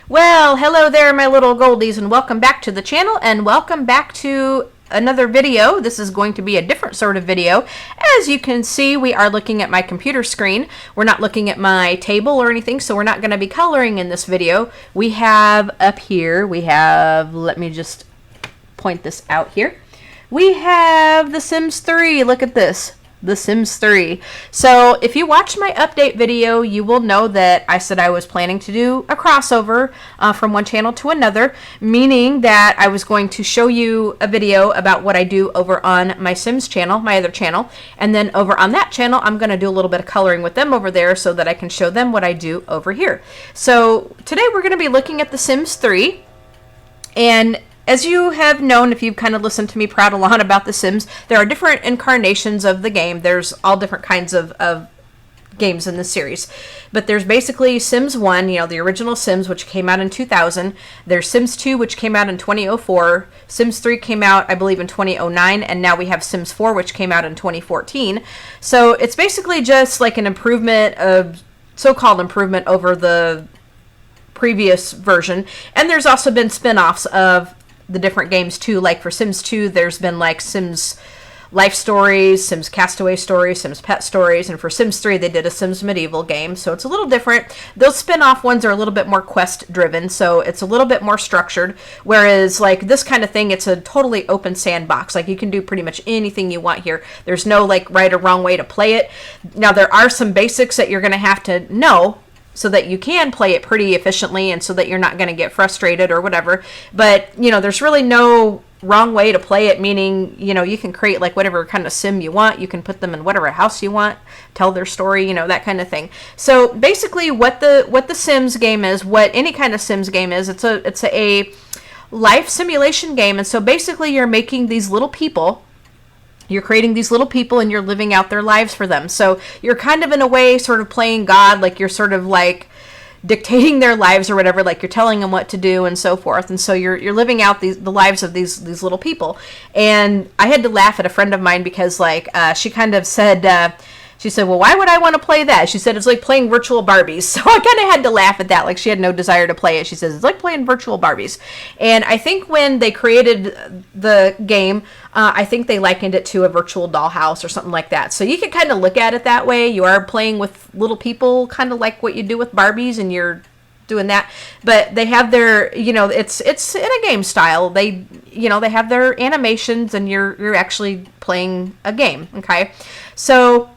Well, hello there, my little Goldies, and welcome back to the channel, and welcome back to another video. This is going to be a different sort of video. As you can see, we are looking at my computer screen. We're not looking at my table or anything, so we're not going to be coloring in this video. We have up here, let me just point this out here. We have The Sims 3. Look at this. The Sims 3. So if you watched my update video, you will know that I said I was planning to do a crossover from one channel to another, meaning that I was going to show you a video about what I do over on my Sims channel, my other channel, and then over on that channel, I'm going to do a little bit of coloring with them over there so that I can show them what I do over here. So today we're going to be looking at The Sims 3, and as you have known, if you've kind of listened to me prattle on about The Sims, there are different incarnations of the game. There's all different kinds of games in this series. But there's basically Sims 1, the original Sims, which came out in 2000. There's Sims 2, which came out in 2004. Sims 3 came out, I believe, in 2009. And now we have Sims 4, which came out in 2014. So it's basically just like an improvement, of so-called improvement over the previous version. And there's also been spin-offs of the different games too. Like for Sims 2, there's been like Sims Life Stories, Sims Castaway Stories, Sims Pet Stories, and for Sims 3 they did a Sims Medieval game, so it's a little different. Those spin-off ones are a little bit more quest driven, so it's a little bit more structured, whereas like this kind of thing, it's a totally open sandbox. Like you can do pretty much anything you want here. There's no like right or wrong way to play it. Now there are some basics that you're going to have to know so that you can play it pretty efficiently and so that you're not going to get frustrated or whatever. But, there's really no wrong way to play it, meaning, you can create like whatever kind of sim you want. You can put them in whatever house you want, tell their story, that kind of thing. So basically what the Sims game is, what any kind of Sims game is, it's a life simulation game. And so basically you're making these little people. You're creating these little people and you're living out their lives for them. So you're kind of in a way sort of playing God, like you're sort of like dictating their lives or whatever, like you're telling them what to do and so forth. And so you're living out the lives of these little people. And I had to laugh at a friend of mine because like she kind of said, she said, well, why would I want to play that? She said, it's like playing virtual Barbies. So I kind of had to laugh at that. Like she had no desire to play it. She says, it's like playing virtual Barbies. And I think when they created the game, I think they likened it to a virtual dollhouse or something like that. So you can kind of look at it that way. You are playing with little people, kind of like what you do with Barbies, and you're doing that. But they have their, it's in a game style. They have their animations and you're actually playing a game. Okay. So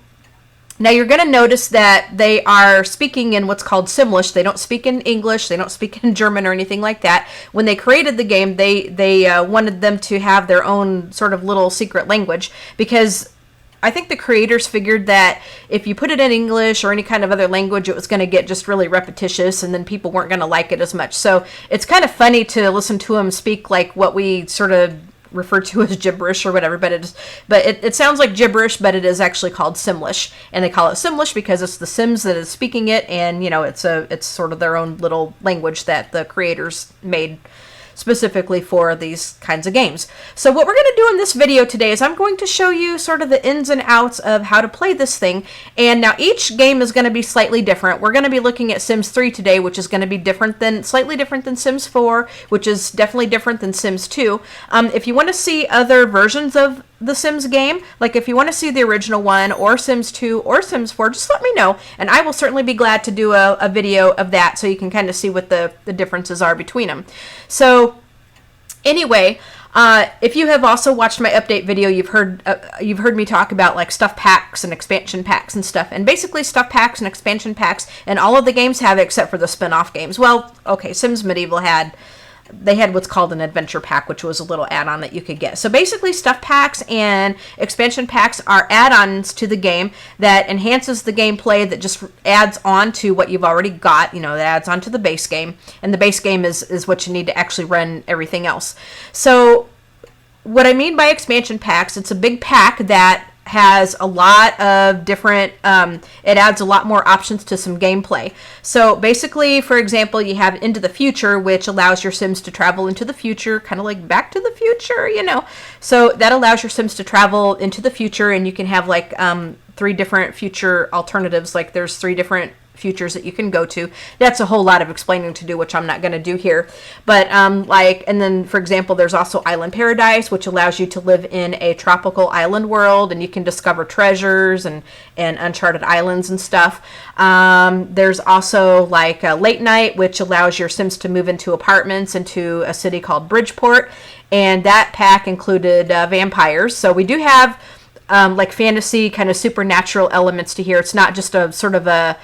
now you're going to notice that they are speaking in what's called Simlish. They don't speak in English. They don't speak in German or anything like that. When they created the game, they wanted them to have their own sort of little secret language, because I think the creators figured that if you put it in English or any kind of other language, it was going to get just really repetitious and then people weren't going to like it as much. So it's kind of funny to listen to them speak like what we sort of referred to as gibberish or whatever, but it sounds like gibberish, but it is actually called Simlish, and they call it Simlish because it's the Sims that is speaking it, and it's sort of their own little language that the creators made specifically for these kinds of games. So what we're going to do in this video today is I'm going to show you sort of the ins and outs of how to play this thing. And now each game is going to be slightly different. We're going to be looking at Sims 3 today, which is going to be slightly different than Sims 4, which is definitely different than Sims 2. If you want to see other versions of the Sims game, like if you want to see the original one or Sims 2 or Sims 4, just let me know and I will certainly be glad to do a video of that so you can kind of see what the differences are between them. So anyway, if you have also watched my update video, you've heard me talk about like stuff packs and expansion packs and stuff. And basically stuff packs and expansion packs, and all of the games have it except for the spin-off games. Well, okay, Sims Medieval had what's called an adventure pack, which was a little add-on that you could get. So basically stuff packs and expansion packs are add-ons to the game that enhances the gameplay, that just adds on to what you've already got, that adds on to the base game. And the base game is what you need to actually run everything else. So what I mean by expansion packs, it's a big pack that has a lot of different, it adds a lot more options to some gameplay. So basically, for example, you have Into the Future, which allows your Sims to travel into the future, kind of like Back to the Future, So that allows your Sims to travel into the future, and you can have like 3 different future alternatives. Like there's 3 different futures that you can go to. That's a whole lot of explaining to do, which I'm not going to do here. But and then for example, there's also Island Paradise, which allows you to live in a tropical island world, and you can discover treasures and uncharted islands and stuff. There's also like Late Night, which allows your Sims to move into apartments into a city called Bridgeport, and that pack included vampires. So we do have like fantasy kind of supernatural elements to here. It's not just a sort of a,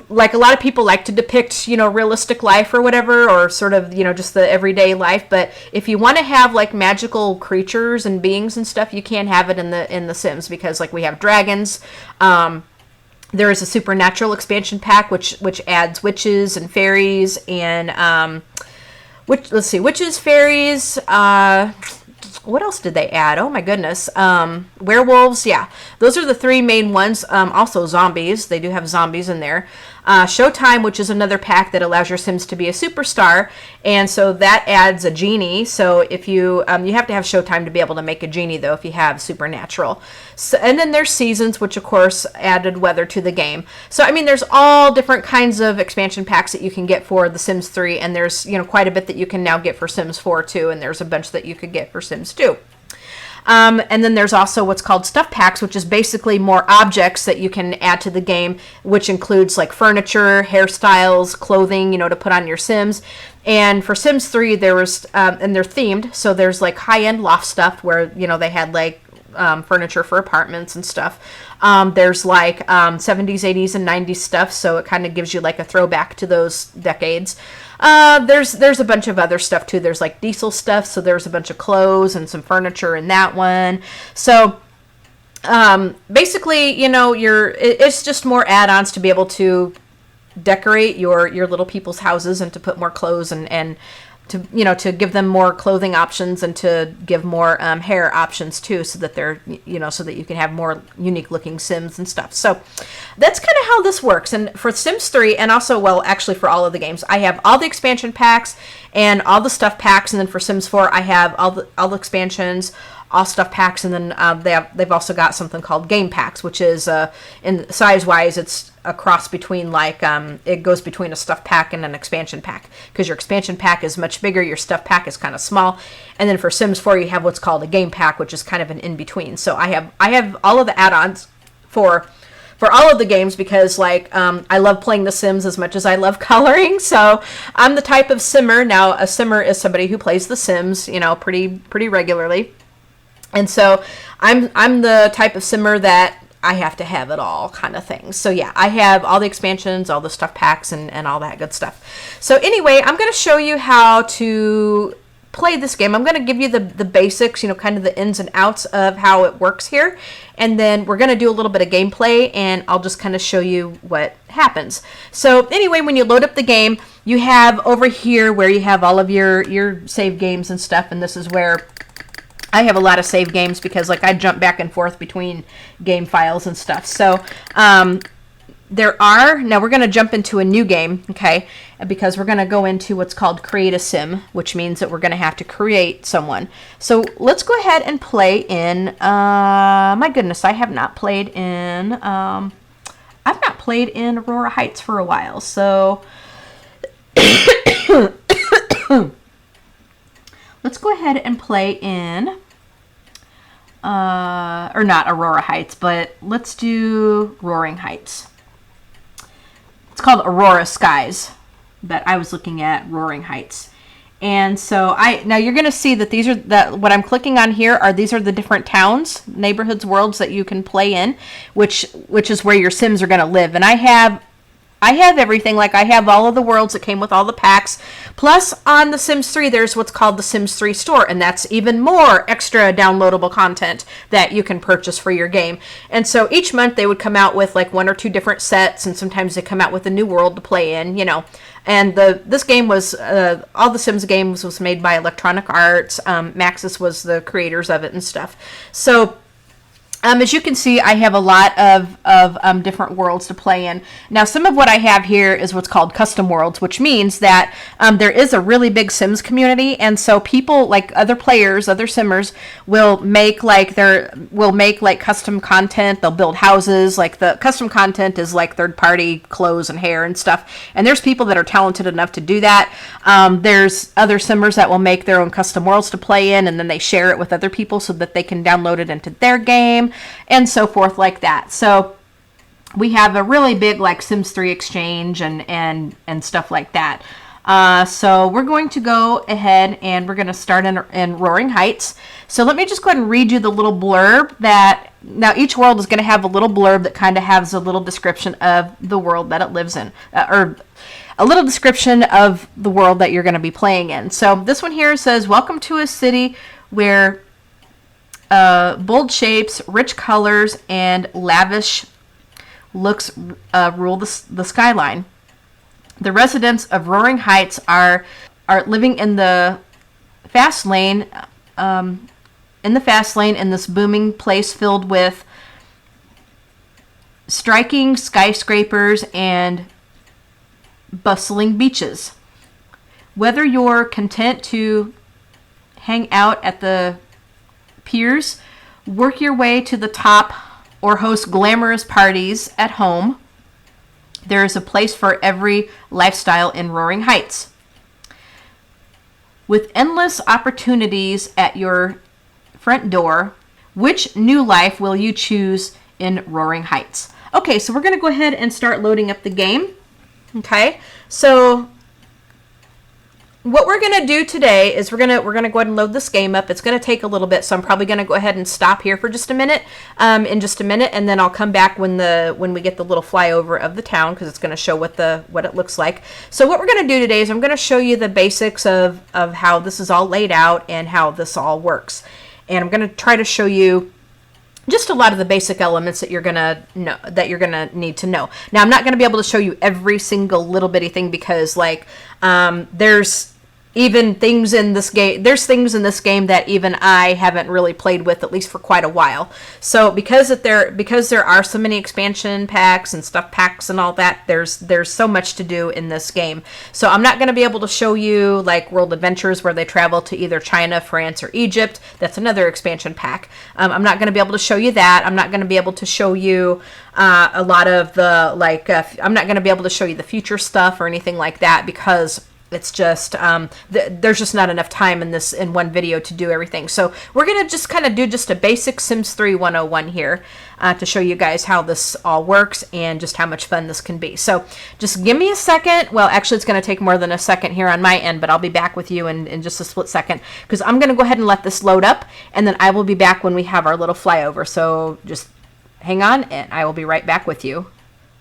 like a lot of people like to depict, realistic life or whatever, or sort of, just the everyday life. But if you want to have like magical creatures and beings and stuff, you can have it in the Sims, because like we have dragons. There is a supernatural expansion pack which adds witches and fairies and witches, fairies, what else did they add? Oh my goodness. Werewolves. Yeah. Those are the three main ones. Also zombies. They do have zombies in there. Showtime, which is another pack that allows your Sims to be a superstar. And so that adds a genie. So if you have to have Showtime to be able to make a genie, though, if you have supernatural. So, and then there's seasons, which of course added weather to the game. So, I mean, there's all different kinds of expansion packs that you can get for The Sims 3. And there's, quite a bit that you can now get for Sims 4 too. And there's a bunch that you could get for Sims 2. And then there's also what's called stuff packs, which is basically more objects that you can add to the game, which includes like furniture, hairstyles, clothing, to put on your Sims. And for Sims 3, there was, and they're themed. So there's like high-end loft stuff where, they had like furniture for apartments and stuff. There's like 70s, 80s, and 90s stuff. So it kind of gives you like a throwback to those decades. There's a bunch of other stuff too. There's like diesel stuff. So there's a bunch of clothes and some furniture in that one. So, basically, it's just more add-ons to be able to decorate your little people's houses and to put more clothes and to give them more clothing options and to give more hair options too, so that they're, so that you can have more unique looking Sims and stuff. So that's kind of how this works. And for Sims 3, and also, well, actually for all of the games, I have all the expansion packs and all the stuff packs. And then for Sims 4, I have all the expansions, all stuff packs, and then they've also got something called game packs, which is in size wise, it's a cross between like it goes between a stuff pack and an expansion pack, because your expansion pack is much bigger, your stuff pack is kind of small. And then for Sims 4, you have what's called a game pack, which is kind of an in between. So I have all of the add-ons for all of the games, because like I love playing The Sims as much as I love coloring. So I'm the type of simmer. Now a simmer is somebody who plays The Sims, pretty regularly. And so I'm the type of simmer that I have to have it all kind of thing. So yeah, I have all the expansions, all the stuff packs, and all that good stuff. So anyway, I'm going to show you how to play this game. I'm going to give you the basics, kind of the ins and outs of how it works here. And then we're going to do a little bit of gameplay, and I'll just kind of show you what happens. So anyway, when you load up the game, you have over here where you have all of your save games and stuff. And this is where I have a lot of save games, because like I jump back and forth between game files and stuff. So now we're going to jump into a new game, okay? Because we're going to go into what's called Create a Sim, which means that we're going to have to create someone. So let's go ahead and play in, my goodness, I have not played in, I've not played in Aurora Heights for a while. So let's go ahead and play in, or not Aurora Heights, but let's do Roaring Heights. It's called Aurora Skies, but I was looking at Roaring Heights. And so now you're going to see that these are what I'm clicking on here these are the different towns, neighborhoods, worlds that you can play in, which is where your Sims are going to live. And I have everything. Like I have all of the worlds that came with all the packs. Plus on The Sims 3, there's what's called the Sims 3 store. And that's even more extra downloadable content that you can purchase for your game. And so each month they would come out with like 1 or 2 different sets. And sometimes they come out with a new world to play in, And this game was, all the Sims games was made by Electronic Arts. Maxis was the creators of it and stuff. So As you can see, I have a lot of different worlds to play in. Now, some of what I have here is what's called custom worlds, which means that there is a really big Sims community, and so people, like other players, other Simmers, will make like custom content. They'll build houses. Like the custom content is like third-party clothes and hair and stuff. And there's people that are talented enough to do that. There's other Simmers that will make their own custom worlds to play in, and then they share it with other people so that they can download it into their game, and so forth like that. So we have a really big like Sims 3 exchange and stuff like that. So we're going to go ahead and we're going to start in Roaring Heights. So let me just go ahead and read you the little blurb that, now each world is going to have a little blurb that kind of has a little description of the world that it lives in, or a little description of the world that you're going to be playing in. So this one here says, welcome to a city where bold shapes, rich colors, and lavish looks rule the skyline. The residents of Roaring Heights are living in the fast lane, in this booming place filled with striking skyscrapers and bustling beaches. Whether you're content to hang out at the piers, work your way to the top, or host glamorous parties at home, there is a place for every lifestyle in Roaring Heights. With endless opportunities at your front door, which new life will you choose in Roaring Heights? Okay, so we're going to go ahead and start loading up the game. Okay, so what we're going to do today is we're going to go ahead and load this game up. It's going to take a little bit, so I'm probably going to go ahead and stop here for just a minute, and then I'll come back when we get the little flyover of the town, because it's going to show what it looks like. So what we're going to do today is I'm going to show you the basics of how this is all laid out and how this all works. And I'm going to try to show you just a lot of the basic elements that you're gonna need to know. Now, I'm not gonna be able to show you every single little bitty thing, because there's even things in this game. There's things in this game that even I haven't really played with, at least for quite a while. So because there are so many expansion packs and stuff packs and all that, there's so much to do in this game. So I'm not going to be able to show you like World Adventures, where they travel to either China, France, or Egypt. That's another expansion pack. I'm not going to be able to show you that. I'm not going to be able to show you a lot of the I'm not going to be able to show you the future stuff or anything like that, because it's just there's just not enough time in one video to do everything. So we're gonna just kind of do just a basic Sims 3 101 here to show you guys how this all works and just how much fun this can be. So just give me a second. Well, actually it's going to take more than a second here on my end, but I'll be back with you in just a split second, because I'm going to go ahead and let this load up, and then I will be back when we have our little flyover. So just hang on, and I will be right back with you.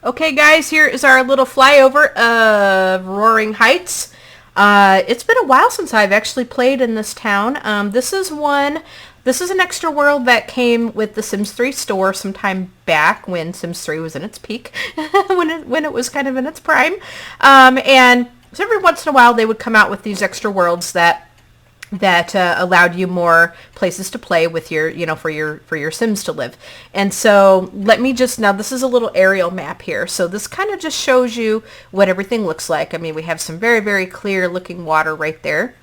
Okay guys, here is our little flyover of Roaring Heights. It's been a while since I've actually played in this town. This is an extra world that came with the Sims 3 store sometime back when Sims 3 was in its peak, when it was kind of in its prime. And so every once in a while they would come out with these extra worlds that allowed you more places to play with your, for your Sims to live. And so now this is a little aerial map here. So this kind of just shows you what everything looks like. I mean, we have some very, very clear looking water right there.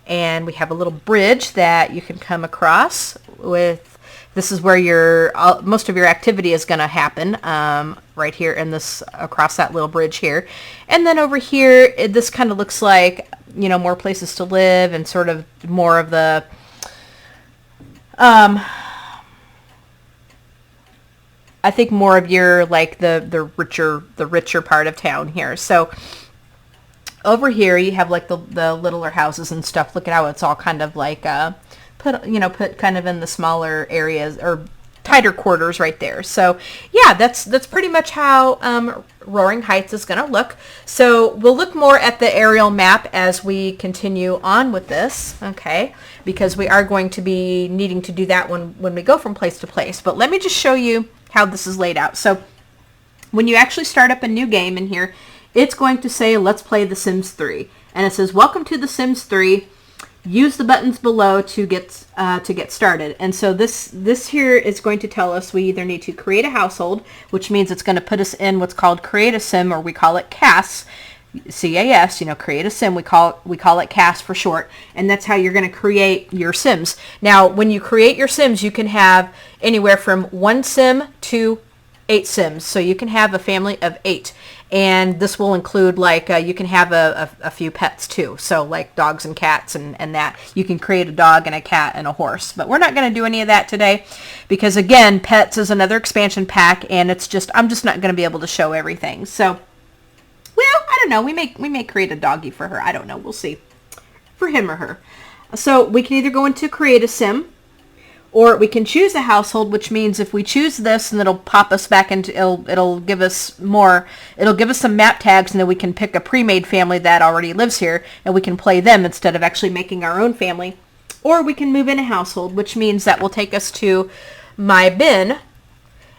And we have a little bridge that you can come across with. This is where most of your activity is going to happen, right here across that little bridge here. And then over here, this kind of looks like, more places to live and sort of more of the, I think more of your, like the richer part of town here. So over here you have like the littler houses and stuff. Look at how it's all kind of like, put kind of in the smaller areas or tighter quarters right there. So yeah, that's pretty much how Roaring Heights is going to look. So we'll look more at the aerial map as we continue on with this, okay? Because we are going to be needing to do that when we go from place to place. But let me just show you how this is laid out. So when you actually start up a new game in here, it's going to say, let's play The Sims 3. And it says, welcome to The Sims 3. use the buttons below to get started. And so this here is going to tell us we either need to create a household, which means it's going to put us in what's called create a sim, or we call it CAS. CAS, create a sim, we call it CAS for short, and that's how you're going to create your sims. Now, when you create your sims, you can have anywhere from 1 sim to 8 sims, so you can have a family of 8, and this will include like you can have a few pets too, so like dogs and cats and that. You can create a dog and a cat and a horse, but we're not going to do any of that today because, again, pets is another expansion pack, and I'm just not going to be able to show everything. So, well, I don't know. We may create a doggy for her. I don't know. We'll see. For him or her. So we can either go into create a sim, or we can choose a household, which means if we choose this, and it'll pop us back into, it'll give us more, it'll give us some map tags, and then we can pick a pre-made family that already lives here, and we can play them instead of actually making our own family. Or we can move in a household, which means that will take us to my bin,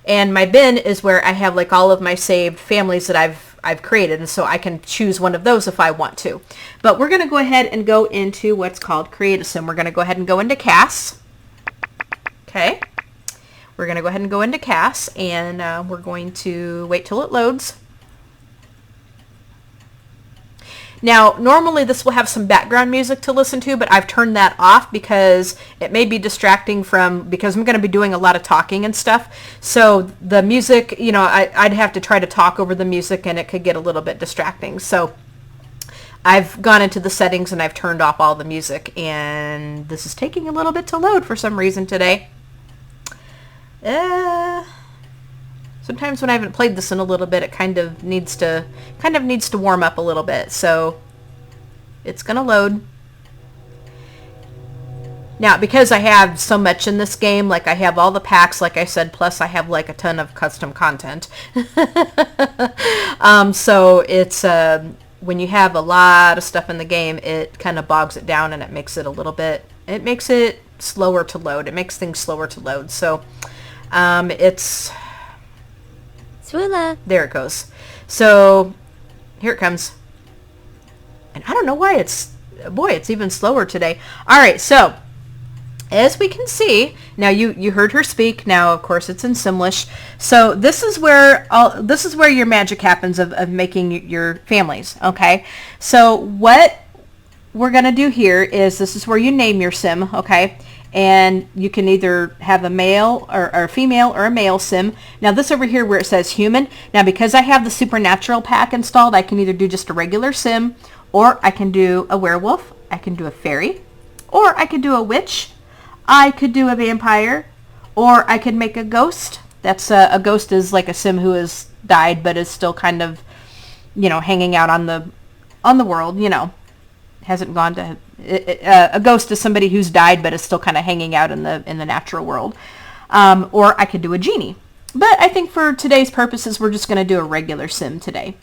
and my bin is where I have like all of my saved families that I've created, and so I can choose one of those if I want to. But we're going to go ahead and go into what's called create a sim. We're going to go ahead and go into CAS. Okay. We're going to go ahead and go into CAS, and we're going to wait till it loads. Now, normally this will have some background music to listen to, but I've turned that off because it may be distracting because I'm going to be doing a lot of talking and stuff. So the music, I'd have to try to talk over the music, and it could get a little bit distracting. So I've gone into the settings and I've turned off all the music, and this is taking a little bit to load for some reason today. Sometimes when I haven't played this in a little bit, it kind of needs to warm up a little bit. So it's going to load. Now, because I have so much in this game, like I have all the packs, like I said, plus I have like a ton of custom content. So it's when you have a lot of stuff in the game, it kind of bogs it down, and it makes it slower to load. It makes things slower to load. So it's... There it goes. So here it comes. And I don't know why it's even slower today. All right, so as we can see, now you heard her speak. Now, of course, it's in Simlish. So this is where your magic happens of making your families, okay? So what we're going to do here is this is where you name your sim, okay? And you can either have a male or a female or a male sim. Now this over here where it says human, now because I have the supernatural pack installed, I can either do just a regular sim, or I can do a werewolf, I can do a fairy, or I could do a witch, I could do a vampire, or I could make a ghost. That's a ghost is like a sim who has died but is still kind of, hanging out on the world, hasn't gone to... a ghost is somebody who's died but is still kind of hanging out in the natural world. Or I could do a genie. But I think for today's purposes, we're just going to do a regular sim today.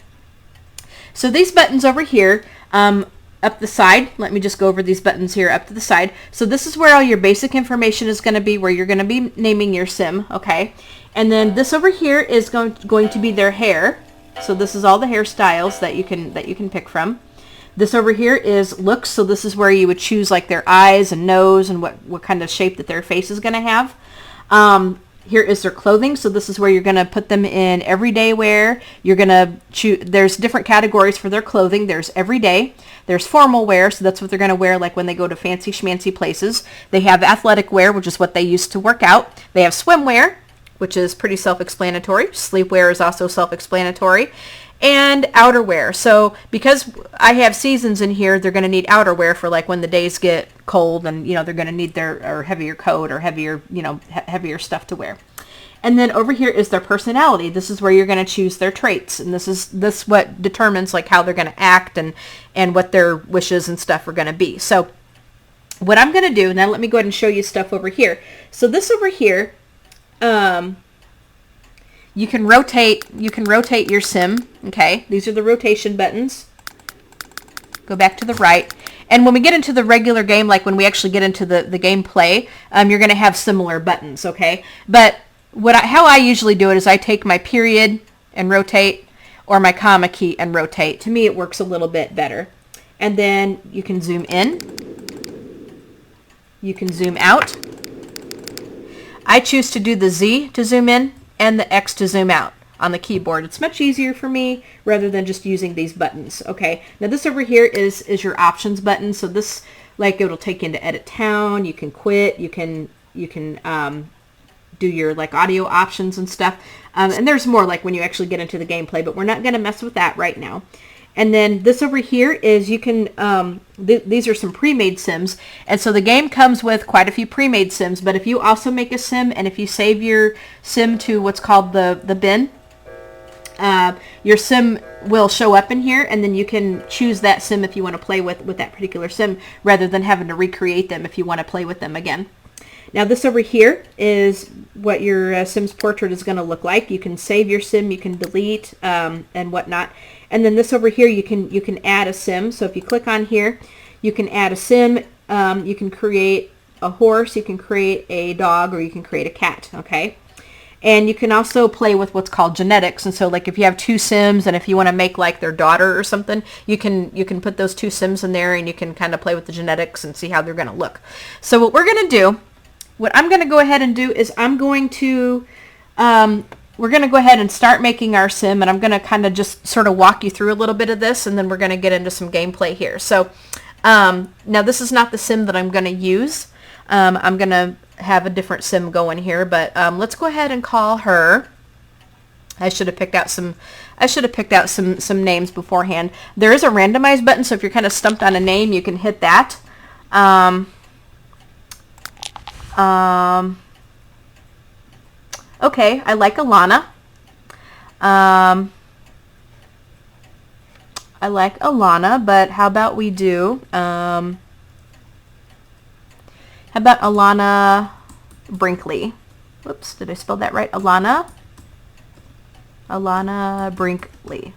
So these buttons over here, up the side, let me just go over these buttons here up to the side. So this is where all your basic information is going to be, where you're going to be naming your sim, okay? And then this over here is going to be their hair. So this is all the hairstyles that you can pick from. This over here is looks, so this is where you would choose like their eyes and nose and what kind of shape that their face is going to have. Here is their clothing, so this is where you're going to put them in everyday wear. You're going to choose, there's different categories for their clothing. There's everyday, there's formal wear, so that's what they're going to wear like when they go to fancy schmancy places. They have athletic wear, which is what they use to work out. They have swimwear, which is pretty self-explanatory. Sleepwear is also self-explanatory. And outerwear. So because I have seasons in here, they're going to need outerwear for like when the days get cold, and they're going to need their heavier coat or heavier heavier stuff to wear. And then over here is their personality. This is where you're going to choose their traits, and this what determines like how they're going to act and what their wishes and stuff are going to be. So what I'm going to do now, let me go ahead and show you stuff over here. So this over here, you can rotate your sim, okay? These are the rotation buttons. Go back to the right. And when we get into the regular game, like when we actually get into the gameplay, you're going to have similar buttons, okay? But how I usually do it is I take my period and rotate, or my comma key and rotate. To me, it works a little bit better. And then you can zoom in you can zoom out. I choose to do the Z to zoom in and the X to zoom out on the keyboard. It's much easier for me rather than just using these buttons. Okay, now this over here is your options button. So this, like, it'll take you into edit town. You can quit. You can do your like audio options and stuff. And there's more like when you actually get into the gameplay, but we're not going to mess with that right now. And then this over here is you can, these are some pre-made sims. And so the game comes with quite a few pre-made sims, but if you also make a sim and if you save your sim to what's called the bin, your sim will show up in here, and then you can choose that sim if you want to play with that particular sim rather than having to recreate them if you want to play with them again. Now this over here is what your sim's portrait is going to look like. You can save your sim, you can delete and whatnot. And then this over here, you can add a sim. So if you click on here, you can add a sim. You can create a horse, you can create a dog, or you can create a cat. Okay. And you can also play with what's called genetics. And so like if you have two sims and if you want to make like their daughter or something, you can put those two sims in there and you can kind of play with the genetics and see how they're going to look. So what we're going to do, what I'm going to go ahead and do is we're going to go ahead and start making our sim, and I'm going to kind of just sort of walk you through a little bit of this, and then we're going to get into some gameplay here. So now this is not the sim that I'm going to use. I'm going to have a different sim going here, but let's go ahead and call her. I should have picked out some names beforehand. There is a randomize button, so if you're kind of stumped on a name, you can hit that. Okay, I like Alana. But how about we do, how about Alana Brinkley? Whoops, did I spell that right? Alana Brinkley.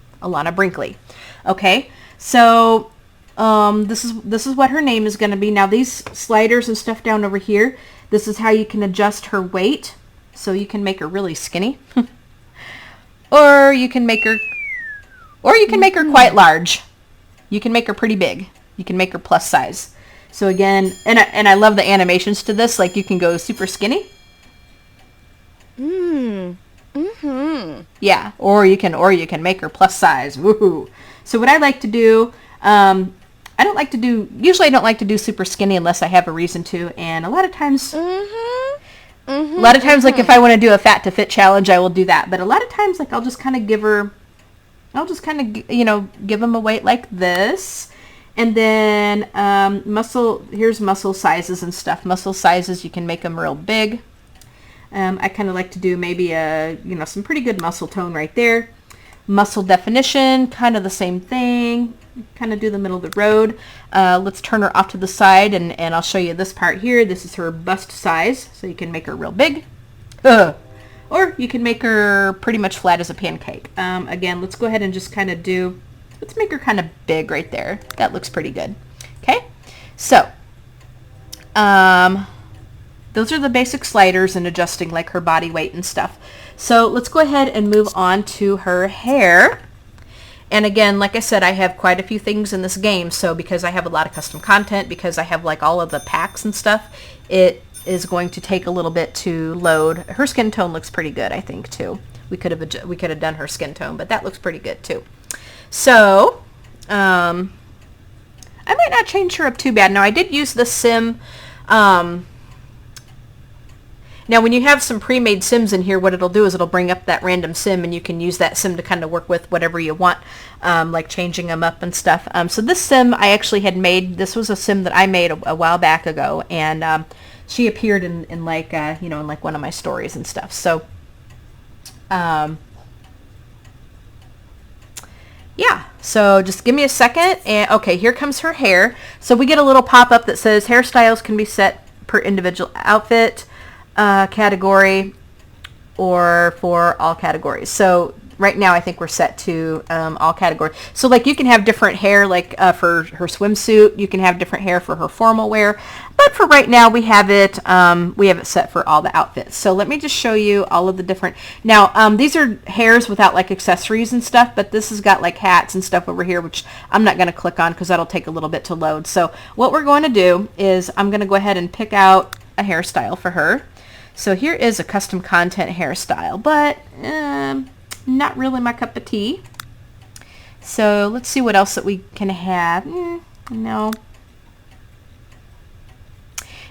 Okay, so this is what her name is going to be. Now these sliders and stuff down over here, this is how you can adjust her weight. So you can make her really skinny, or you can make her quite large. You can make her pretty big. You can make her plus size. So again, and I love the animations to this. Like you can go super skinny. Yeah, or you can make her plus size. Woohoo! So what I like to do, usually I don't like to do super skinny unless I have a reason to, and a lot of times. Like if I want to do a fat to fit challenge, I will do that. But a lot of times, like I'll just kind of give them a weight like this. And then here's muscle sizes and stuff. Muscle sizes, you can make them real big. I kind of like to do maybe some pretty good muscle tone right there. Muscle definition, kind of the same thing. Kind of do the middle of the road. Let's turn her off to the side, and I'll show you this part here. This is her bust size, so you can make her real big. Or you can make her pretty much flat as a pancake. Again, let's go ahead and just kind of let's make her kind of big right there. That looks pretty good. Okay, so those are the basic sliders and adjusting like her body weight and stuff. So let's go ahead and move on to her hair. And again, like I said, I have quite a few things in this game. So because I have a lot of custom content, because I have like all of the packs and stuff, it is going to take a little bit to load. Her skin tone looks pretty good, I think, too. We could have done her skin tone, but that looks pretty good too. So I might not change her up too bad. Now I did use the sim. Now, when you have some pre-made sims in here, what it'll do is it'll bring up that random sim, and you can use that sim to kind of work with whatever you want, like changing them up and stuff. So this sim I actually had made. This was a sim that I made a while back ago, and she appeared in like in like one of my stories and stuff. So yeah, so just give me a second. And okay, here comes her hair. So we get a little pop-up that says hairstyles can be set per individual outfit, category, or for all categories. So right now I think we're set to all categories. So like you can have different hair, like for her swimsuit, you can have different hair for her formal wear. But for right now, we have it set for all the outfits. So let me just show you all of the different. Now these are hairs without like accessories and stuff, but this has got like hats and stuff over here, which I'm not going to click on because that'll take a little bit to load. So what we're going to do is I'm going to go ahead and pick out a hairstyle for her. So here is a custom content hairstyle, but not really my cup of tea. So let's see what else that we can have. No.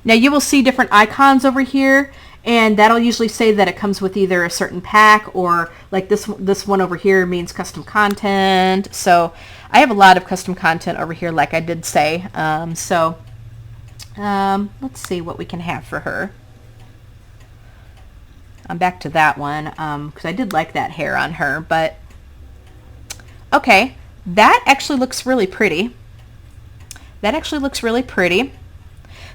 Now you will see different icons over here, and that'll usually say that it comes with either a certain pack or like this one over here means custom content. So I have a lot of custom content over here, like I did say. Let's see what we can have for her. I'm back to that one because I did like that hair on her, but okay, that actually looks really pretty. That actually looks really pretty.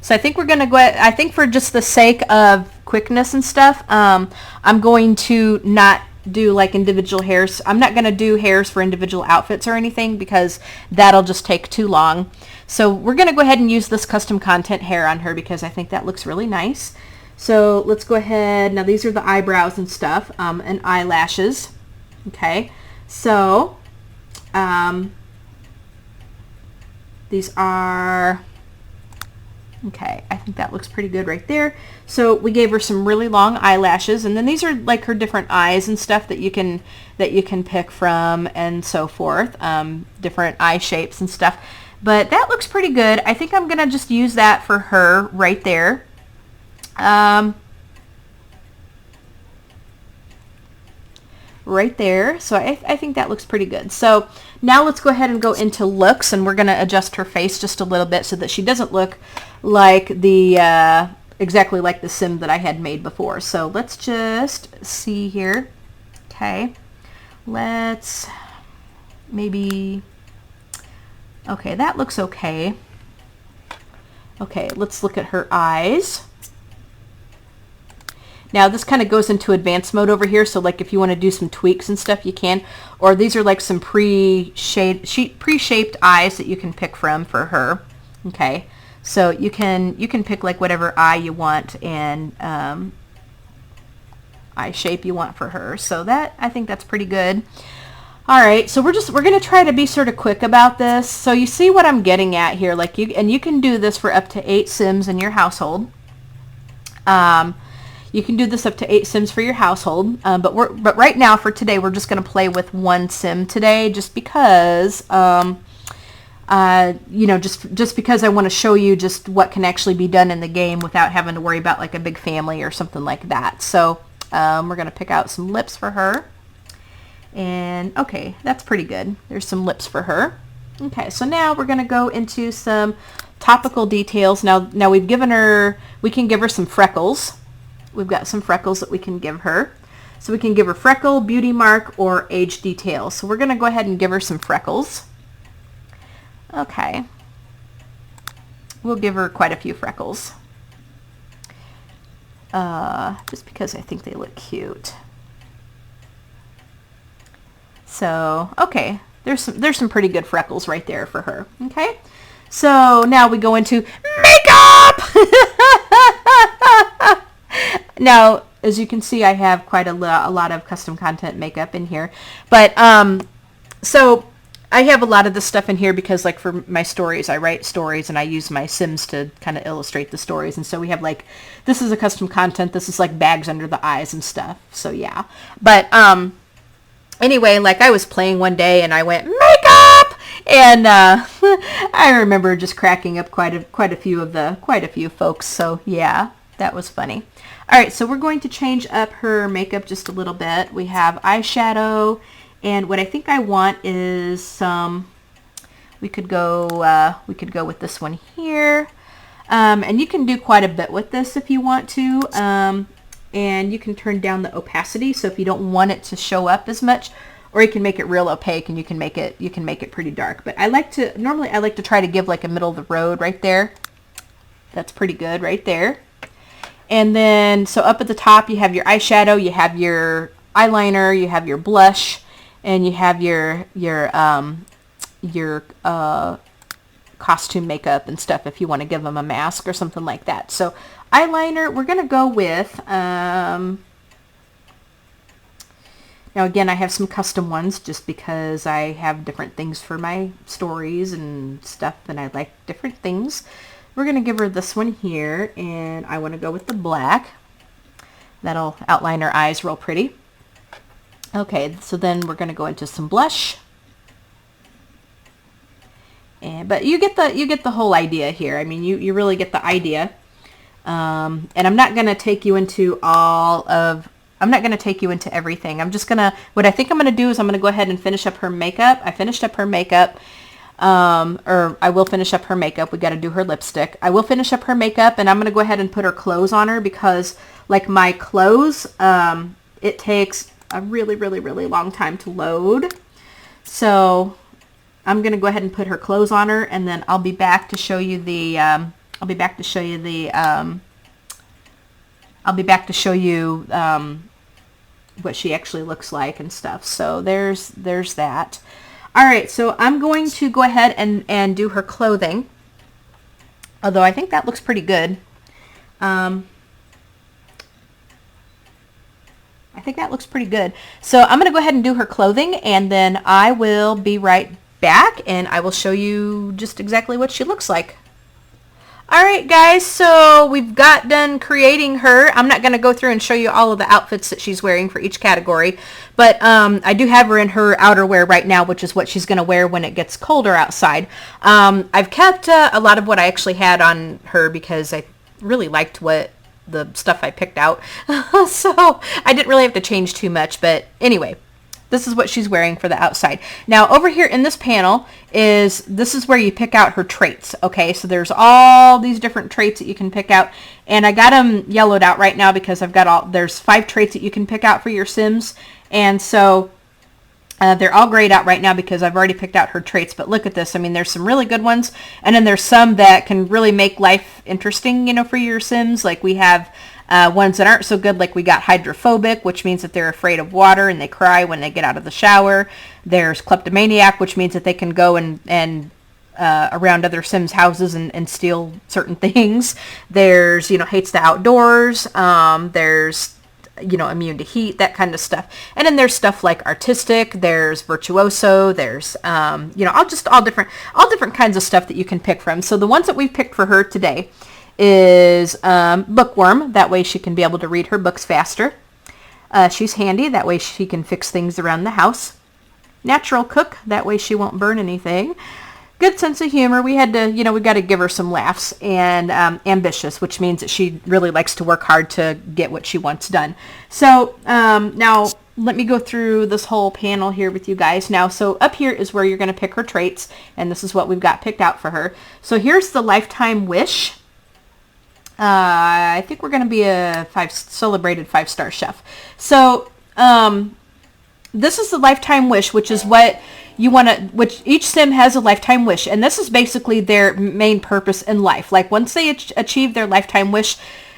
So I think we're going to go, I think for just the sake of quickness and stuff, I'm going to not do like individual hairs. I'm not going to do hairs for individual outfits or anything because that'll just take too long. So we're going to go ahead and use this custom content hair on her because I think that looks really nice. So let's go ahead. Now these are the eyebrows and stuff, and eyelashes. Okay. So these are, okay, I think that looks pretty good right there. So we gave her some really long eyelashes, and then these are like her different eyes and stuff that you can pick from and so forth, different eye shapes and stuff. But that looks pretty good. I think I'm gonna just use that for her right there. Right there. So I think that looks pretty good. So now let's go ahead and go into looks, and we're going to adjust her face just a little bit so that she doesn't look like the exactly like the sim that I had made before. So let's just see here. Okay. Let's maybe, okay, that looks okay. Okay, let's look at her eyes. Now this kind of goes into advanced mode over here, so like if you want to do some tweaks and stuff, you can. Or these are like some pre-shaped eyes that you can pick from for her. Okay, so you can pick like whatever eye you want and eye shape you want for her. So that, I think that's pretty good. All right, so we're going to try to be sort of quick about this. So you see what I'm getting at here, like you can do this for up to 8 Sims in your household. You can do this up to 8 Sims for your household, but right now for today we're just going to play with 1 Sim today, just because you know, just because I want to show you just what can actually be done in the game without having to worry about like a big family or something like that. So we're going to pick out some lips for her, and okay, that's pretty good. There's some lips for her. Okay, so now we're going to go into some topical details. Now we've given her, we can give her some freckles. We've got some freckles that we can give her. So we can give her freckle, beauty mark, or age detail. So we're going to go ahead and give her some freckles. Okay. We'll give her quite a few freckles. Just because I think they look cute. So, okay. There's some pretty good freckles right there for her. Okay. So now we go into makeup! Now, as you can see, I have quite a lot of custom content makeup in here. But, so I have a lot of this stuff in here because, like, for my stories, I write stories and I use my Sims to kind of illustrate the stories. And so we have, like, this is a custom content. This is, like, bags under the eyes and stuff. So, yeah. But, anyway, like, I was playing one day and I went, makeup! And, I remember just cracking up quite a few folks. So, yeah, that was funny. All right, so we're going to change up her makeup just a little bit. We have eyeshadow, and what I think I want is some, we could go with this one here. And you can do quite a bit with this if you want to. And you can turn down the opacity, so if you don't want it to show up as much, or you can make it real opaque and you can make it pretty dark. But normally I like to try to give like a middle of the road right there. That's pretty good right there. And then, so up at the top, you have your eyeshadow, you have your eyeliner, you have your blush, and you have your costume makeup and stuff if you want to give them a mask or something like that. So eyeliner, we're going to go with, now again, I have some custom ones just because I have different things for my stories and stuff, and I like different things. We're going to give her this one here, and I want to go with the black. That'll outline her eyes real pretty. Okay, so then we're going to go into some blush. But you get the whole idea here. I mean, you really get the idea. And I'm not going to take you into I'm not going to take you into everything. I'm just going to, what I think I'm going to do is I'm going to go ahead and finish up her makeup. I finished up her makeup, or I will finish up her makeup. We got to do her lipstick. I will finish up her makeup, and I'm going to go ahead and put her clothes on her because, like my clothes, it takes a really, really, really long time to load. So I'm going to go ahead and put her clothes on her, and then I'll be back to show you the, what she actually looks like and stuff. So there's that. All right, so I'm going to go ahead and do her clothing. Although I think that looks pretty good. I think that looks pretty good. So I'm going to go ahead and do her clothing, and then I will be right back, and I will show you just exactly what she looks like. Alright guys, so we've got done creating her. I'm not going to go through and show you all of the outfits that she's wearing for each category, but I do have her in her outerwear right now, which is what she's going to wear when it gets colder outside. I've kept a lot of what I actually had on her because I really liked what the stuff I picked out. So I didn't really have to change too much, but anyway. This is what she's wearing for the outside. Now over here in this panel this is where you pick out her traits. Okay, so there's all these different traits that you can pick out, and I got them yellowed out right now because there's 5 traits that you can pick out for your Sims, and so they're all grayed out right now because I've already picked out her traits. But look at this. I mean, there's some really good ones, and then there's some that can really make life interesting, you know, for your Sims. Like we have ones that aren't so good, like we got hydrophobic, which means that they're afraid of water and they cry when they get out of the shower. There's kleptomaniac, which means that they can go and around other Sims houses and steal certain things. There's, you know, hates the outdoors. There's, you know, immune to heat, that kind of stuff. And then there's stuff like artistic, there's virtuoso, there's, you know, all different kinds of stuff that you can pick from. So the ones that we've picked for her today is bookworm. That way she can be able to read her books faster. She's handy. That way she can fix things around the house. Natural cook. That way she won't burn anything. Good sense of humor. We had to, you know, we got to give her some laughs. And ambitious, which means that she really likes to work hard to get what she wants done. So now let me go through this whole panel here with you guys. Now, so up here is where you're going to pick her traits. And this is what we've got picked out for her. So here's the lifetime wish. I think we're going to be a celebrated 5-star chef. So this is the lifetime wish, which is what you want to, which each Sim has a lifetime wish. And this is basically their main purpose in life. Like once they achieve their lifetime wish,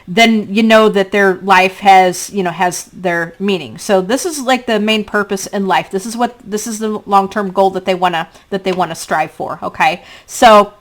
then you know that their life has, you know, has their meaning. So this is like the main purpose in life. This is the long-term goal that they want to strive for. Okay. So,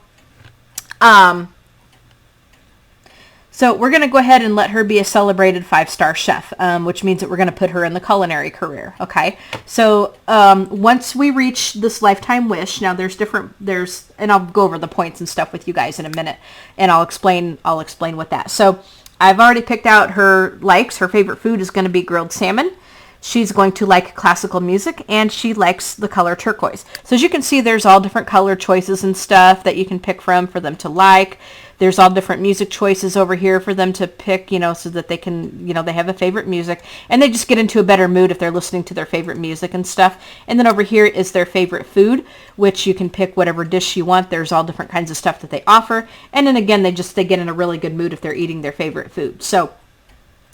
So we're going to go ahead and let her be a celebrated 5-star chef, which means that we're going to put her in the culinary career. Okay. So once we reach this lifetime wish, now and I'll go over the points and stuff with you guys in a minute, and I'll explain what that. So I've already picked out her likes. Her favorite food is going to be grilled salmon. She's going to like classical music, and she likes the color turquoise. So as you can see, there's all different color choices and stuff that you can pick from for them to like. There's all different music choices over here for them to pick, you know, so that they can, you know, they have a favorite music, and they just get into a better mood if they're listening to their favorite music and stuff. And then over here is their favorite food, which you can pick whatever dish you want. There's all different kinds of stuff that they offer. And then again, they get in a really good mood if they're eating their favorite food. So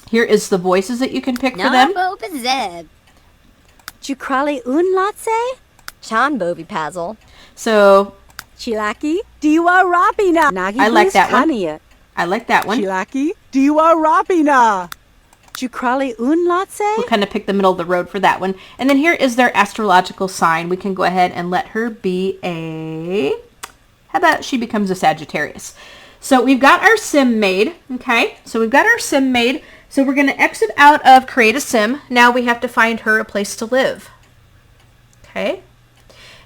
here is the voices that you can pick for them. Chukrali unlatse? Chan bovi pazzle. So Chilaki, diwa rapina. I like that one. I like that one. Chilaki, diwa rapina. Jukrali un Lotse? We'll kind of pick the middle of the road for that one. And then here is their astrological sign. We can go ahead and let her be a... How about she becomes a Sagittarius? So we've got our sim made, okay? So we've got our sim made. So we're going to exit out of Create a Sim. Now we have to find her a place to live. Okay?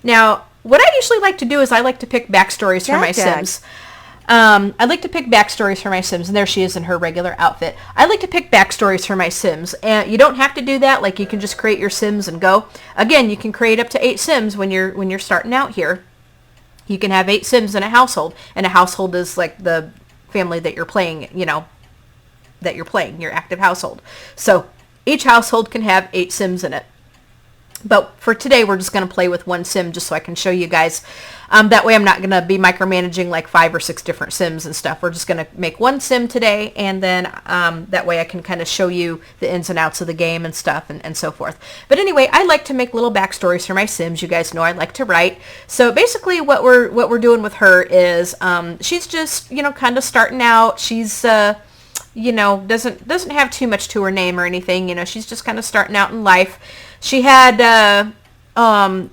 Now, what I usually like to do is I like to pick backstories for my Sims. I like to pick backstories for my Sims, and there she is in her regular outfit. I like to pick backstories for my Sims, and you don't have to do that. Like, you can just create your Sims and go. Again, you can create up to 8 Sims when you're starting out here. You can have 8 Sims in a household, and a household is like the family that you're playing, you know, that you're playing, your active household. So each household can have 8 Sims in it. But for today, we're just going to play with 1 Sim just so I can show you guys. That way I'm not going to be micromanaging like 5 or 6 different Sims and stuff. We're just going to make 1 Sim today, and then that way I can kind of show you the ins and outs of the game and stuff and so forth. But anyway, I like to make little backstories for my Sims. You guys know I like to write. So basically what we're doing with her is she's just, you know, kind of starting out. She's you know, doesn't have too much to her name or anything. You know, she's just kind of starting out in life. She had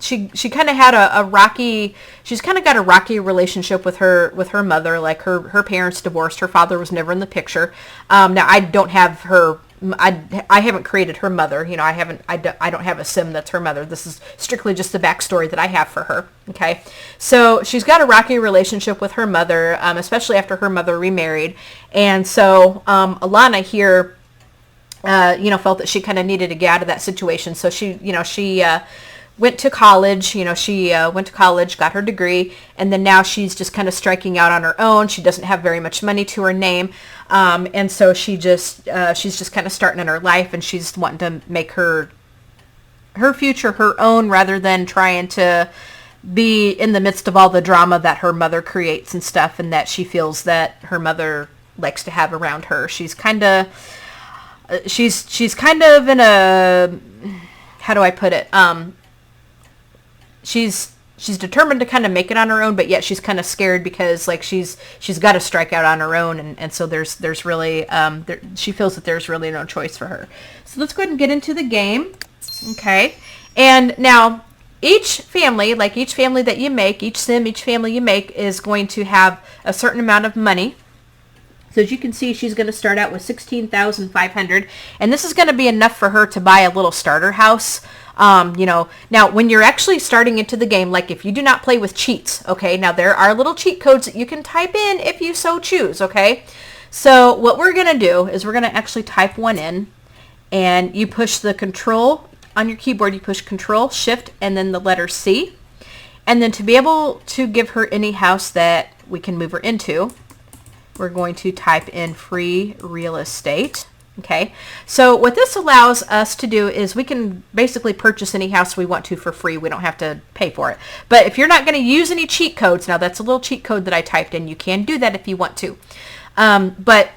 she kind of had a rocky, she's kind of got a rocky relationship with her mother. Like her parents divorced. Her father was never in the picture. Now I don't have her, I haven't created her mother. You know, I don't have a Sim that's her mother. This is strictly just the backstory that I have for her. Okay, so she's got a rocky relationship with her mother, especially after her mother remarried, and so Alana here, you know, felt that she kind of needed to get out of that situation. So she went to college. You know, she went to college, got her degree, and then now she's just kind of striking out on her own. She doesn't have very much money to her name, and so she's just kind of starting in her life, and she's wanting to make her future her own rather than trying to be in the midst of all the drama that her mother creates and stuff, and that she feels that her mother likes to have around her. She's kind of in a, how do I put it? She's determined to kind of make it on her own, but yet she's kind of scared because like she's got to strike out on her own, and so there's really she feels that there's really no choice for her. So let's go ahead and get into the game. Okay, and now each family that you make, each Sim, each family you make is going to have a certain amount of money. So as you can see, she's going to start out with $16,500, and this is going to be enough for her to buy a little starter house. You know, now when you're actually starting into the game, like if you do not play with cheats, okay, now there are little cheat codes that you can type in if you so choose, okay? So what we're going to do is we're going to actually type one in, and you push the control on your keyboard, you push Control, Shift, and then the letter C. And then to be able to give her any house that we can move her into, we're going to type in free real estate. Okay, so what this allows us to do is we can basically purchase any house we want to for free. We don't have to pay for it. But if you're not going to use any cheat codes, now that's a little cheat code that I typed in. You can do that if you want to. But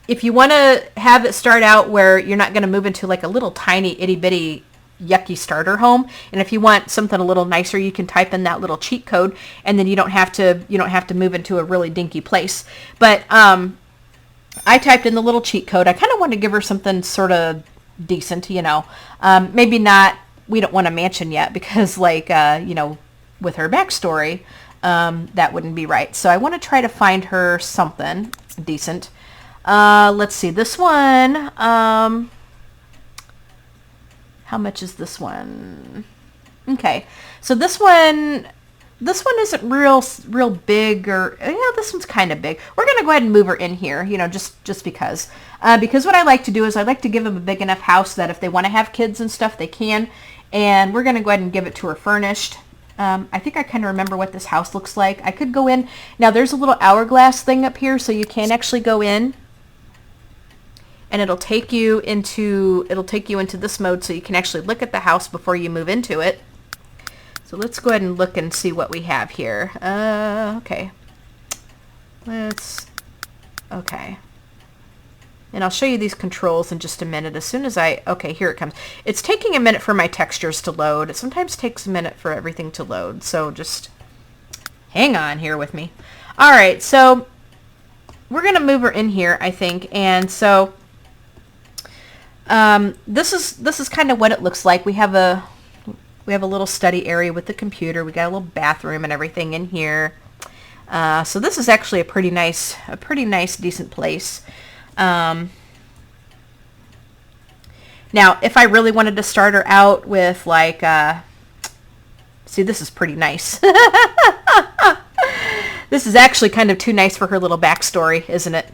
if you want to have it start out where you're not going to move into like a little tiny itty bitty yucky starter home, and if you want something a little nicer, you can type in that little cheat code, and then you don't have to move into a really dinky place. But I typed in the little cheat code. I kind of want to give her something sort of decent, you know. Maybe not, we don't want a mansion yet because like, you know, with her backstory, that wouldn't be right. So I want to try to find her something decent. Let's see, this one, how much is this one? Okay, so this one isn't real big, or yeah, this one's kind of big. We're gonna go ahead and move her in here, you know, just because what I like to do is I like to give them a big enough house that if they want to have kids and stuff, they can. And we're gonna go ahead and give it to her furnished. I think I kind of remember what this house looks like. I could go in now. There's a little hourglass thing up here, so you can actually go in, and it'll take you into this mode, so you can actually look at the house before you move into it. So let's go ahead and look and see what we have here. Okay. Okay. And I'll show you these controls in just a minute. As soon as okay, here it comes. It's taking a minute for my textures to load. It sometimes takes a minute for everything to load. So just hang on here with me. All right, so we're going to move her in here, I think. And so this is kind of what it looks like. We have a little study area with the computer. We got a little bathroom and everything in here. So this is actually a pretty nice, decent place. Now, if I really wanted to start her out with like, see, this is pretty nice. This is actually kind of too nice for her little backstory, isn't it?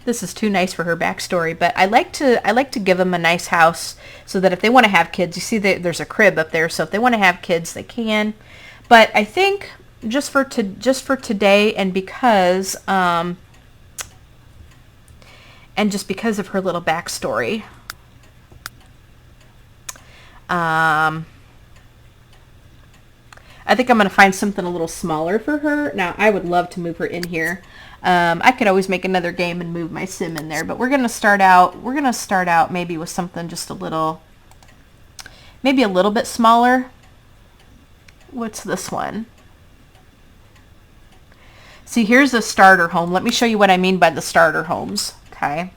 This is too nice for her backstory, but I like to give them a nice house so that if they want to have kids, you see there's a crib up there, so if they want to have kids, they can. But I think just for today, and because of her little backstory, I think I'm going to find something a little smaller for her. Now, I would love to move her in here. I could always make another game and move my sim in there, but we're going to start out maybe with something just maybe a little bit smaller. What's this one? See, here's a starter home. Let me show you what I mean by the starter homes. Okay.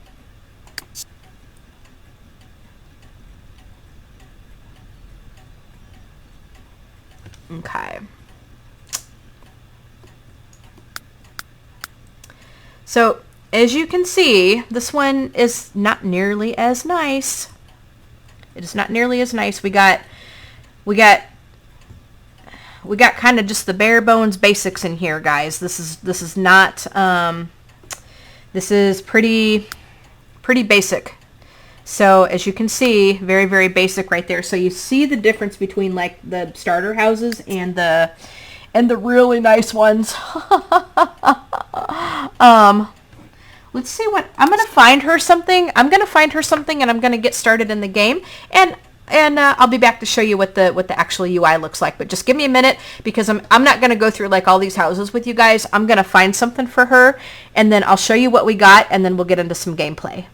Okay. So, as you can see, this one is not nearly as nice. It is not nearly as nice. We got kind of just the bare bones basics in here, guys. This is not this is pretty basic. So as you can see, very, very basic right there. So you see the difference between like the starter houses and the really nice ones. Let's see what I'm gonna find her something. I'm gonna get started in the game, and I'll be back to show you what the actual UI looks like. But just give me a minute, because I'm not gonna go through like all these houses with you guys. I'm gonna find something for her, and then I'll show you what we got, and then we'll get into some gameplay.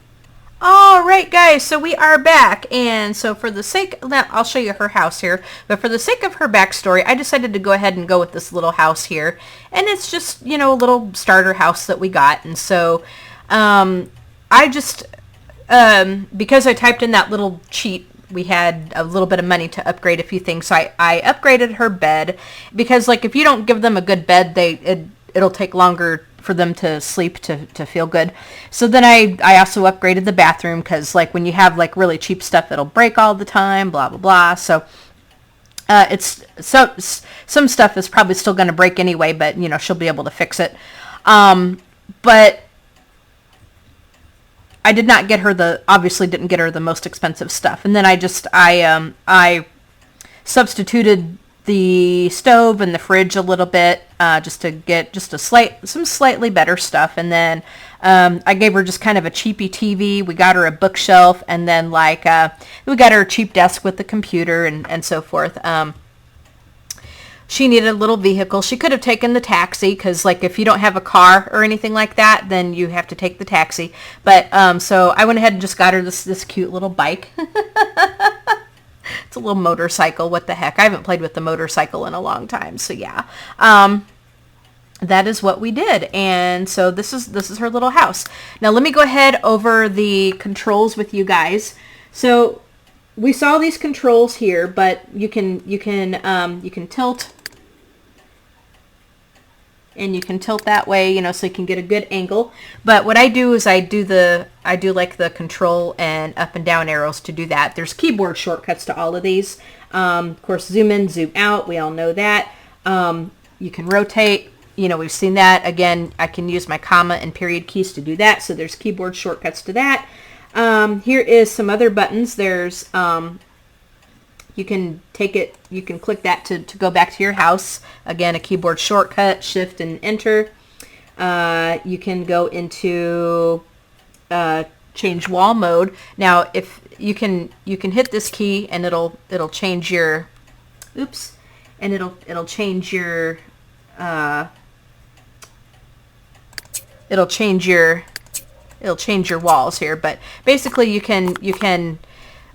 All right, guys, so we are back, and so for the sake, I'll show you her house here, but for the sake of her backstory, I decided to go ahead and go with this little house here, and it's just, a little starter house that we got. And so I just, because I typed in that little cheat, we had a little bit of money to upgrade a few things, so I upgraded her bed, because like if you don't give them a good bed, it'll take longer for them to sleep to feel good. So then I also upgraded the bathroom, because like when you have like really cheap stuff, it'll break all the time, blah blah blah. So it's some stuff is probably still going to break anyway, but she'll be able to fix it. But I did not get her obviously didn't get her the most expensive stuff. And then I substituted the stove and the fridge a little bit, just to get just some slightly better stuff. And then I gave her just kind of a cheapy TV. We got her a bookshelf, and then like we got her a cheap desk with the computer and so forth. She needed a little vehicle. She could have taken the taxi, because like if you don't have a car or anything like that, then you have to take the taxi. But so I went ahead and just got her this cute little bike. It's a little motorcycle. What the heck? I haven't played with the motorcycle in a long time. So yeah, that is what we did. And so this is her little house. Now let me go ahead over the controls with you guys. So we saw these controls here, but you can tilt, and you can tilt that way, so you can get a good angle. But what I do is I do like the control and up and down arrows to do that. There's keyboard shortcuts to all of these. Of course, zoom in, zoom out. We all know that. You can rotate. We've seen that. Again, I can use my comma and period keys to do that. So there's keyboard shortcuts to that. Here is some other buttons. There's you can click that to go back to your house. Again, a keyboard shortcut, shift and enter. You can go into change wall mode. Now, if you can hit this key, and it'll change your it'll change your walls here. But basically you can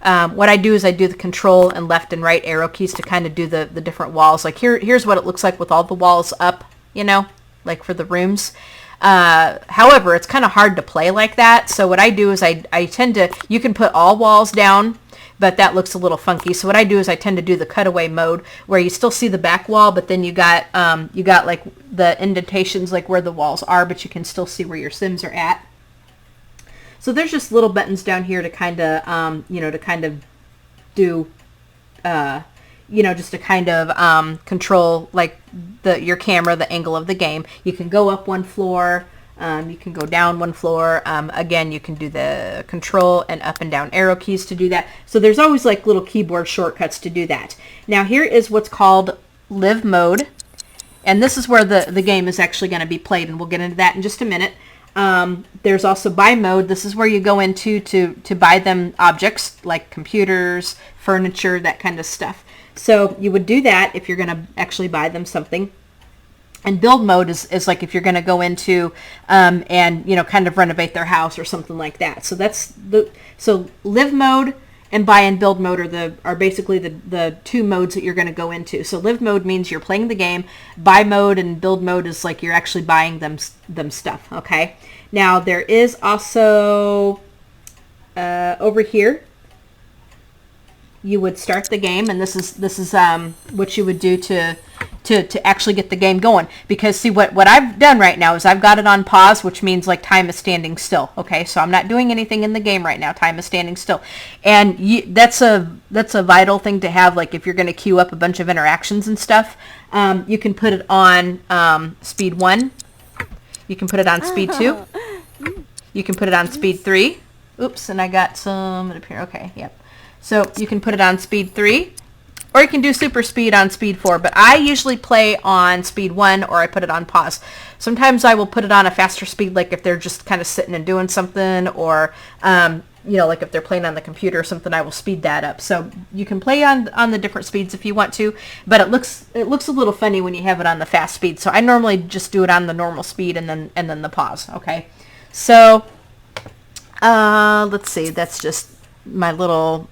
what I do is I do the control and left and right arrow keys to kind of do the different walls. Like here's what it looks like with all the walls up, like for the rooms. However, it's kind of hard to play like that. So what I do is I tend to, you can put all walls down, but that looks a little funky. So what I do is I tend to do the cutaway mode where you still see the back wall, but then you got like the indentations like where the walls are, but you can still see where your Sims are at. So there's just little buttons down here to kind of, to kind of do, just to kind of control like your camera, the angle of the game. You can go up one floor. You can go down one floor. Again, you can do the control and up and down arrow keys to do that. So there's always like little keyboard shortcuts to do that. Now here is what's called live mode. And this is where the game is actually going to be played. And we'll get into that in just a minute. There's also buy mode. This is where you go into to buy them objects like computers, furniture, that kind of stuff. So you would do that if you're going to actually buy them something. And build mode is like if you're going to go into and kind of renovate their house or something like that. So live mode and buy and build mode are basically the two modes that you're going to go into. So live mode means you're playing the game. Buy mode and build mode is like you're actually buying them stuff. Okay. Now there is also over here. You would start the game, and this is what you would do to actually get the game going. Because see, what I've done right now is I've got it on pause, which means like time is standing still. Okay, so I'm not doing anything in the game right now. Time is standing still, and that's a vital thing to have. Like if you're going to queue up a bunch of interactions and stuff, you can put it on speed 1. You can put it on speed 2. You can put it on speed 3. Oops, and I got some up here. Okay, yep. So you can put it on speed 3, or you can do super speed on speed 4, but I usually play on speed 1, or I put it on pause. Sometimes I will put it on a faster speed, like if they're just kind of sitting and doing something, or like if they're playing on the computer or something, I will speed that up. So you can play on the different speeds if you want to, but it looks a little funny when you have it on the fast speed. So I normally just do it on the normal speed and then the pause. Okay, so let's see, that's just my little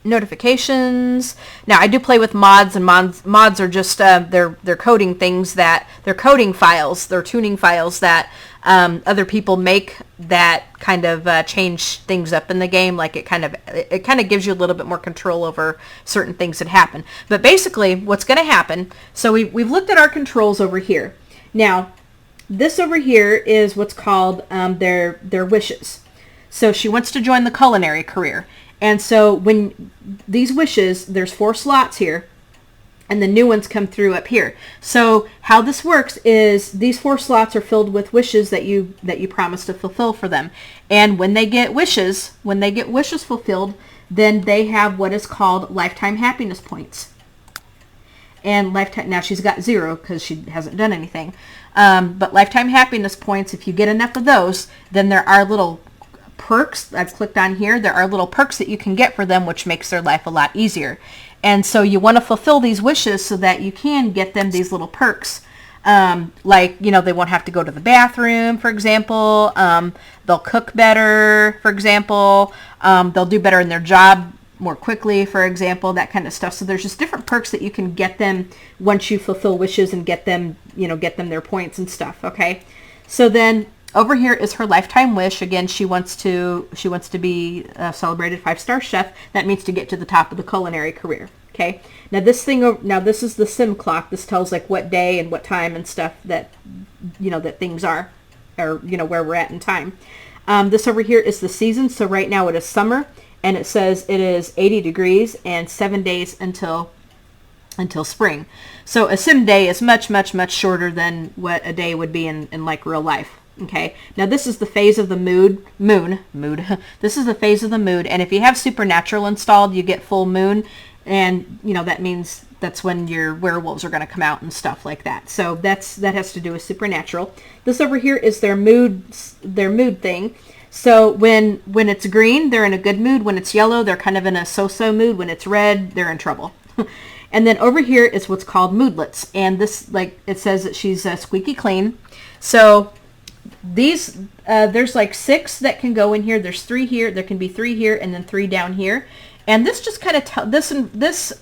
notifications. Now I do play with mods, and mods are just they're coding things that they're coding files, they're tuning files that other people make that kind of change things up in the game. Like it kind of gives you a little bit more control over certain things that happen. But basically what's going to happen, so we've looked at our controls over here. Now this over here is what's called their wishes. So she wants to join the culinary career. And so when these wishes, there's 4 slots here, and the new ones come through up here. So how this works is these 4 slots are filled with wishes that you promise to fulfill for them. And when they get wishes fulfilled, then they have what is called lifetime happiness points. And now she's got 0 because she hasn't done anything. But lifetime happiness points, if you get enough of those, then there are little perks. I've clicked on here. There are little perks that you can get for them, which makes their life a lot easier. And so you want to fulfill these wishes so that you can get them these little perks. Like, they won't have to go to the bathroom, for example. They'll cook better, for example. They'll do better in their job more quickly, for example, that kind of stuff. So there's just different perks that you can get them once you fulfill wishes and get them their points and stuff. Okay. So then over here is her lifetime wish. Again, she wants to be a celebrated 5-star chef. That means to get to the top of the culinary career. Okay. Now this is the sim clock. This tells like what day and what time and stuff that that things are, or where we're at in time. This over here is the season. So right now it is summer, and it says it is 80 degrees and 7 days until spring. So a sim day is much, much, much shorter than what a day would be in like real life. Okay, now this is the phase of the moon. This is the phase of the moon, and if you have Supernatural installed, you get full moon, and that means that's when your werewolves are going to come out and stuff like that. So that has to do with Supernatural. This over here is their mood thing. So when it's green, they're in a good mood. When it's yellow, they're kind of in a so-so mood. When it's red, they're in trouble. And then over here is what's called moodlets, and this, like, it says that she's squeaky clean. So these there's like 6 that can go in here. There's 3 here. There can be 3 here, and then 3 down here. And this just kind of this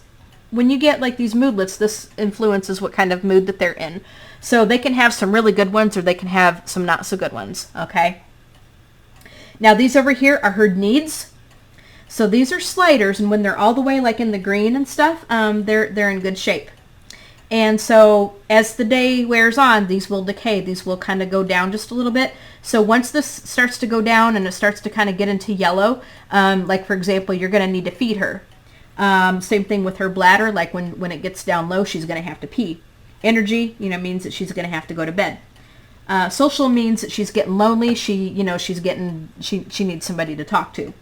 when you get like these moodlets, this influences what kind of mood that they're in. So they can have some really good ones or they can have some not so good ones, okay? Now these over here are her needs. So these are sliders, and when they're all the way like in the green and stuff, they're in good shape. And so as the day wears on, these will decay. These will kind of go down just a little bit. So once this starts to go down and it starts to kind of get into yellow, like for example, you're going to need to feed her. Same thing with her bladder. Like when it gets down low, she's going to have to pee. Energy, means that she's going to have to go to bed. Social means that she's getting lonely. She needs somebody to talk to.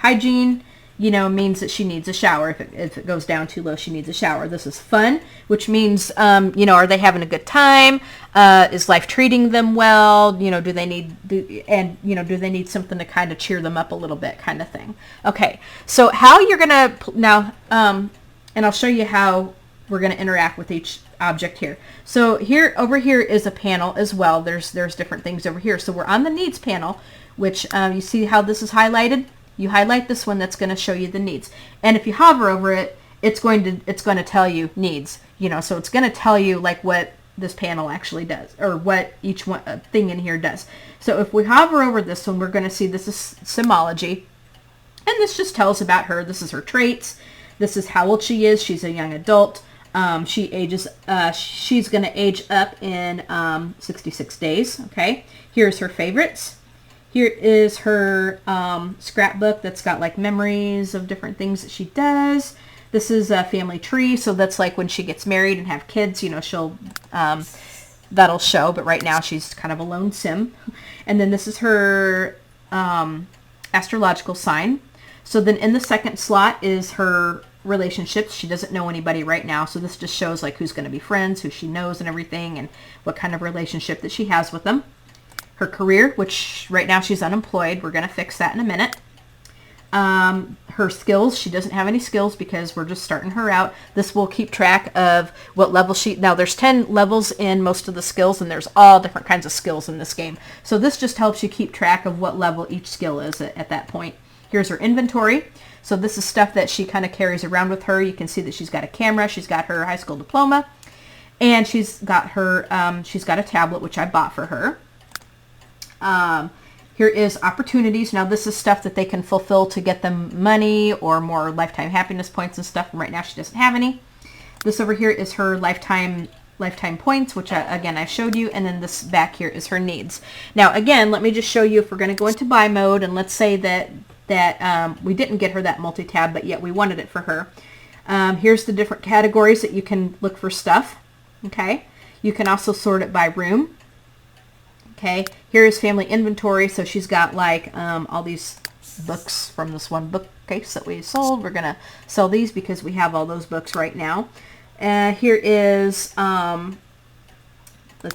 Hygiene, means that she needs a shower. If it goes down too low, she needs a shower. This is fun, which means, are they having a good time? Is life treating them well? Do they need something to kind of cheer them up a little bit, kind of thing. Okay, so how you're gonna now, and I'll show you how we're gonna interact with each object here. So over here is a panel as well. There's different things over here. So we're on the needs panel, which you see how this is highlighted. You highlight this one, that's going to show you the needs. And if you hover over it, it's going to tell you needs. So it's going to tell you like what this panel actually does, or what each one thing in here does. So if we hover over this one, we're going to see this is Simology, and this just tells about her. This is her traits. This is how old she is. She's a young adult. She ages. She's going to age up in 66 days. Okay. Here's her favorites. Here is her scrapbook that's got like memories of different things that she does. This is a family tree, so that's like when she gets married and have kids, she'll that'll show. But right now she's kind of a lone sim. And then this is her astrological sign. So then in the second slot is her relationships. She doesn't know anybody right now, so this just shows like who's going to be friends, who she knows and everything, and what kind of relationship that she has with them. Her career, which right now she's unemployed. We're going to fix that in a minute. Her skills. She doesn't have any skills because we're just starting her out. This will keep track of what level now there's 10 levels in most of the skills, and there's all different kinds of skills in this game. So this just helps you keep track of what level each skill is at that point. Here's her inventory. So this is stuff that she kind of carries around with her. You can see that she's got a camera. She's got her high school diploma, and she's got a tablet, which I bought for her. Here is opportunities. Now this is stuff that they can fulfill to get them money or more lifetime happiness points and stuff. And right now she doesn't have any. This over here is her lifetime points, which again I showed you. And then this back here is her needs. Now again, let me just show you if we're going to go into buy mode, and let's say that we didn't get her that multi-tab, but yet we wanted it for her. Here's the different categories that you can look for stuff. Okay. You can also sort it by room. Okay, here is family inventory. So she's got like all these books from this one bookcase that we sold. We're going to sell these because we have all those books right now. Here is, let's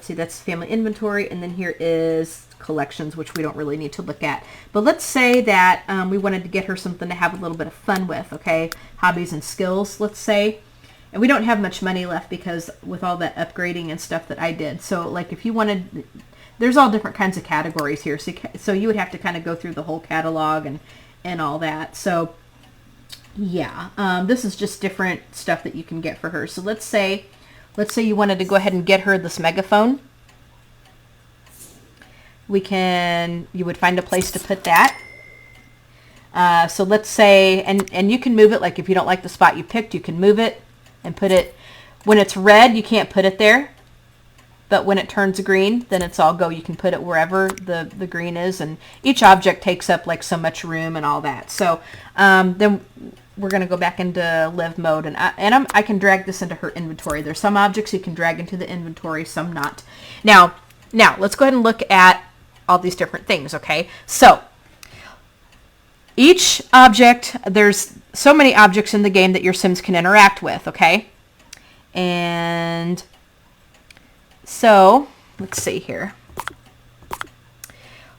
see, that's family inventory. And then here is collections, which we don't really need to look at. But let's say that we wanted to get her something to have a little bit of fun with, okay? Hobbies and skills, let's say. And we don't have much money left because with all that upgrading and stuff that I did. So like if you wanted... There's all different kinds of categories here. So you would have to kind of go through the whole catalog and all that. So yeah, this is just different stuff that you can get for her. So let's say you wanted to go ahead and get her this megaphone. You would find a place to put that. So let's say, and you can move it, like if you don't like the spot you picked, you can move it and put it, when it's red, you can't put it there. But when it turns green, then it's all go. You can put it wherever the green is, and each object takes up like so much room and all that. So then we're going to go back into live mode, and I can drag this into her inventory. There's some objects you can drag into the inventory, some not. Now let's go ahead and look at all these different things, okay? So each object, there's so many objects in the game that your Sims can interact with, okay? And... so, let's see here.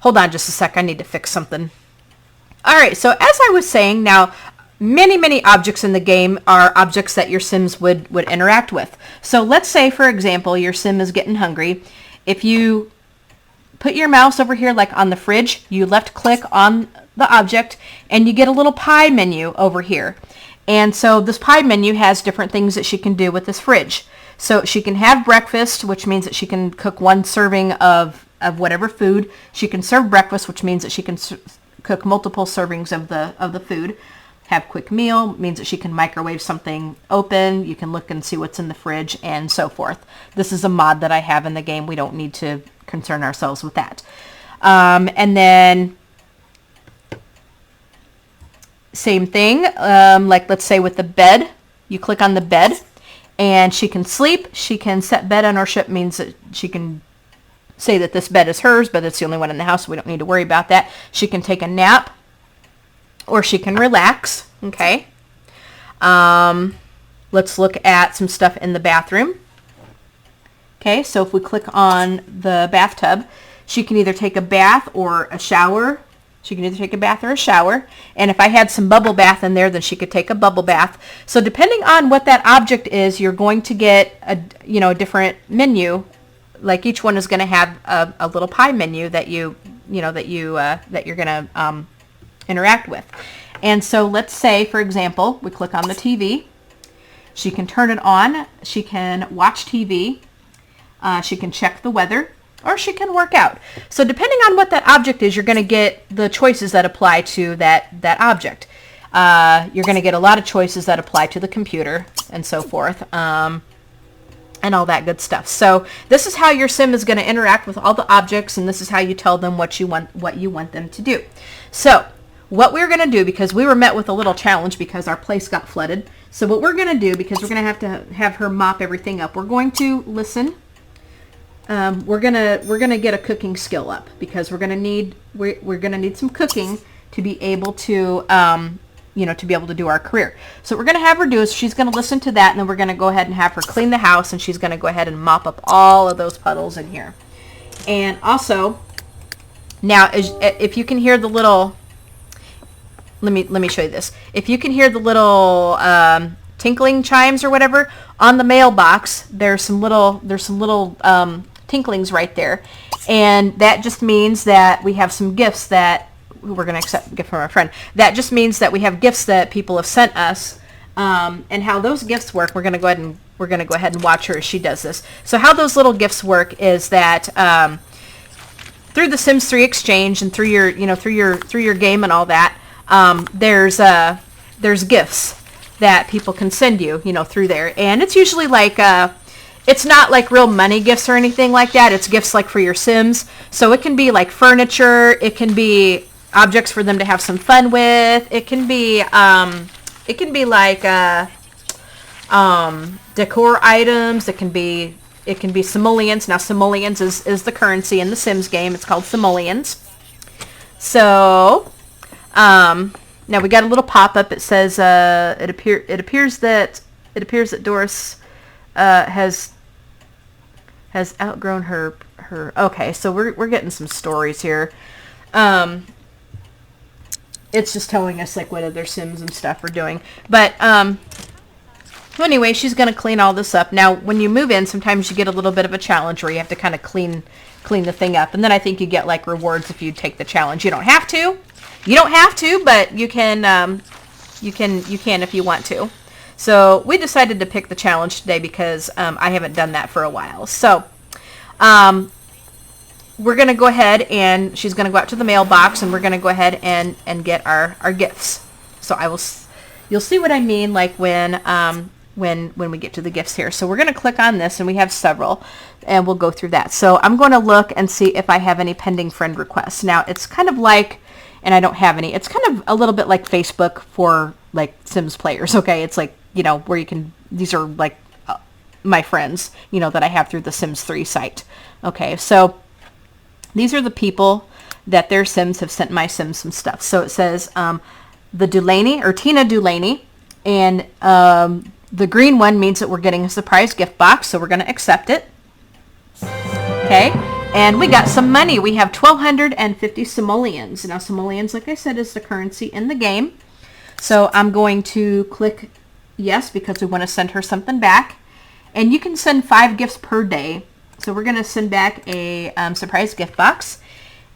Hold on just a sec. I need to fix something. All right. So, as I was saying, now, many objects in the game are objects that your Sims would interact with. So, let's say, for example, your Sim is getting hungry. If you put your mouse over here, like on the fridge, you left click on the object, and you get a little pie menu over here. And so, this pie menu has different things that she can do with this fridge. So she can have breakfast, which means that she can cook one serving of whatever food. She can serve breakfast, which means that she can cook multiple servings of the food. Have quick meal means that she can microwave something open. You can look and see what's in the fridge and so forth. This is a mod that I have in the game. We don't need to concern ourselves with that. And then same thing, like let's say with the bed, you click on the bed and she can sleep. She can set bed ownership, means that she can say that this bed is hers, but it's the only one in the house, so we don't need to worry about that. She can take a nap, or she can relax. Okay. Let's look at some stuff in the bathroom. Okay, so if we click on the bathtub, she can either take a bath or a shower. She can either take a bath or a shower. And if I had some bubble bath in there, then she could take a bubble bath. So depending on what that object is, you're going to get a different menu. Like each one is going to have a little pie menu that you're going to interact with. And so let's say, for example, we click on the TV. She can turn it on. She can watch TV. She can check the weather, or she can work out. So depending on what that object is, you're going to get the choices that apply to that object. You're going to get a lot of choices that apply to the computer and so forth, and all that good stuff. So this is how your sim is going to interact with all the objects, and this is how you tell them what you want them to do. So what we're going to do, because we were met with a little challenge because our place got flooded. So what we're going to do, because we're going to have her mop everything up, we're going to listen. We're gonna get a cooking skill up, because we're gonna need some cooking to be able to to be able to do our career. So what we're gonna have her do is she's gonna listen to that, and then we're gonna go ahead and have her clean the house, and she's gonna go ahead and mop up all of those puddles in here. And also, now if you can hear the little, let me show you this. If you can hear the little tinkling chimes or whatever on the mailbox, there's some little tinklings right there, and that just means that we have some gifts that we're going to accept a gift from our friend. That just means that we have gifts that people have sent us, and how those gifts work, we're going to go ahead and watch her as she does this. So how those little gifts work is that through the Sims 3 exchange and through your game and all that, there's gifts that people can send you through there, and it's usually like it's not like real money gifts or anything like that. It's gifts like for your Sims. So it can be like furniture. It can be objects for them to have some fun with. It can be like decor items. It can be simoleons. Now simoleons is the currency in the Sims game. It's called simoleons. So now we got a little pop-up. It says it appears that Doris has outgrown her. Okay, so we're getting some stories here. It's just telling us like what other Sims and stuff are doing. But anyway, she's gonna clean all this up. Now, when you move in, sometimes you get a little bit of a challenge where you have to kind of clean the thing up, and then I think you get like rewards if you take the challenge. You don't have to, but you can if you want to. So we decided to pick the challenge today because I haven't done that for a while. So we're going to go ahead, and she's going to go out to the mailbox, and we're going to go ahead and get our gifts. So you'll see what I mean, like when we get to the gifts here. So we're going to click on this, and we have several, and we'll go through that. So I'm going to look and see if I have any pending friend requests. Now it's kind of like, and I don't have any, it's kind of a little bit like Facebook for like Sims players. Okay. It's like, where you can, these are like my friends, that I have through the Sims 3 site. Okay. So these are the people that their Sims have sent my Sims some stuff. So it says, the Dulaney, or Tina Dulaney, and the green one means that we're getting a surprise gift box. So we're going to accept it. Okay. And we got some money. We have 1,250 simoleons. Now simoleons, like I said, is the currency in the game. So I'm going to click yes, because we want to send her something back. And you can send 5 gifts per day. So we're going to send back a surprise gift box.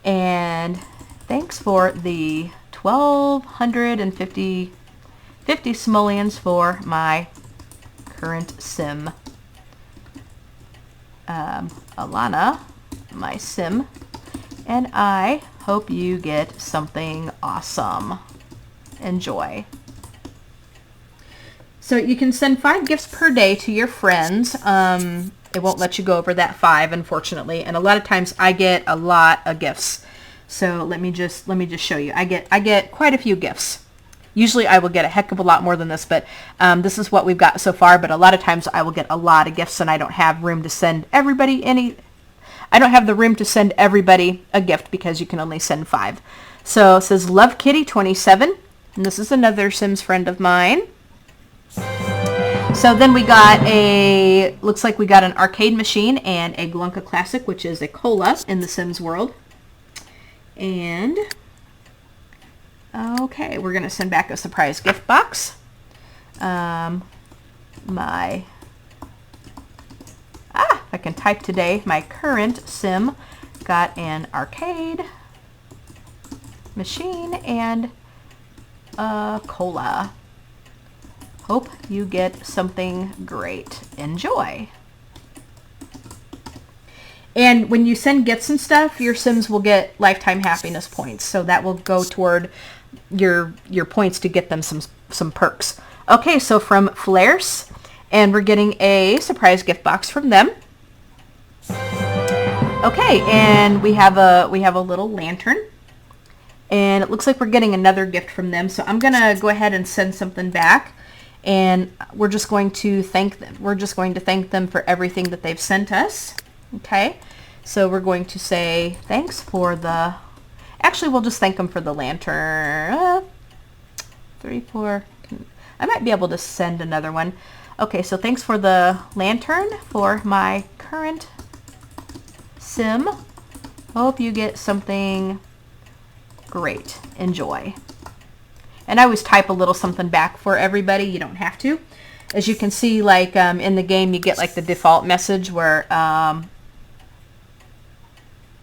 And thanks for the 1,250 simoleons for my current Sim. Alana, my sim, and I hope you get something awesome. Enjoy. So you can send 5 gifts per day to your friends. It won't let you go over that 5, unfortunately. And a lot of times I get a lot of gifts. So let me just show you. I get quite a few gifts. Usually I will get a heck of a lot more than this, but this is what we've got so far. But a lot of times I will get a lot of gifts, and I don't have room to send everybody any. I don't have the room to send everybody a gift because you can only send 5. So it says Love Kitty 27, and this is another Sims friend of mine. So then we got looks like we got an arcade machine and a Glunka Classic, which is a cola in the Sims world. And, okay, we're going to send back a surprise gift box. I can type today. My current sim got an arcade machine and a cola. Hope you get something great. Enjoy. And when you send gifts and stuff, your Sims will get lifetime happiness points. So that will go toward your points to get them some perks. Okay, so from Flares, and we're getting a surprise gift box from them. Okay, and we have a little lantern. And it looks like we're getting another gift from them. So I'm going to go ahead and send something back. And we're just going to thank them. We're just going to thank them for everything that they've sent us. Okay, so we're going to say thanks for the. Actually, we'll just thank them for the lantern. 3, 4. I might be able to send another one. Okay, so thanks for the lantern for my current sim. Hope you get something great. Enjoy. And I always type a little something back for everybody. You don't have to. As you can see, like in the game, you get like the default message where,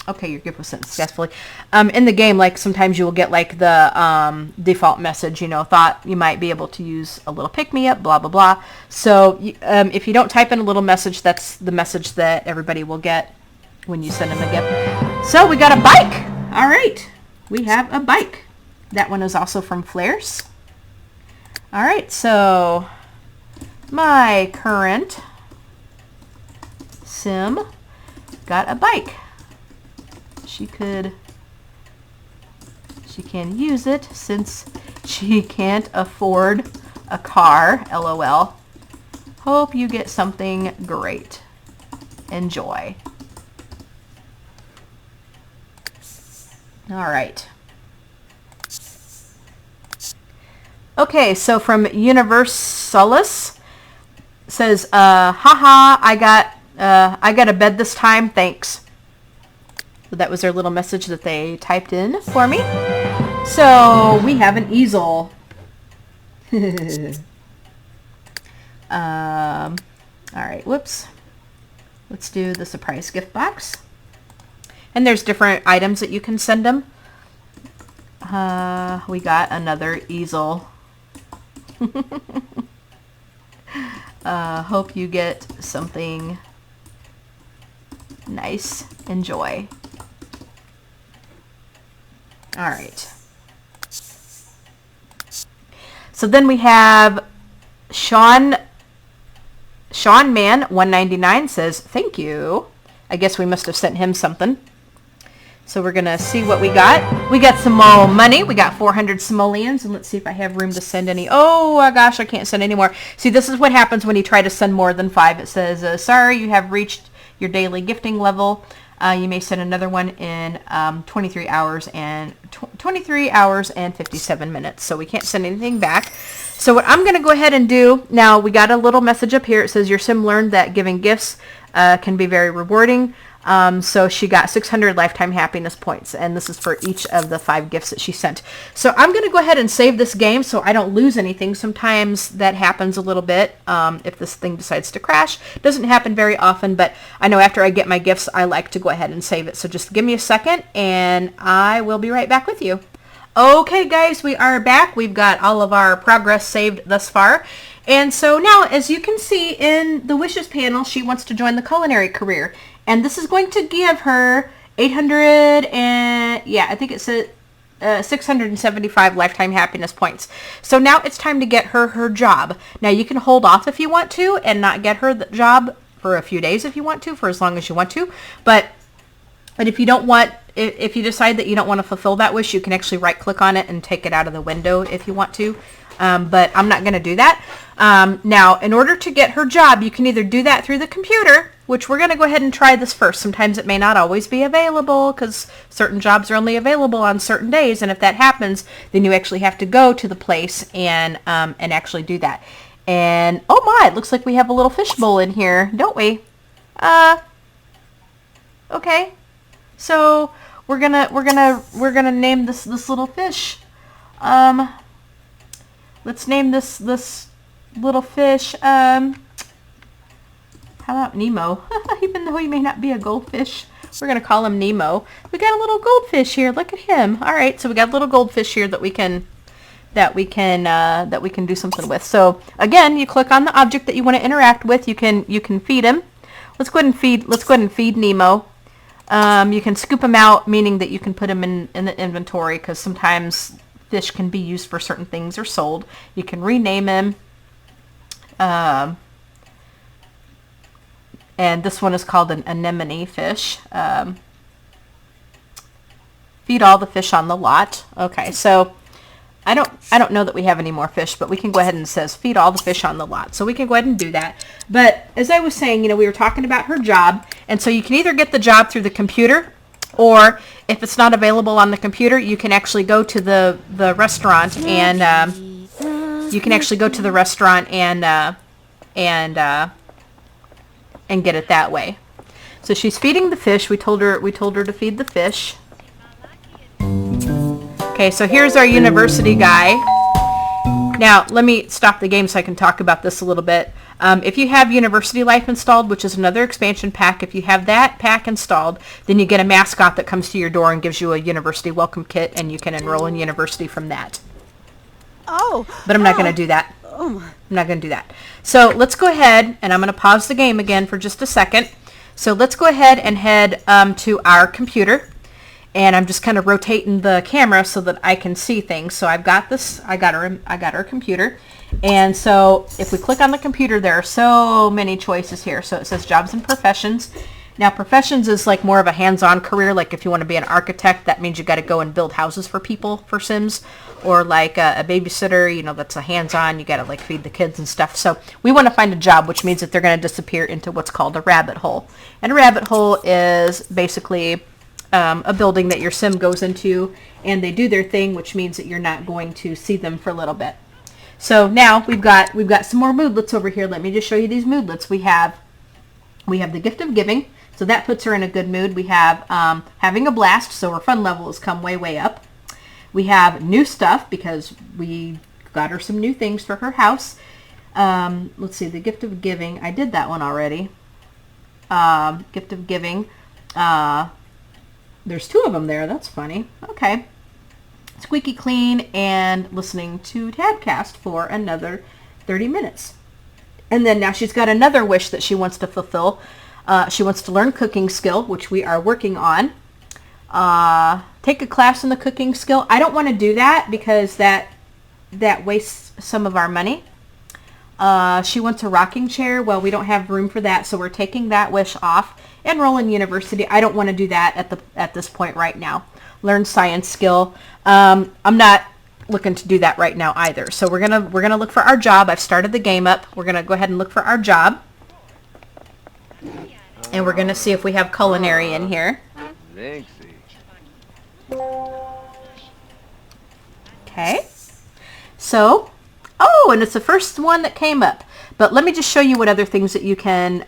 okay, your gift was sent successfully. In the game, like sometimes you will get like the default message, you know, thought you might be able to use a little pick-me-up, blah, blah, blah. So if you don't type in a little message, that's the message that everybody will get when you send them a gift. So we got a bike. All right. We have a bike. That one is also from Flares. All right, so my current sim got a bike. She can use it since she can't afford a car, LOL. Hope you get something great. Enjoy. All right. Okay, so from Universalis says, haha, I got a bed this time, thanks. So that was their little message that they typed in for me. So we have an easel. All right, whoops. Let's do the surprise gift box. And there's different items that you can send them. We got another easel. Hope you get something nice. Enjoy. All right. So then we have Sean Man 199 says, thank you. I guess we must have sent him something. So we're going to see what we got. We got some more money. We got 400 simoleons. And let's see if I have room to send any. Oh, gosh, I can't send any more. See, this is what happens when you try to send more than 5. It says, sorry, you have reached your daily gifting level. You may send another one in 23 hours and 57 minutes. So we can't send anything back. So what I'm going to go ahead and do, now we got a little message up here. It says your sim learned that giving gifts can be very rewarding. So she got 600 lifetime happiness points, and this is for each of the 5 gifts that she sent. So I'm going to go ahead and save this game so I don't lose anything. Sometimes that happens a little bit if this thing decides to crash. It doesn't happen very often, but I know after I get my gifts, I like to go ahead and save it. So just give me a second, and I will be right back with you. Okay guys, we are back. We've got all of our progress saved thus far. And so now, as you can see in the wishes panel, she wants to join the culinary career. And this is going to give her 800 and, yeah, I think it said 675 lifetime happiness points. So now it's time to get her job. Now you can hold off if you want to and not get her the job for a few days if you want to, for as long as you want to. But if you don't want, if you decide that you don't want to fulfill that wish, you can actually right click on it and take it out of the window if you want to. But I'm not going to do that. Now, in order to get her job, you can either do that through the computer, which we're going to go ahead and try this first. Sometimes it may not always be available because certain jobs are only available on certain days. And if that happens, then you actually have to go to the place and actually do that. And oh my, it looks like we have a little fishbowl in here, don't we? Okay. So we're gonna name this little fish. Let's name this little fish. How about Nemo? Even though he may not be a goldfish, we're gonna call him Nemo. We got a little goldfish here. Look at him. All right, so we got a little goldfish here that we can do something with. So again, you click on the object that you want to interact with. You can feed him. Let's go ahead and feed Nemo. You can scoop them out, meaning that you can put them in the inventory because sometimes fish can be used for certain things or sold. You can rename him. And this one is called an anemone fish. Feed all the fish on the lot. Okay, so I don't know that we have any more fish, but we can go ahead and it says feed all the fish on the lot. So we can go ahead and do that. But as I was saying, we were talking about her job. And so you can either get the job through the computer, or if it's not available on the computer, you can actually go to the restaurant and and get it that way. So she's feeding the fish. We told her to feed the fish. Okay, so here's our university guy. Now, let me stop the game so I can talk about this a little bit. If you have University Life installed, which is another expansion pack, if you have that pack installed, then you get a mascot that comes to your door and gives you a university welcome kit, and you can enroll in university from that. Oh. But I'm not going to do that. I'm not going to do that. So let's go ahead, and I'm going to pause the game again for just a second. So let's go ahead and head to our computer. And I'm just kind of rotating the camera so that I can see things. So I've got this, I got our computer. And so if we click on the computer, there are so many choices here. So it says jobs and professions. Now professions is like more of a hands-on career. Like if you want to be an architect, that means you got to go and build houses for people for Sims. Or like a babysitter, that's a hands-on, you got to like feed the kids and stuff. So we want to find a job, which means that they're going to disappear into what's called a rabbit hole. And a rabbit hole is basically a building that your sim goes into, and they do their thing, which means that you're not going to see them for a little bit. So now we've got some more moodlets over here. Let me just show you these moodlets. We have the gift of giving, so that puts her in a good mood. We have having a blast, so her fun level has come way up. We have new stuff because we got her some new things for her house. Let's see, the gift of giving. I did that one already. Gift of giving. There's two of them there. That's funny. Okay. Squeaky clean and listening to Tabcast for another 30 minutes. And then now she's got another wish that she wants to fulfill. She wants to learn cooking skill, which we are working on. Take a class in the cooking skill. I don't want to do that because that wastes some of our money. She wants a rocking chair. Well, we don't have room for that, so we're taking that wish off. Enroll in university. I don't want to do that at this point right now. Learn science skill. I'm not looking to do that right now either. So we're gonna look for our job. I've started the game up. We're gonna go ahead and look for our job, and we're gonna see if we have culinary in here. Okay. So, and it's the first one that came up. But let me just show you what other things that you can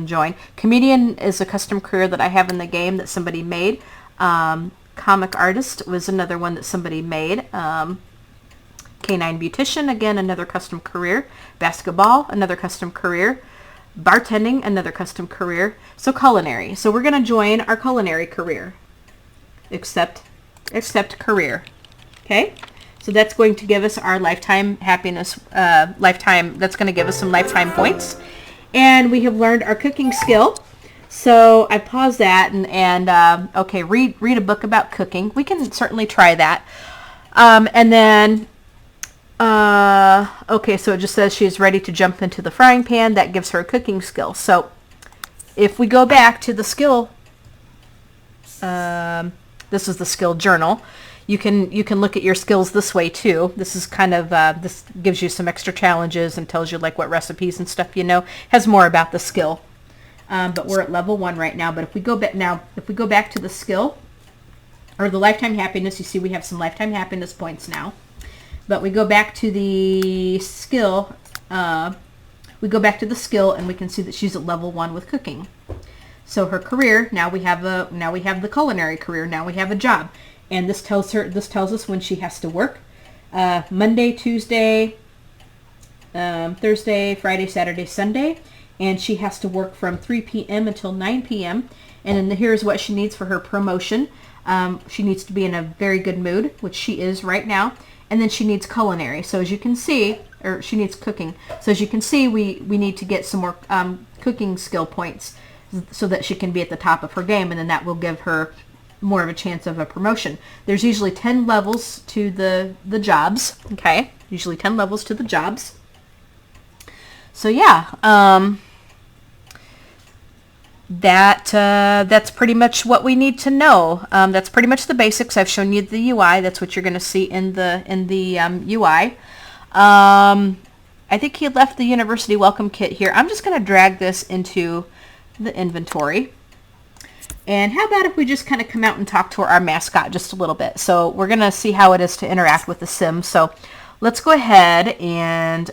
join. Comedian is a custom career that I have in the game that somebody made. Comic artist was another one that somebody made. Canine beautician, again, another custom career. Basketball, another custom career. Bartending, another custom career. So culinary. So we're going to join our culinary career. Accept career. Okay, so that's going to give us our lifetime happiness, that's going to give us some lifetime points. And we have learned our cooking skill. So I paused that and okay, read a book about cooking. We can certainly try that. And then, okay, so it just says she is ready to jump into the frying pan. That gives her a cooking skill. So if we go back to the skill, this is the skill journal. You can look at your skills this way too. This is kind of, this gives you some extra challenges and tells you like what recipes and stuff you know. Has more about the skill. But we're at level 1 right now. But if we go back to the skill, or the lifetime happiness, you see we have some lifetime happiness points now. But we go back to the skill, and we can see that she's at level 1 with cooking. So her career, now we have the culinary career. Now we have a job, and this tells us when she has to work. Monday, Tuesday, Thursday, Friday, Saturday, Sunday. And she has to work from 3 p.m. until 9 p.m. And then here's what she needs for her promotion. She needs to be in a very good mood, which she is right now. And then she needs culinary. So as you can see, or she needs cooking. So as you can see, we need to get some more cooking skill points so that she can be at the top of her game. And then that will give her more of a chance of a promotion. There's usually 10 levels to the jobs. Okay, usually 10 levels to the jobs. So yeah, that's pretty much what we need to know. That's pretty much the basics. I've shown you the UI. That's what you're going to see in the UI. I think he left the university welcome kit here. I'm just going to drag this into the inventory. And how about if we just kind of come out and talk to our mascot just a little bit. So we're going to see how it is to interact with the Sim. So let's go ahead and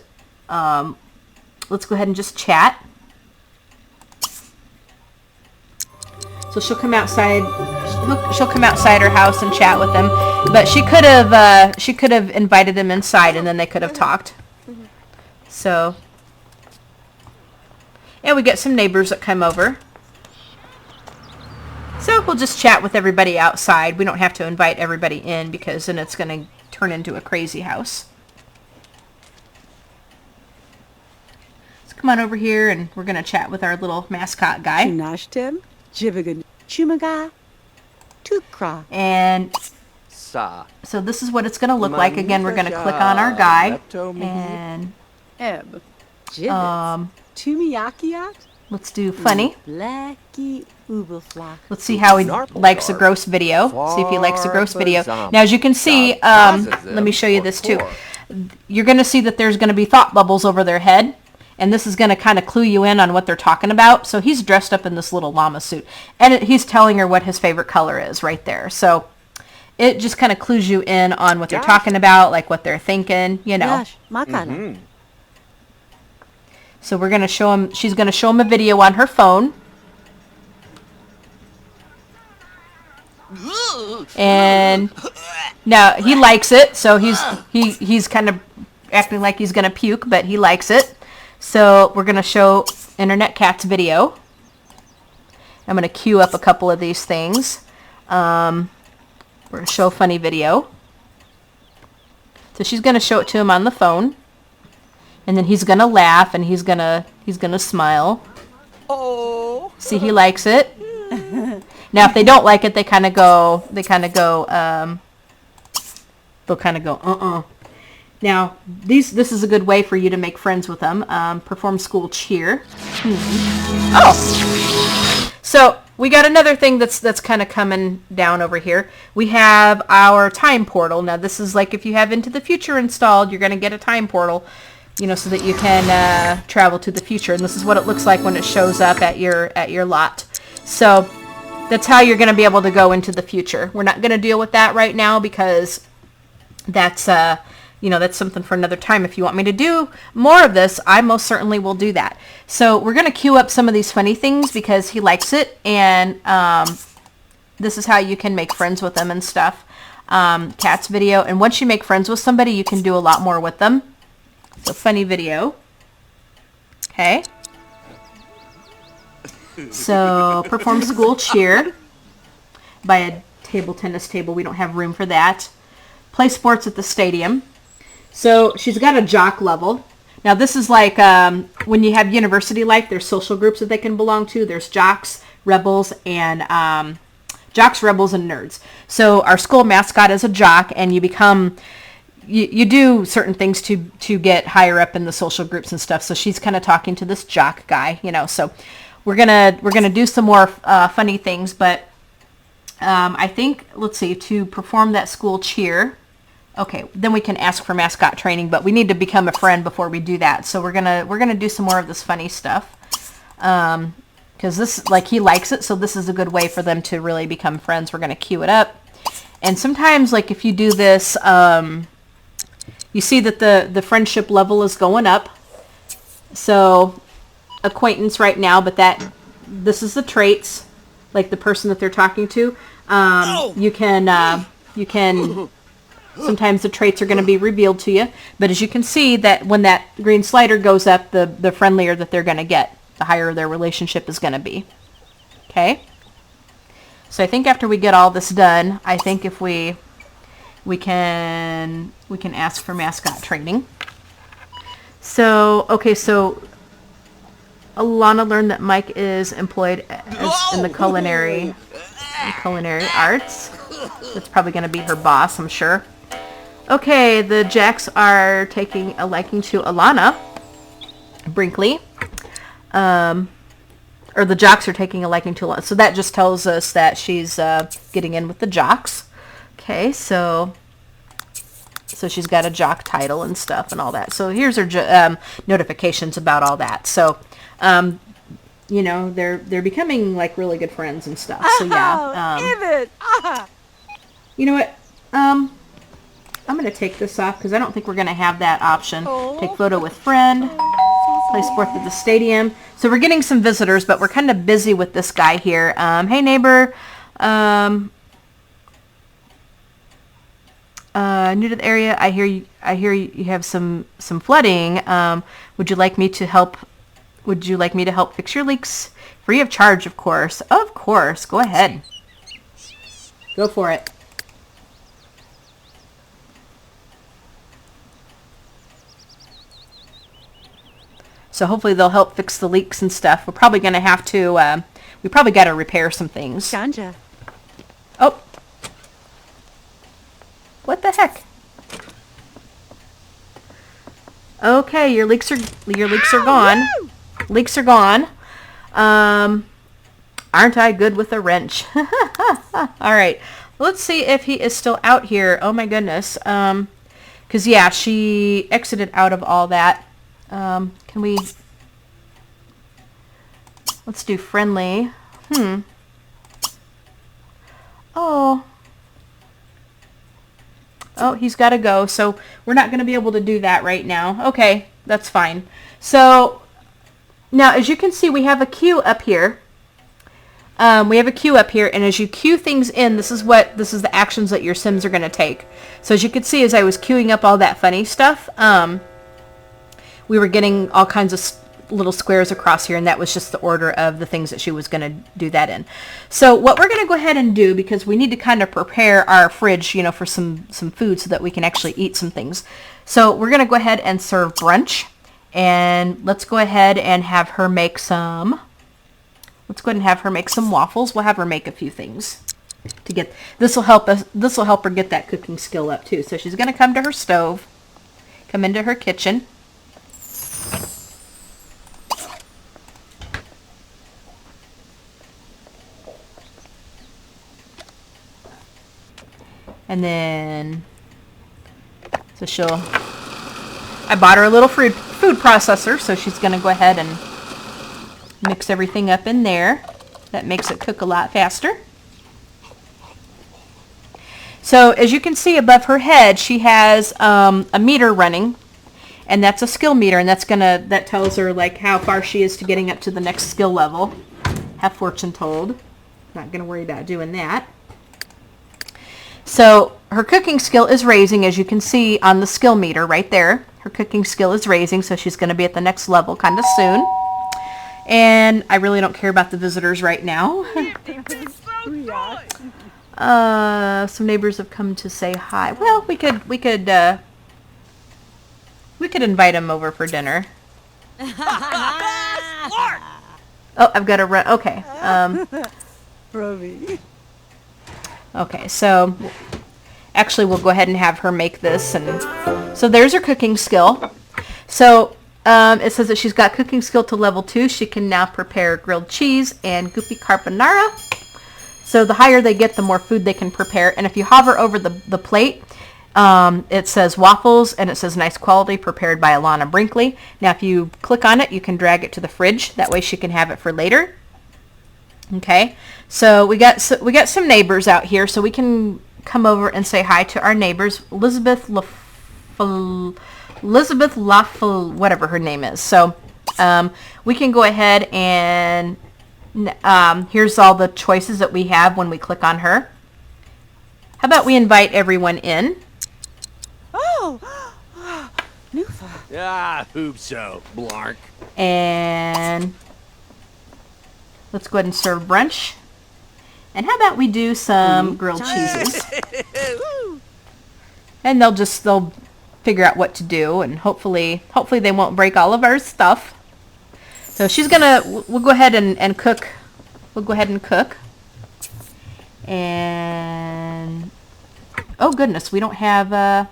just chat. So she'll come outside. She'll come outside her house and chat with him. But she could have invited him inside, and then they could have talked. So, and we get some neighbors that come over. So we'll just chat with everybody outside. We don't have to invite everybody in because then it's going to turn into a crazy house. So come on over here, and we're going to chat with our little mascot guy. And so this is what it's going to look like. Again, we're going to click on our guy, and let's do funny. Let's see how he likes a gross video. See if he likes a gross video. Now, as you can see, let me show you this too. You're going to see that there's going to be thought bubbles over their head. And this is going to kind of clue you in on what they're talking about. So he's dressed up in this little llama suit. And he's telling her what his favorite color is right there. So it just kind of clues you in on what they're talking about, like what they're thinking, you know. Mm-hmm. So we're going to show him, she's going to show him a video on her phone. And now he likes it. So he's kind of acting like he's going to puke, but he likes it. So we're going to show Internet Cat's video. I'm going to queue up a couple of these things. We're going to show funny video. So she's going to show it to him on the phone. And then he's going to laugh and he's going to smile. Oh. See, he likes it. Now if they don't like it, they'll kind of go, Now, this is a good way for you to make friends with them. Perform school cheer. Oh! So, we got another thing that's kind of coming down over here. We have our time portal. Now, this is like if you have Into the Future installed, you're going to get a time portal, you know, so that you can travel to the future. And this is what it looks like when it shows up at your lot. So, that's how you're going to be able to go into the future. We're not going to deal with that right now because that's you know, that's something for another time. If you want me to do more of this, I most certainly will do that. So we're going to queue up some of these funny things because he likes it. And this is how you can make friends with them and stuff. Cat's video. And once you make friends with somebody, you can do a lot more with them. So funny video. Okay. So perform school cheer by a table tennis table. We don't have room for that. play sports at the stadium. So she's got a jock level. Now this is like when you have university life, there's social groups that they can belong to. There's jocks, rebels, and nerds. So our school mascot is a jock, and you become, you do certain things to get higher up in the social groups and stuff. So she's kind of talking to this jock guy, you know. So we're gonna do some more funny things, but I think, let's see, to perform that school cheer. Okay, then we can ask for mascot training, but we need to become a friend before we do that. So we're gonna do some more of this funny stuff, because this, like, he likes it. So this is a good way for them to really become friends. We're gonna cue it up, and sometimes, like, if you do this, you see that the friendship level is going up. So acquaintance right now, but this is the traits, like the person that they're talking to. You can. Sometimes the traits are going to be revealed to you. But as you can see, that when that green slider goes up, the friendlier that they're going to get, the higher their relationship is going to be. Okay? So I think after we get all this done, I think if we can ask for mascot training. So, okay, so Alana learned that Mike is employed in the culinary arts. That's probably going to be her boss, I'm sure. Okay, the Jacks are taking a liking to Alana Brinkley. Or the Jocks are taking a liking to Alana. So that just tells us that she's getting in with the Jocks. Okay, so she's got a jock title and stuff and all that. So here's her notifications about all that. So, you know, they're becoming, like, really good friends and stuff. So yeah. You know what? I'm going to take this off because I don't think we're going to have that option. Take photo with friend. Play sports at the stadium. So we're getting some visitors, but we're kind of busy with this guy here. Hey, neighbor. New to the area. I hear you have some flooding. Would you like me to help? Would you like me to help fix your leaks? Free of charge, of course. Of course. Go ahead. Go for it. So hopefully they'll help fix the leaks and stuff. We're probably going to have to, we probably got to repair some things. Ganja. Oh. What the heck? Okay, your leaks are gone. Woo! Leaks are gone. Aren't I good with a wrench? All right. Let's see if he is still out here. Oh my goodness. Because yeah, she exited out of all that. Can we, let's do friendly. Oh, he's got to go. So we're not going to be able to do that right now. Okay, that's fine. So now, as you can see, we have a queue up here. And as you queue things in, this is the actions that your Sims are going to take. So as you can see, as I was queuing up all that funny stuff, we were getting all kinds of little squares across here, and that was just the order of the things that she was going to do that in. So what we're going to go ahead and do, because we need to kind of prepare our fridge, you know, for some food so that we can actually eat some things. So we're going to go ahead and serve brunch, and let's go ahead and have her make some waffles. We'll have her make a few things to get, this will help her get that cooking skill up too. So she's going to come to her stove, come into her kitchen. And then, so I bought her a little food processor, so she's going to go ahead and mix everything up in there. That makes it cook a lot faster. So as you can see above her head, she has a meter running, and that's a skill meter, and that tells her, like, how far she is to getting up to the next skill level. Have fortune told. Not going to worry about doing that. So her cooking skill is raising, as you can see on the skill meter right there. Her cooking skill is raising, so she's going to be at the next level kind of soon. And I really don't care about the visitors right now. Some neighbors have come to say hi. Well, we could invite them over for dinner. Oh, I've got to run. Okay. Robbie. Okay, so actually we'll go ahead and have her make this. And so there's her cooking skill. So it says that she's got cooking skill to level 2. She can now prepare grilled cheese and goopy carbonara. So the higher they get, the more food they can prepare. And if you hover over the plate, it says waffles, and it says nice quality, prepared by Alana Brinkley. Now, if you click on it, you can drag it to the fridge. That way she can have it for later. Okay, so we got some neighbors out here, so we can come over and say hi to our neighbors. Elizabeth Laffel, whatever her name is. So we can go ahead and here's all the choices that we have when we click on her. How about we invite everyone in? Oh, Nufa. Ah, hope so, Blark. And let's go ahead and serve brunch. And how about we do some grilled cheeses? And they'll figure out what to do, and hopefully they won't break all of our stuff. So we'll go ahead and cook. We'll go ahead and cook. And oh goodness, we don't have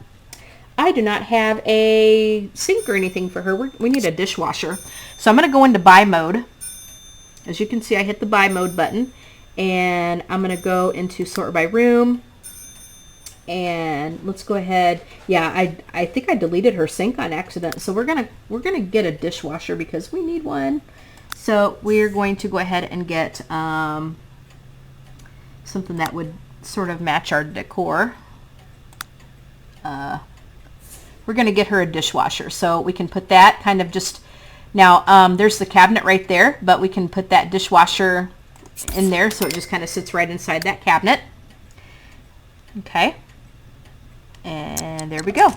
I do not have a sink or anything for her. We need a dishwasher. So I'm going to go into buy mode. As you can see, I hit the buy mode button, and I'm going to go into sort by room. And let's go ahead. Yeah, I think I deleted her sink on accident. So we're gonna get a dishwasher because we need one. So we're going to go ahead and get something that would sort of match our decor. We're going to get her a dishwasher, so we can put that kind of just now. There's the cabinet right there, but we can put that dishwasher in there, so it just kind of sits right inside that cabinet. Okay, and there we go.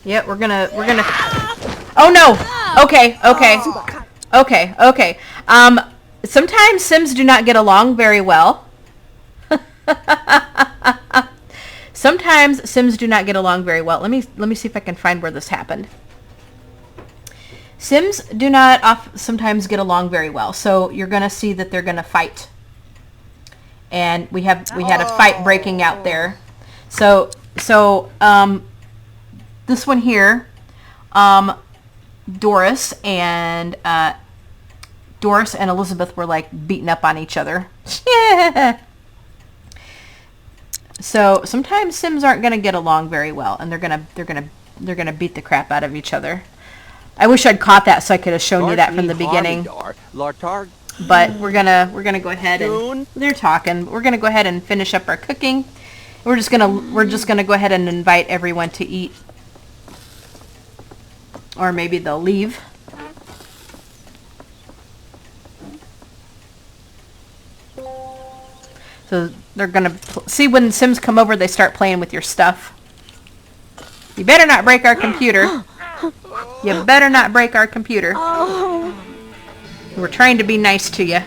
Yeah, we're gonna. Oh no! Okay. Sometimes Sims do not get along very well. Sometimes Sims do not get along very well. Let me see if I can find where this happened. Sims do not sometimes get along very well. So you're gonna see that they're gonna fight, and we had a fight breaking out there. So this one here, Doris and Elizabeth were like beating up on each other. So sometimes Sims aren't gonna get along very well, and they're gonna beat the crap out of each other. I wish I'd caught that so I could have shown you that from the beginning. But we're gonna go ahead and they're talking. We're gonna go ahead and finish up our cooking. We're just gonna go ahead and invite everyone to eat, or maybe they'll leave. So they're gonna see when Sims come over, they start playing with your stuff. You better not break our computer. You better not break our computer. Oh. We're trying to be nice to you.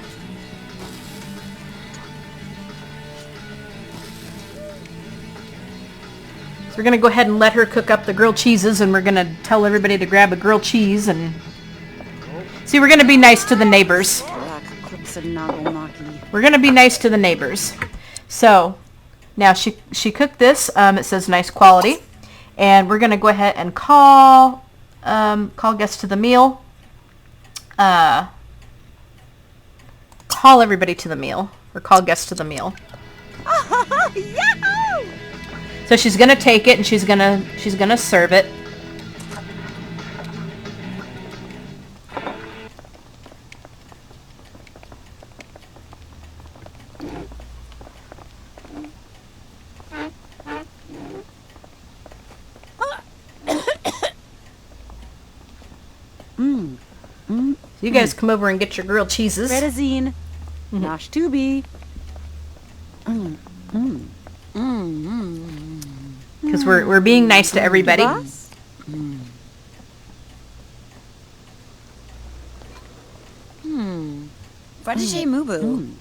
So we're gonna go ahead and let her cook up the grilled cheeses, and we're gonna tell everybody to grab a grilled cheese. And see, we're gonna be nice to the neighbors. We're gonna be nice to the neighbors. So now she cooked this. It says nice quality, and we're gonna go ahead and call guests to the meal. Call everybody to the meal, or call guests to the meal. Yahoo! So she's gonna take it, and she's gonna serve it. You guys come over and get your grilled cheeses. Redazine. Nash tubi. Because we're being nice to everybody. Protege Mubu.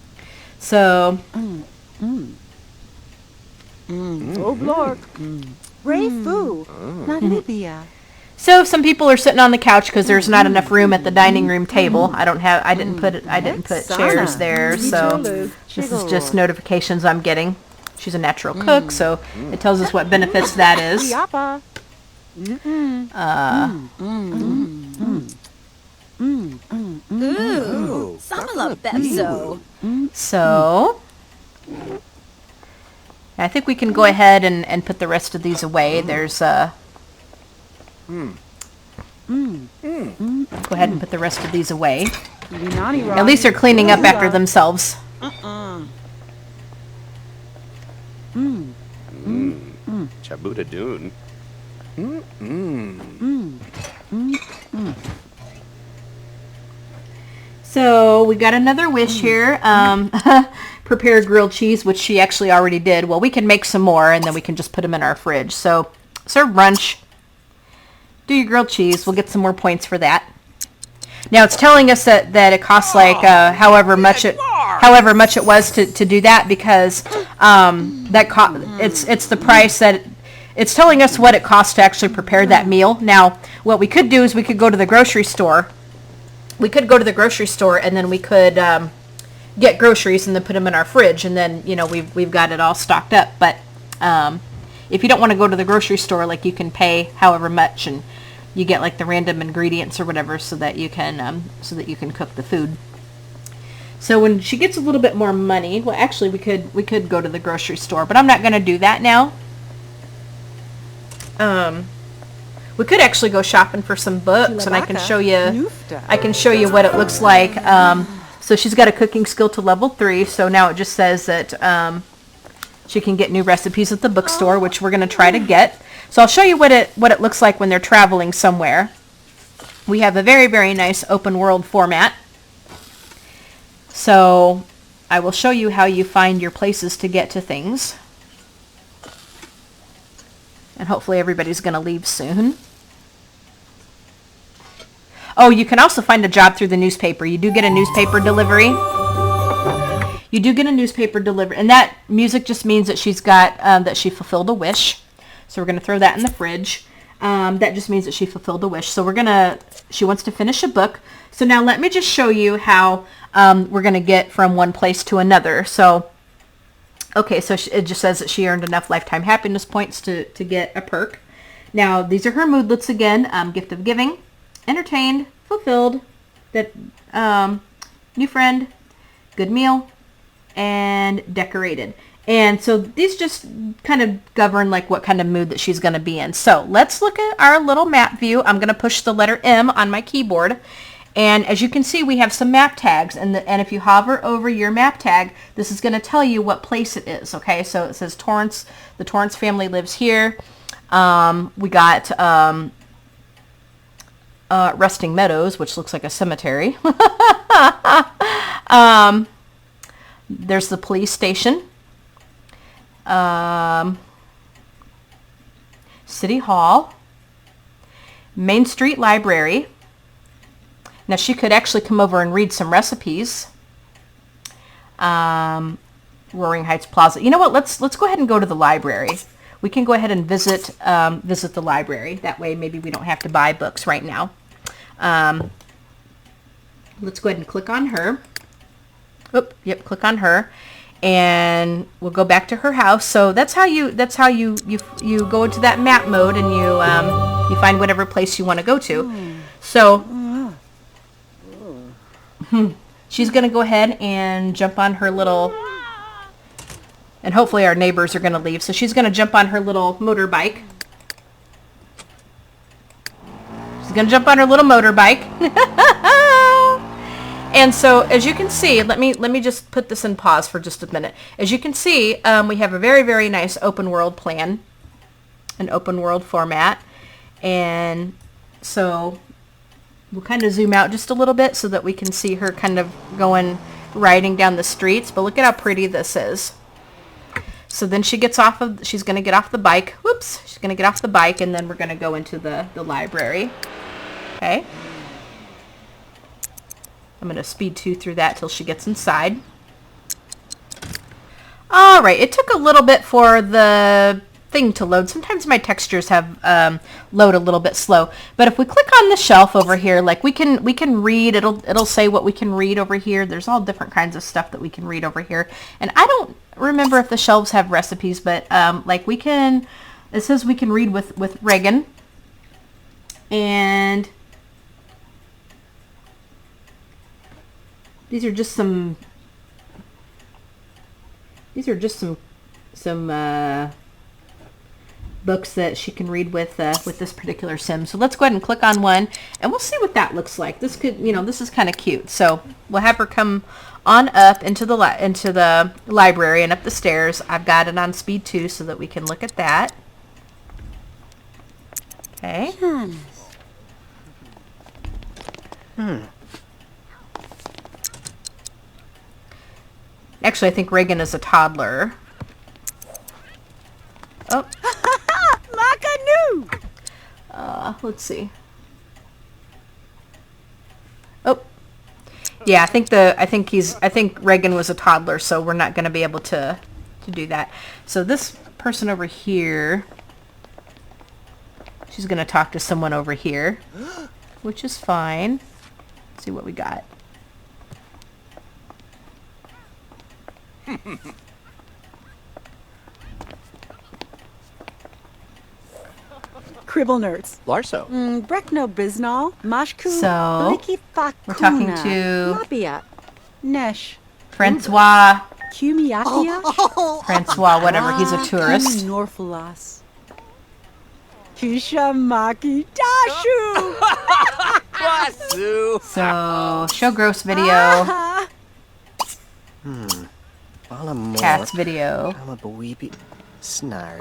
So, Oh, Blork. Ray Fu. Nadibia. so some people are sitting on the couch because there's not enough room at the dining room table. I didn't put chairs there, so this is just notifications I'm getting. She's a natural cook, so it tells us what benefits that is. Yapa. Ooh, Samala Bepso. So, I think we can go ahead and put the rest of these away. There's go ahead and put the rest of these away. At least they're cleaning up after themselves. Chabuta Dune. So we got another wish here. Prepare grilled cheese, which she actually already did. Well, we can make some more, and then we can just put them in our fridge. So serve brunch. Do your grilled cheese. We'll get some more points for that. Now it's telling us that it costs like however much it was to do that, because it's the price that it's telling us what it costs to actually prepare that meal. Now what we could do is we could go to the grocery store. We could go to the grocery store and then we could get groceries and then put them in our fridge, and then we've got it all stocked up. But if you don't want to go to the grocery store, like, you can pay however much and you get like the random ingredients or whatever, so that you can cook the food. So when she gets a little bit more money, well, actually we could go to the grocery store, but I'm not going to do that now. We could actually go shopping for some books, and I can show you what it looks like. So she's got a cooking skill to level 3, so now it just says that she can get new recipes at the bookstore, which we're going to try to get. So I'll show you what it looks like when they're traveling somewhere. We have a very, very nice open world format. So I will show you how you find your places to get to things. And hopefully everybody's going to leave soon. Oh, you can also find a job through the newspaper. You do get a newspaper delivery. You do get a newspaper delivery. And that music just means that she's got, that she fulfilled a wish. So we're going to throw that in the fridge. That just means that she fulfilled a wish. So she wants to finish a book. So now let me just show you how we're going to get from one place to another. So, okay, so it just says that she earned enough lifetime happiness points to get a perk. Now, these are her moodlets again. Gift of giving, entertained, fulfilled, that new friend, good meal, and decorated. And so these just kind of govern like what kind of mood that she's going to be in. So let's look at our little map view. I'm going to push the letter M on my keyboard. And as you can see, we have some map tags. And if you hover over your map tag, this is going to tell you what place it is. Okay, so it says Torrance. The Torrance family lives here. We got Resting Meadows, which looks like a cemetery. There's the police station. City Hall, Main Street Library. Now she could actually come over and read some recipes. Roaring Heights Plaza. You know what? Let's go ahead and go to the library. We can go ahead and visit the library. That way, maybe we don't have to buy books right now. Let's go ahead and click on her. Click on her. And we'll go back to her house. So that's how you go into that map mode, and you find whatever place you want to go to. So she's going to go ahead and jump on her little, and hopefully our neighbors are going to leave. So she's going to jump on her little motorbike. She's going to jump on her little motorbike. And so, as you can see, let me just put this in pause for just a minute. As you can see, we have a very, very nice open world plan, an open world format. And so we'll kind of zoom out just a little bit so that we can see her kind of riding down the streets. But look at how pretty this is. So then she's going to get off the bike. Whoops, she's going to get off the bike, and then we're going to go into the library. Okay. I'm going to speed 2 through that till she gets inside. All right, it took a little bit for the thing to load. Sometimes my textures have load a little bit slow, but if we click on the shelf over here, like we can read, it'll say what we can read over here. There's all different kinds of stuff that we can read over here, and I don't remember if the shelves have recipes, but like we can, it says we can read with Reagan, and these are just some books that she can read with this particular sim. So let's go ahead and click on one, and we'll see what that looks like. This could, this is kind of cute. So we'll have her come on up into the library and up the stairs. I've got it on speed 2 so that we can look at that. Okay. Actually, I think Reagan is a toddler. Oh. Let's see. Oh. Yeah, I think Reagan was a toddler, so we're not going to be able to do that. So this person over here, she's going to talk to someone over here, which is fine. Let's see what we got. Cribble nerds. Larso. Brekno Biznal. Mashku. So, we're talking to Mabia. Nesh. Francois, Kumiakia. Francois, whatever, he's a tourist. Norphalas. Kishamaki Dashu. Wasu. So, show gross video, cats video. Snark.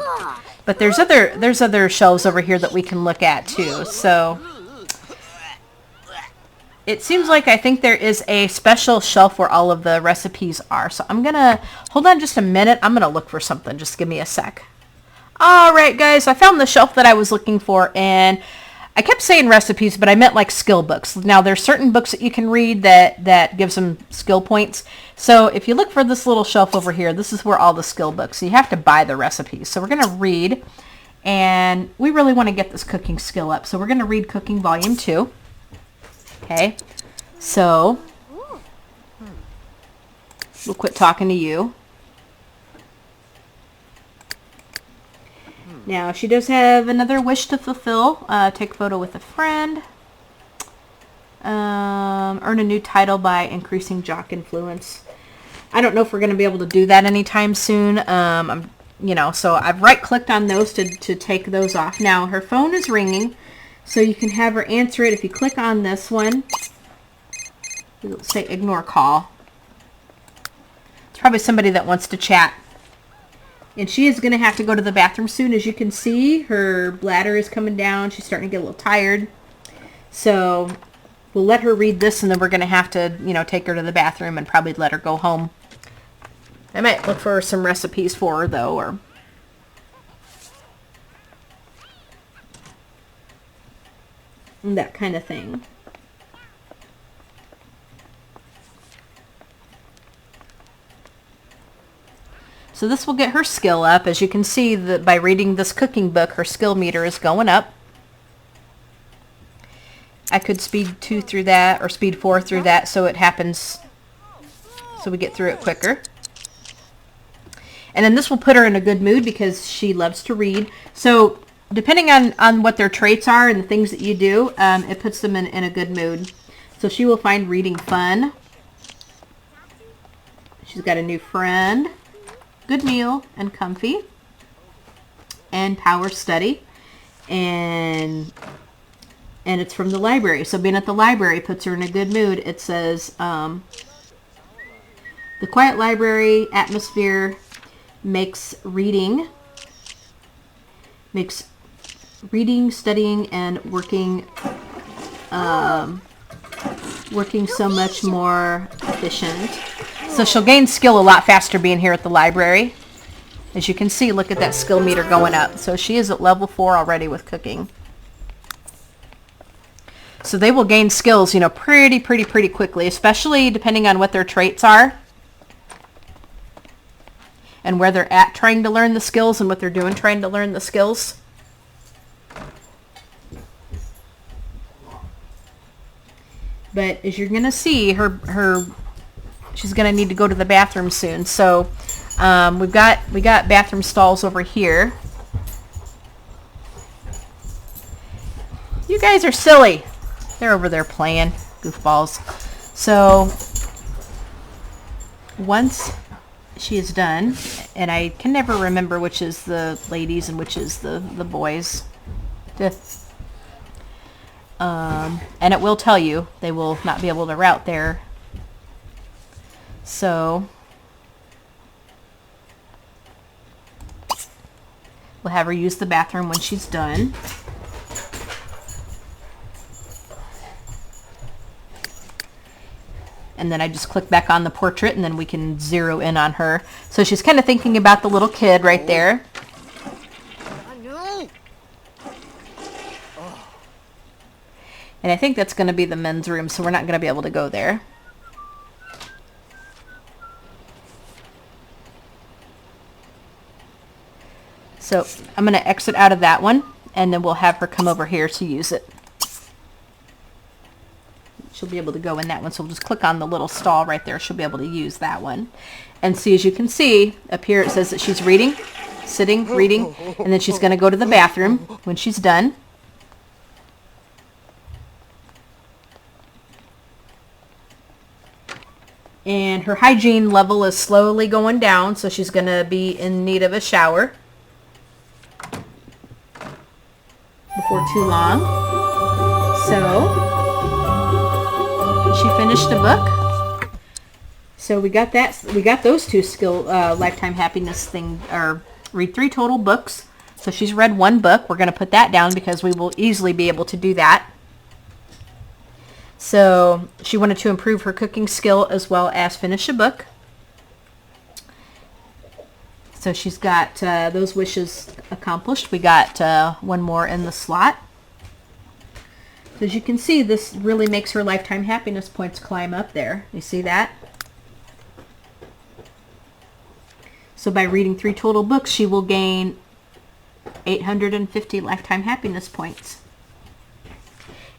But there's other shelves over here that we can look at too. So it seems like I think there is a special shelf where all of the recipes are. So I'm gonna hold on just a minute. I'm gonna look for something. Just give me a sec. All right, guys, I found the shelf that I was looking for, and I kept saying recipes, but I meant like skill books. Now, there's certain books that you can read that give some skill points. So if you look for this little shelf over here, this is where all the skill books. So you have to buy the recipes. So we're going to read, and we really want to get this cooking skill up. So we're going to read Cooking Volume 2. Okay. So we'll quit talking to you. Now, she does have another wish to fulfill. Take a photo with a friend. Earn a new title by increasing jock influence. I don't know if we're going to be able to do that anytime soon. So I've right-clicked on those to take those off. Now, her phone is ringing, so you can have her answer it. If you click on this one, it'll say ignore call. It's probably somebody that wants to chat. And she is going to have to go to the bathroom soon. As you can see, her bladder is coming down. She's starting to get a little tired. So we'll let her read this, and then we're going to have to, take her to the bathroom and probably let her go home. I might look for some recipes for her, though, or that kind of thing. So this will get her skill up. As you can see, that by reading this cooking book, her skill meter is going up. I could speed 2 through that, or speed 4 through that, so it happens, so we get through it quicker. And then this will put her in a good mood because she loves to read. So depending on what their traits are and the things that you do, it puts them in a good mood. So she will find reading fun. She's got a new friend. Good meal and comfy, and power study, and it's from the library. So being at the library puts her in a good mood. It says the quiet library atmosphere makes reading, studying, and working so much more efficient. So she'll gain skill a lot faster being here at the library. As you can see, look at that skill meter going up. So she is at level 4 already with cooking. So they will gain skills, you know, pretty quickly, especially depending on what their traits are and where they're at trying to learn the skills and what they're doing trying to learn the skills. But as you're going to see, she's going to need to go to the bathroom soon. So we got bathroom stalls over here. You guys are silly. They're over there playing goofballs. So once she is done, and I can never remember which is the ladies and which is the boys. And it will tell you they will not be able to route there. So we'll have her use the bathroom when she's done. And then I just click back on the portrait and then we can zero in on her. So she's kind of thinking about the little kid right there. And I think that's going to be the men's room, so we're not going to be able to go there. So I'm going to exit out of that one, and then we'll have her come over here to use it. She'll be able to go in that one, so we'll just click on the little stall right there. She'll be able to use that one. And see, as you can see, up here it says that she's reading, sitting, reading, and then she's going to go to the bathroom when she's done. And her hygiene level is slowly going down, so she's going to be in need of a shower before too long. So she finished the book. So we got that. We got those two skill lifetime happiness thing, or read 3 total books. So she's read 1 book. We're going to put that down because we will easily be able to do that. So she wanted to improve her cooking skill as well as finish a book. So she's got those wishes accomplished. We got 1 more in the slot. So as you can see, this really makes her lifetime happiness points climb up there. You see that? So by reading 3 total books, she will gain 850 lifetime happiness points.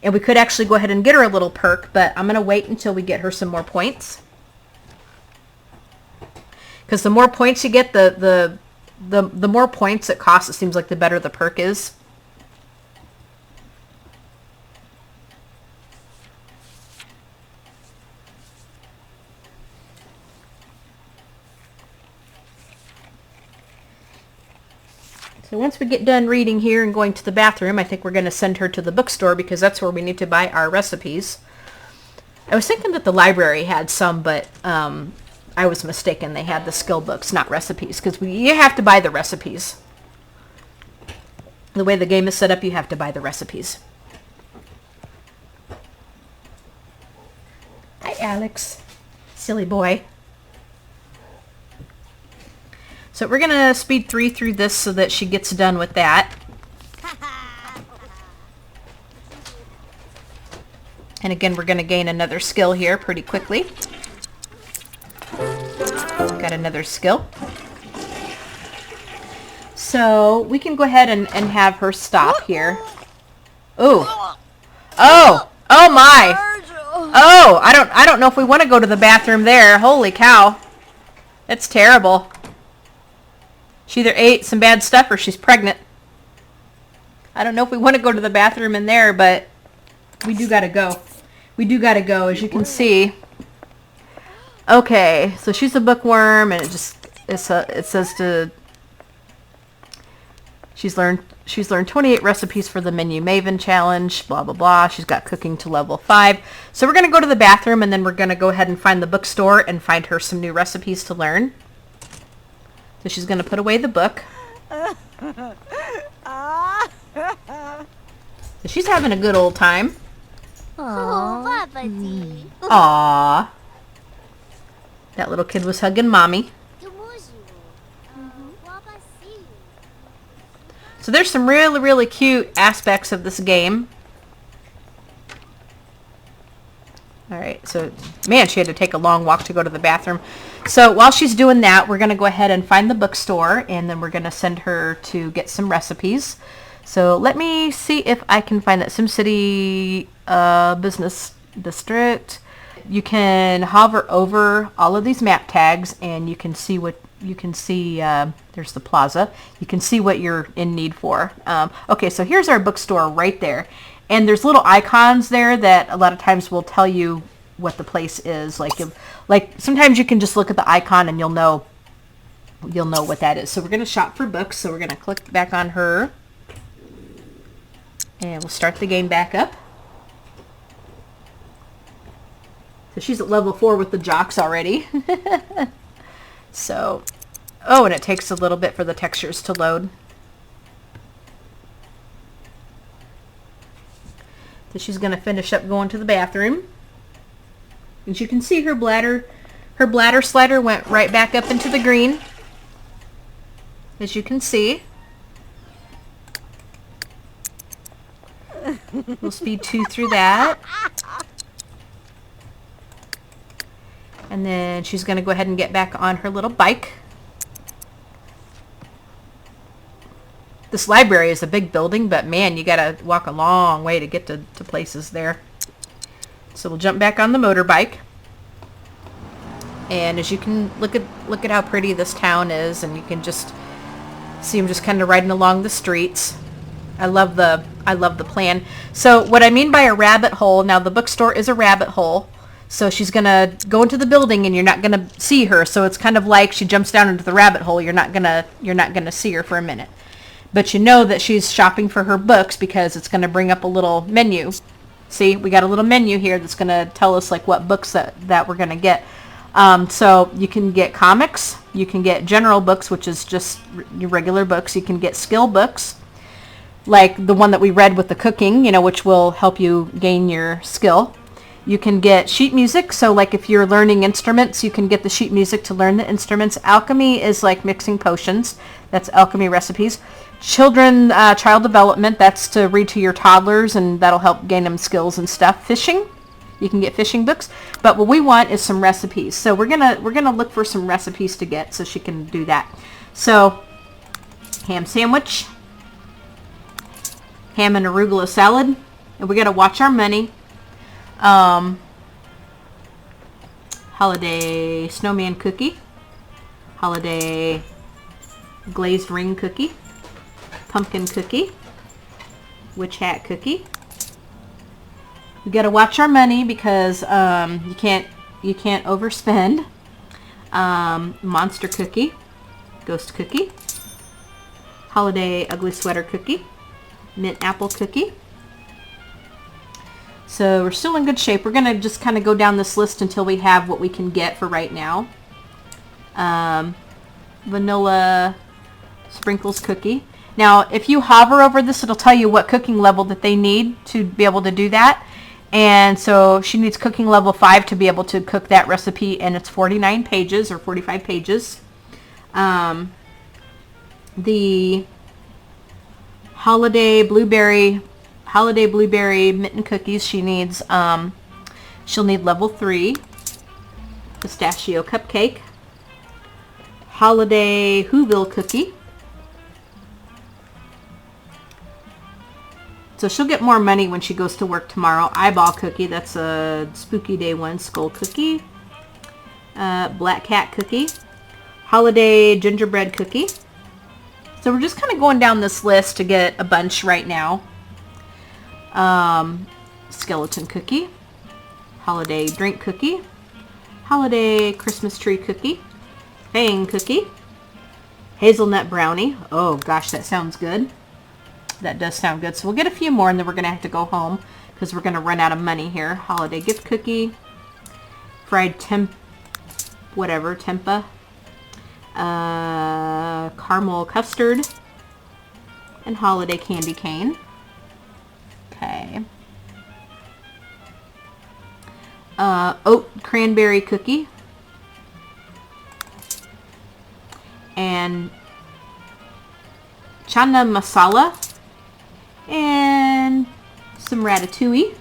And we could actually go ahead and get her a little perk, but I'm going to wait until we get her some more points. Because the more points you get, the more points it costs, it seems like the better the perk is. So once we get done reading here and going to the bathroom, I think we're going to send her to the bookstore because that's where we need to buy our recipes. I was thinking that the library had some, but I was mistaken. They had the skill books, not recipes, because you have to buy the recipes. The way the game is set up, you have to buy the recipes. Hi, Alex. Silly boy. So we're going to speed 3 through this so that she gets done with that. And again, we're going to gain another skill here pretty quickly. Got another skill. So we can go ahead and have her stop here. Ooh. Oh! Oh my! Oh! I don't know if we want to go to the bathroom there. Holy cow. That's terrible. She either ate some bad stuff or she's pregnant. I don't know if we want to go to the bathroom in there, but we do gotta go. We do gotta go, as you can see. Okay, so she's a bookworm, and it says to she's learned 28 recipes for the Menu Maven challenge. Blah blah blah. She's got cooking to level 5. So we're gonna go to the bathroom, and then we're gonna go ahead and find the bookstore and find her some new recipes to learn. So she's going to put away the book. So she's having a good old time. Aww. That little kid was hugging mommy. So there's some really, really cute aspects of this game. All right, so man, she had to take a long walk to go to the bathroom. So while she's doing that, we're going to go ahead and find the bookstore, and then we're going to send her to get some recipes. So let me see if I can find that SimCity business district. You can hover over all of these map tags, and you can see what you can see. There's the plaza. You can see what you're in need for. Okay, so here's our bookstore right there. And there's little icons there that a lot of times will tell you what the place is. Like sometimes you can just look at the icon and you'll know what that is. So we're going to shop for books. So we're going to click back on her. And we'll start the game back up. So she's at level 4 with the jocks already. So, oh, and it takes a little bit for the textures to load. So she's going to finish up going to the bathroom. As you can see, her bladder slider went right back up into the green. As you can see. We'll speed 2 through that. And then she's going to go ahead and get back on her little bike. This library is a big building, but man, you got to walk a long way to get to places there. So we'll jump back on the motorbike. And as you can look at how pretty this town is, and you can just see them just kind of riding along the streets. I love the plan. So what I mean by a rabbit hole, now the bookstore is a rabbit hole. So she's going to go into the building and you're not going to see her. So it's kind of like she jumps down into the rabbit hole. You're not going to see her for a minute. But you know that she's shopping for her books because it's going to bring up a little menu. See, we got a little menu here that's going to tell us like what books that we're going to get. So you can get comics, you can get general books, which is just your regular books. You can get skill books, like the one that we read with the cooking, which will help you gain your skill. You can get sheet music. So like if you're learning instruments, you can get the sheet music to learn the instruments. Alchemy is like mixing potions. That's alchemy recipes. Child development, that's to read to your toddlers, and that'll help gain them skills and stuff. Fishing, you can get fishing books. But what we want is some recipes. So we're gonna look for some recipes to get so she can do that. So ham sandwich, ham and arugula salad, and we gotta watch our money. Holiday snowman cookie, holiday glazed ring cookie, pumpkin cookie, witch hat cookie. We gotta watch our money because you can't overspend. Monster cookie, ghost cookie, holiday ugly sweater cookie, mint apple cookie. So we're still in good shape. We're going to just kind of go down this list until we have what we can get for right now. Vanilla sprinkles cookie. Now, if you hover over this, it'll tell you what cooking level that they need to be able to do that. And so she needs cooking level 5 to be able to cook that recipe, and it's 49 pages or 45 pages. The holiday blueberry mitten cookies, she'll need level 3. Pistachio cupcake, holiday Whoville cookie. So she'll get more money when she goes to work tomorrow. Eyeball cookie, that's a spooky day one. Skull cookie, black cat cookie, holiday gingerbread cookie. So we're just kind of going down this list to get a bunch right now. Skeleton cookie, holiday drink cookie, holiday Christmas tree cookie, fang cookie, hazelnut brownie. Oh gosh, that sounds good. That does sound good. So we'll get a few more and then we're going to have to go home because we're going to run out of money here. Holiday gift cookie, fried tempeh, caramel custard, and holiday candy cane. Okay. Oat cranberry cookie. And chana masala. And some ratatouille.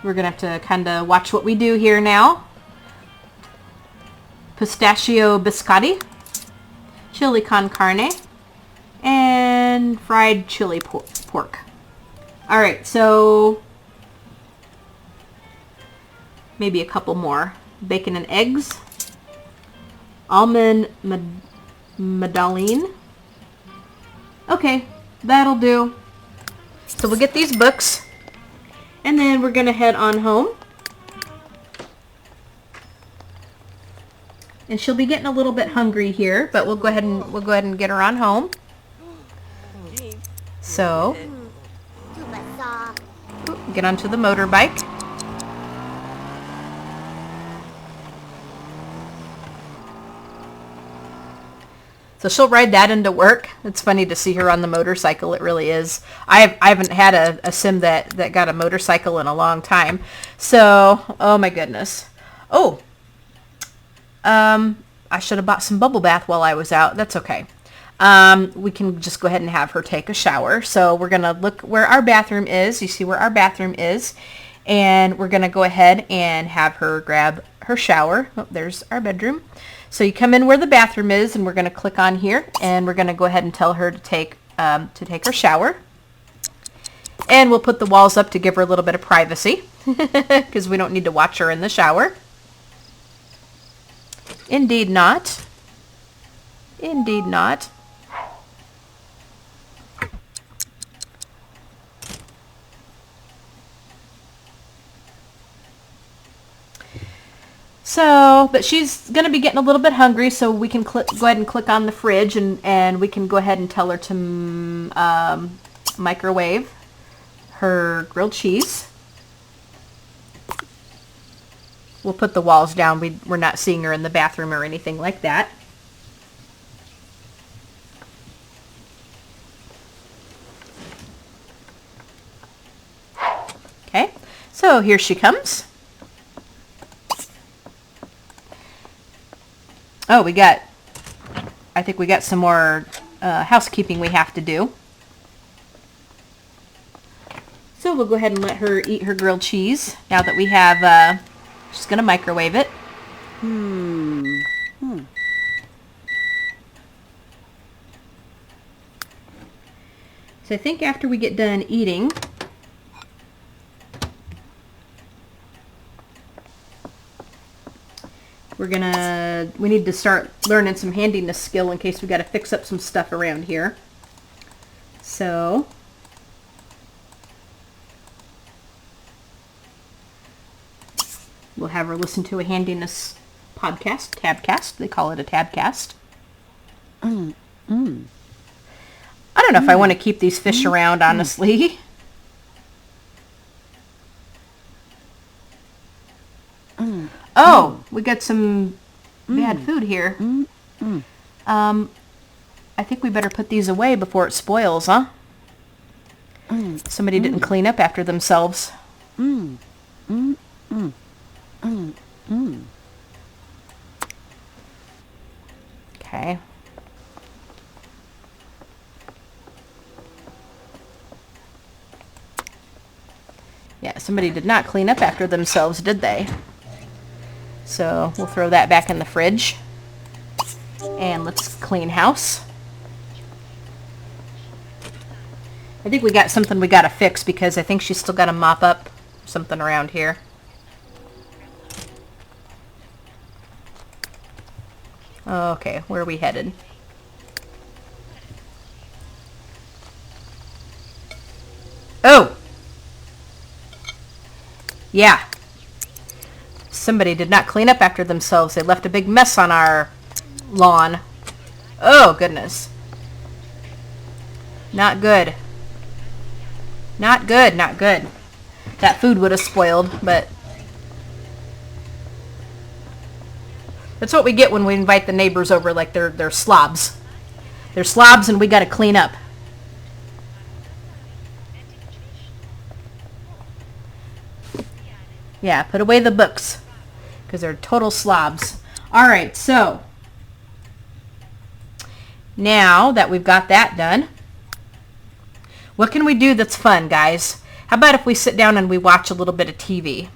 We're going to have to kind of watch what we do here now. Pistachio biscotti, chili con carne, and fried chili pork. All right, so maybe a couple more. Bacon and eggs, almond medallion. Okay, that'll do. So we'll get these books, and then we're gonna head on home. And she'll be getting a little bit hungry here, but we'll go ahead and get her on home. So, get onto the motorbike. So she'll ride that into work. It's funny to see her on the motorcycle. It really is. I haven't had a sim that got a motorcycle in a long time. So, oh my goodness. Oh, I should have bought some bubble bath while I was out. That's okay. We can just go ahead and have her take a shower. So we're going to look where our bathroom is. You see where our bathroom is. And we're going to go ahead and have her grab her shower. Oh, there's our bedroom. So you come in where the bathroom is, and we're going to click on here, and we're going to go ahead and tell her to take her shower. And we'll put the walls up to give her a little bit of privacy because we don't need to watch her in the shower. Indeed not. Indeed not. So, but she's going to be getting a little bit hungry, so we can go ahead and click on the fridge, and we can go ahead and tell her to microwave her grilled cheese. We'll put the walls down. We're not seeing her in the bathroom or anything like that. Okay, so here she comes. Oh, I think we got some more housekeeping we have to do. So we'll go ahead and let her eat her grilled cheese now that we have, she's going to microwave it. So I think after we get done eating, we need to start learning some handiness skill in case we got to fix up some stuff around here. So we'll have her listen to a handiness podcast, tabcast. They call it a tabcast. I don't know if I want to keep these fish around, honestly. Oh, we got some bad food here. I think we better put these away before it spoils, huh? Somebody didn't clean up after themselves. Okay. Yeah, somebody did not clean up after themselves, did they? So we'll throw that back in the fridge. And let's clean house. I think we got something we got to fix because I think she's still got to mop up something around here. Okay, where are we headed? Oh! Yeah. Somebody did not clean up after themselves. They left a big mess on our lawn. Oh, goodness. Not good. Not good, not good. That food would have spoiled, but that's what we get when we invite the neighbors over like they're slobs. They're slobs and we got to clean up. Yeah, put away the books because they're total slobs. All right, so now that we've got that done, what can we do that's fun, guys? How about if we sit down and we watch a little bit of TV?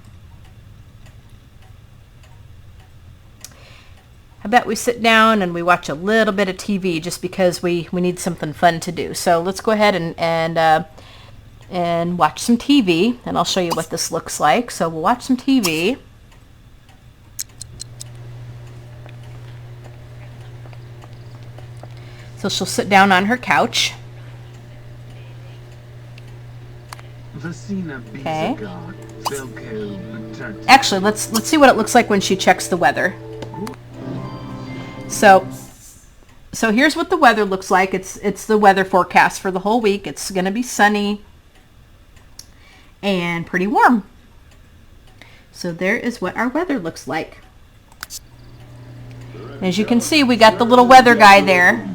How about we sit down and we watch a little bit of TV just because we need something fun to do. So let's go ahead and watch some TV, and I'll show you what this looks like. So we'll watch some TV. So she'll sit down on her couch. Okay. Actually, let's see what it looks like when she checks the weather. So here's what the weather looks like. It's the weather forecast for the whole week. It's going to be sunny and pretty warm. So there is what our weather looks like. As you can see, we got the little weather guy there.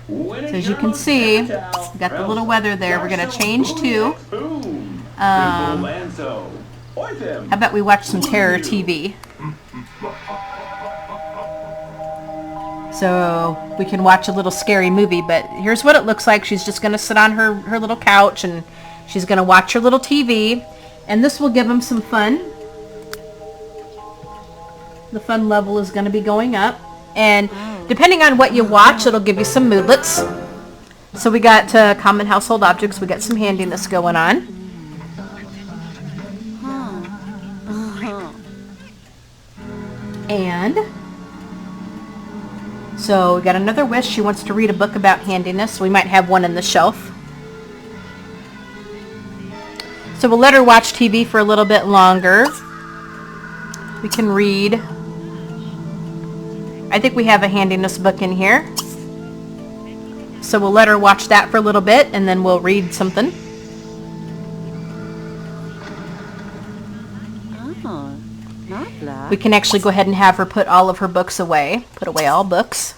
So as you can see, we got the little weather there. We're going to change to, how about we watch some terror TV? So we can watch a little scary movie, but here's what it looks like. She's just going to sit on her little couch, and she's going to watch her little TV, and this will give them some fun. The fun level is going to be going up, and depending on what you watch, it'll give you some moodlets. So we got common household objects. We got some handiness going on. And so we got another wish. She wants to read a book about handiness. We might have one in the shelf. So we'll let her watch TV for a little bit longer. We can read. I think we have a handiness book in here. So we'll let her watch that for a little bit, and then we'll read something. Oh, not bad. We can actually go ahead and have her put all of her books away. Put away all books.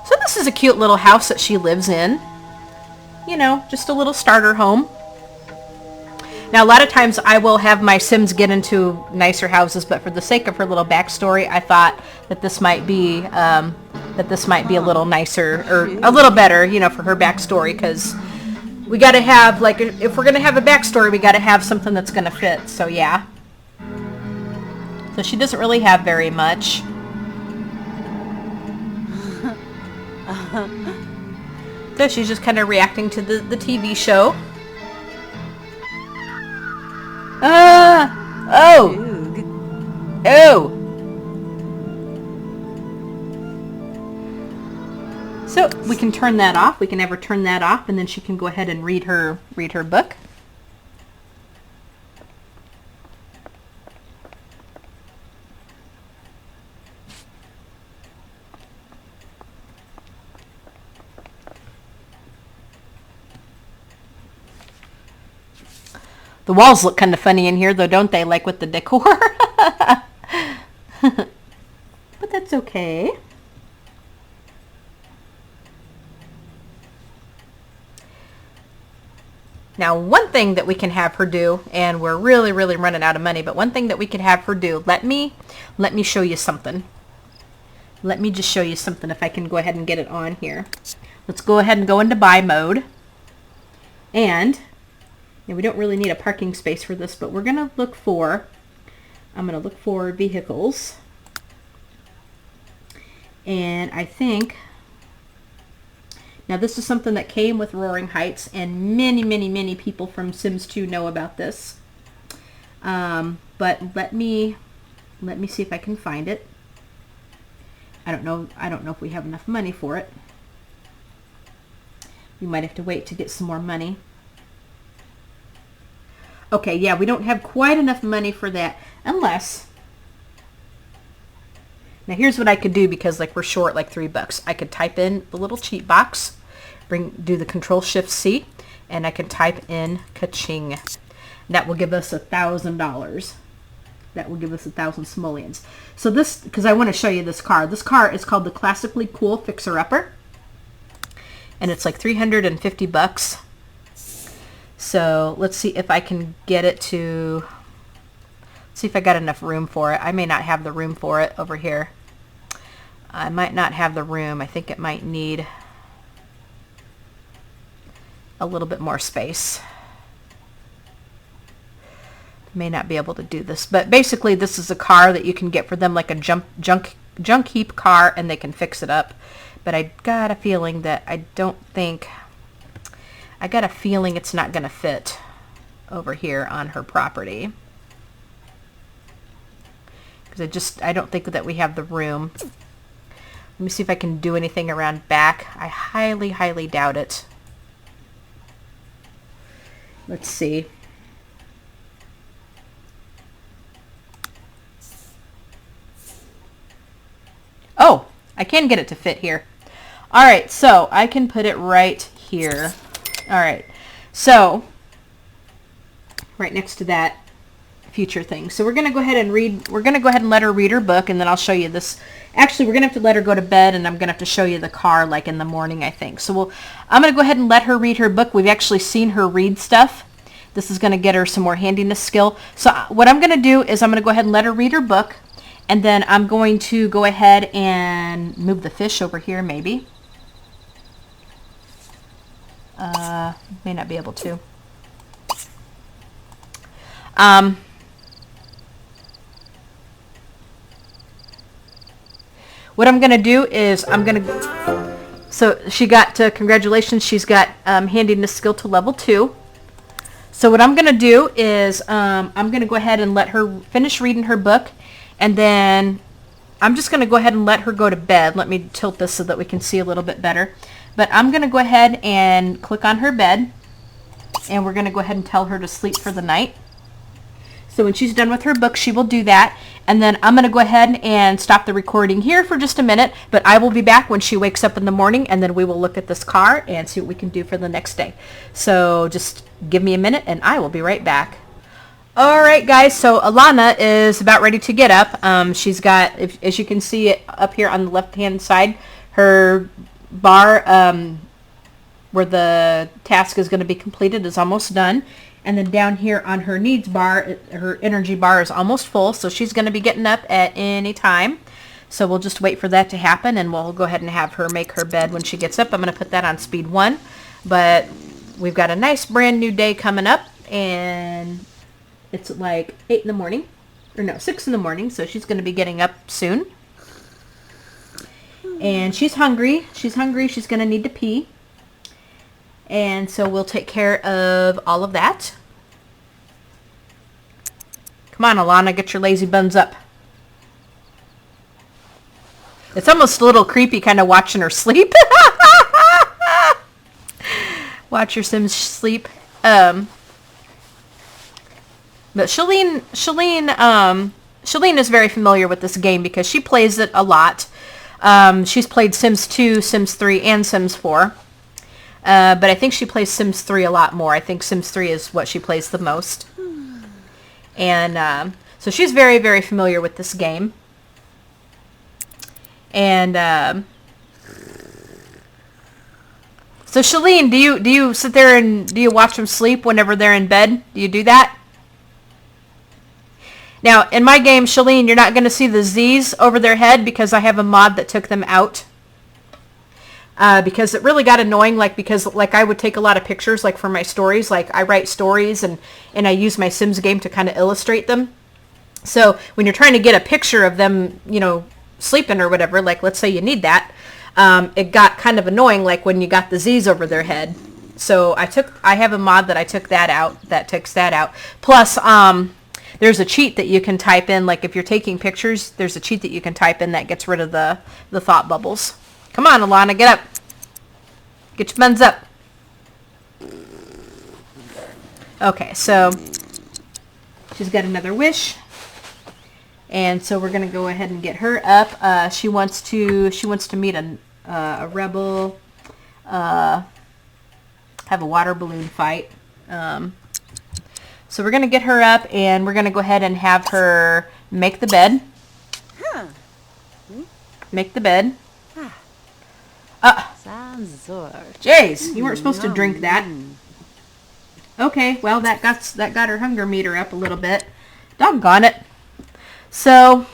So this is a cute little house that she lives in. You know, just a little starter home. Now, a lot of times I will have my Sims get into nicer houses, but for the sake of her little backstory, I thought that this might be a little nicer, or a little better, you know, for her backstory, because we got to have, like, if we're going to have a backstory, we got to have something that's going to fit. So yeah. So she doesn't really have very much. So she's just kind of reacting to the TV show. Oh! Oh! So we can turn that off. We can have her turn that off, and then she can go ahead and read her book. The walls look kind of funny in here, though, don't they? Like with the decor. But that's okay. Now, one thing that we can have her do, and we're really, really running out of money, but one thing that we can have her do, let me show you something. Let me just show you something if I can go ahead and get it on here. Let's go ahead and go into buy mode. And we don't really need a parking space for this, but we're going to look for, I'm going to look for vehicles. And I think, now this is something that came with Roaring Heights, and many, many, many people from Sims 2 know about this. But let me see if I can find it. I don't know if we have enough money for it. We might have to wait to get some more money. Okay, yeah, we don't have quite enough money for that, unless, now here's what I could do, because like we're short like $3. I could type in the little cheat box, do the Control-Shift-C, and I can type in ka-ching. That will give us $1,000. That will give us 1,000 simoleons. So this, because I want to show you this car. This car is called the Classically Cool Fixer-Upper, and it's like $350. So let's see if I can get it to, see if I got enough room for it. I may not have the room for it over here. I might not have the room. I think it might need a little bit more space. May not be able to do this, but basically this is a car that you can get for them, like a junk heap car, and they can fix it up. But I got a feeling that I got a feeling it's not going to fit over here on her property, because I don't think that we have the room. Let me see if I can do anything around back. I highly doubt it. Let's see. Oh, I can get it to fit here. All right, so I can put it right here. All right, so right next to that future thing. So we're going to go ahead and read. We're going to go ahead and let her read her book, and then I'll show you this. Actually, we're going to have to let her go to bed, and I'm going to have to show you the car like in the morning, I think. So I'm going to go ahead and let her read her book. We've actually seen her read stuff. This is going to get her some more handiness skill. So what I'm going to do is I'm going to go ahead and let her read her book. And then I'm going to go ahead and move the fish over here, maybe. May not be able to. What I'm going to do is so she got, congratulations, she's got handiness skill to level 2. So what I'm going to do is I'm going to go ahead and let her finish reading her book. And then I'm just going to go ahead and let her go to bed. Let me tilt this so that we can see a little bit better. But I'm going to go ahead and click on her bed. And we're going to go ahead and tell her to sleep for the night. So when she's done with her book, she will do that. And then I'm going to go ahead and stop the recording here for just a minute. But I will be back when she wakes up in the morning. And then we will look at this car and see what we can do for the next day. So just give me a minute and I will be right back. All right, guys, so Alana is about ready to get up. She's got, as you can see it up here on the left-hand side, her bar where the task is going to be completed is almost done. And then down here on her needs bar, her energy bar is almost full, so she's going to be getting up at any time. So we'll just wait for that to happen, and we'll go ahead and have her make her bed when she gets up. I'm going to put that on speed 1, but we've got a nice brand new day coming up, and it's like 8 in the morning, or no, 6 in the morning, so she's going to be getting up soon. And she's hungry. She's hungry. She's going to need to pee. And so we'll take care of all of that. Come on, Alana, get your lazy buns up. It's almost a little creepy kind of watching her sleep. Watch your Sims sleep. But Shalene is very familiar with this game because she plays it a lot. She's played Sims 2, Sims 3, and Sims 4. But I think she plays Sims 3 a lot more. I think Sims 3 is what she plays the most. And so she's very, very familiar with this game. And so Shalene, do you sit there and do you watch them sleep whenever they're in bed? Do you do that? Now, in my game, Shalene, you're not going to see the Z's over their head because I have a mod that took them out. Because it really got annoying, because I would take a lot of pictures, for my stories. I write stories and I use my Sims game to kind of illustrate them. So when you're trying to get a picture of them, sleeping or whatever, let's say you need that, it got kind of annoying, when you got the Z's over their head. So I have a mod that I took that out, that takes that out. Plus, there's a cheat that you can type in, if you're taking pictures, there's a cheat that you can type in that gets rid of the thought bubbles. Come on, Alana, get up. Get your buns up. Okay, so she's got another wish. And so we're going to go ahead and get her up. She wants to meet a rebel, have a water balloon fight. So we're going to get her up, and we're going to go ahead and have her make the bed. Make the bed. Jays, you weren't supposed to drink that. Okay, well, that got her hunger meter up a little bit. Doggone it. So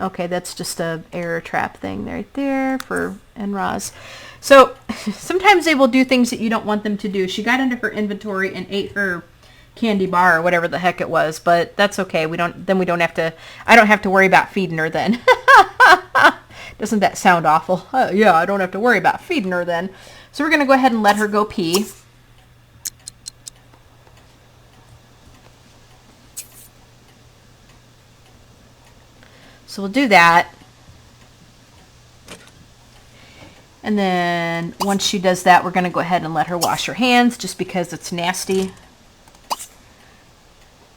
Okay, that's just a error trap thing right there for NROS. So sometimes they will do things that you don't want them to do. She got into her inventory and ate her candy bar or whatever the heck it was, but that's okay. I don't have to worry about feeding her then. Doesn't that sound awful? Yeah, I don't have to worry about feeding her then. So we're going to go ahead and let her go pee. So we'll do that. And then once she does that, we're going to go ahead and let her wash her hands just because it's nasty.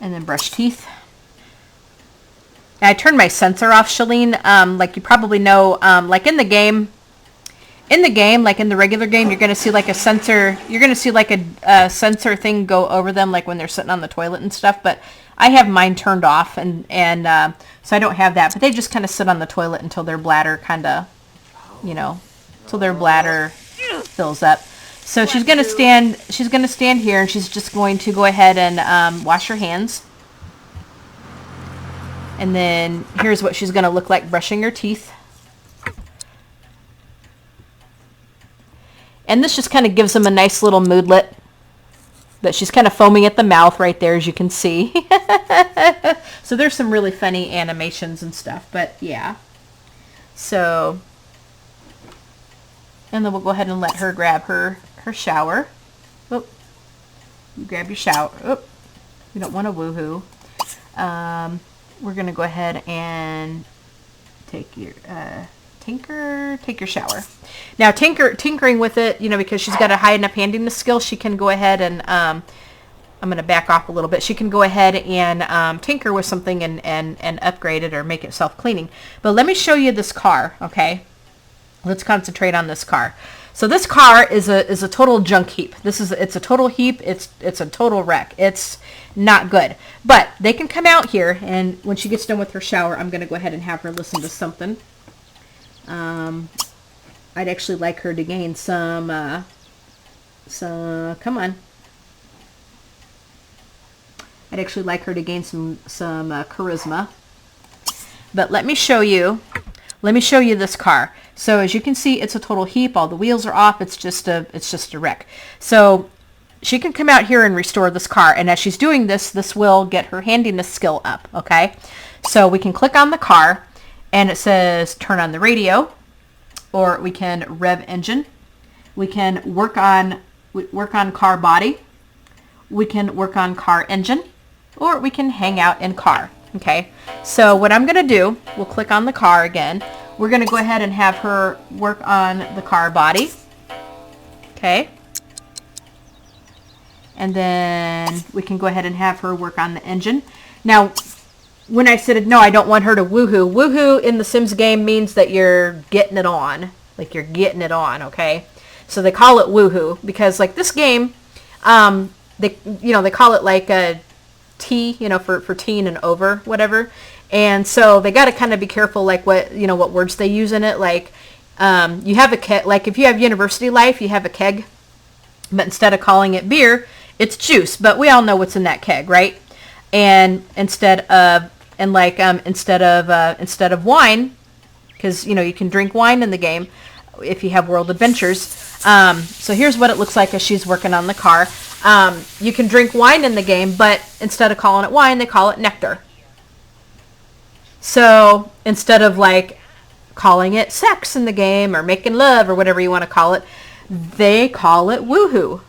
And then brush teeth. And I turned my sensor off, Shalene. Like you probably know, like in the game, like in the regular game, you're going to see like a sensor, a sensor thing go over them, like when they're sitting on the toilet and stuff. But I have mine turned off, and so I don't have that. But they just kind of sit on the toilet until their bladder kind of, till their bladder fills up. So she's going to stand here, and she's just going to go ahead and wash her hands. And then here's what she's going to look like brushing her teeth. And this just kind of gives them a nice little moodlet. But she's kind of foaming at the mouth right there, as you can see. So there's some really funny animations and stuff. But yeah. So, and then we'll go ahead and let her grab her shower. Oh, you grab your shower. Oh, you don't want to woohoo. We're going to go ahead and take your take your shower. Now tinkering with it, because she's got a high enough handiness skill, she can go ahead and I'm going to back off a little bit. She can go ahead and tinker with something and upgrade it or make it self-cleaning. But let me show you this car, okay? Let's concentrate on this car. So this car is a total junk heap. It's a total heap. It's a total wreck. It's not good. But they can come out here, and when she gets done with her shower, I'm going to go ahead and have her listen to something. I'd actually like her to gain some come on. I'd actually like her to gain some charisma. But let me show you this car. So as you can see, it's a total heap. All the wheels are off. It's just a wreck. So she can come out here and restore this car. And as she's doing this, this will get her handiness skill up. Okay. So we can click on the car, and it says turn on the radio, or we can rev engine. We can work on car body. We can work on car engine, or we can hang out in car. Okay. So what I'm going to do, we'll click on the car again. We're going to go ahead and have her work on the car body. Okay. And then we can go ahead and have her work on the engine. Now, when I said, no, I don't want her to woohoo. Woohoo in the Sims game means that you're getting it on. Like you're getting it on, okay? So they call it woohoo because like this game, they call it like a T, for teen and over, whatever. And so they got to kind of be careful, like what words they use in it. Like you have a keg, like if you have university life, you have a keg, but instead of calling it beer, it's juice. But we all know what's in that keg, right? And instead of wine, because you can drink wine in the game if you have World Adventures. So here's what it looks like as she's working on the car. You can drink wine in the game, but instead of calling it wine, they call it nectar. So instead of like calling it sex in the game or making love or whatever you want to call it, they call it woohoo.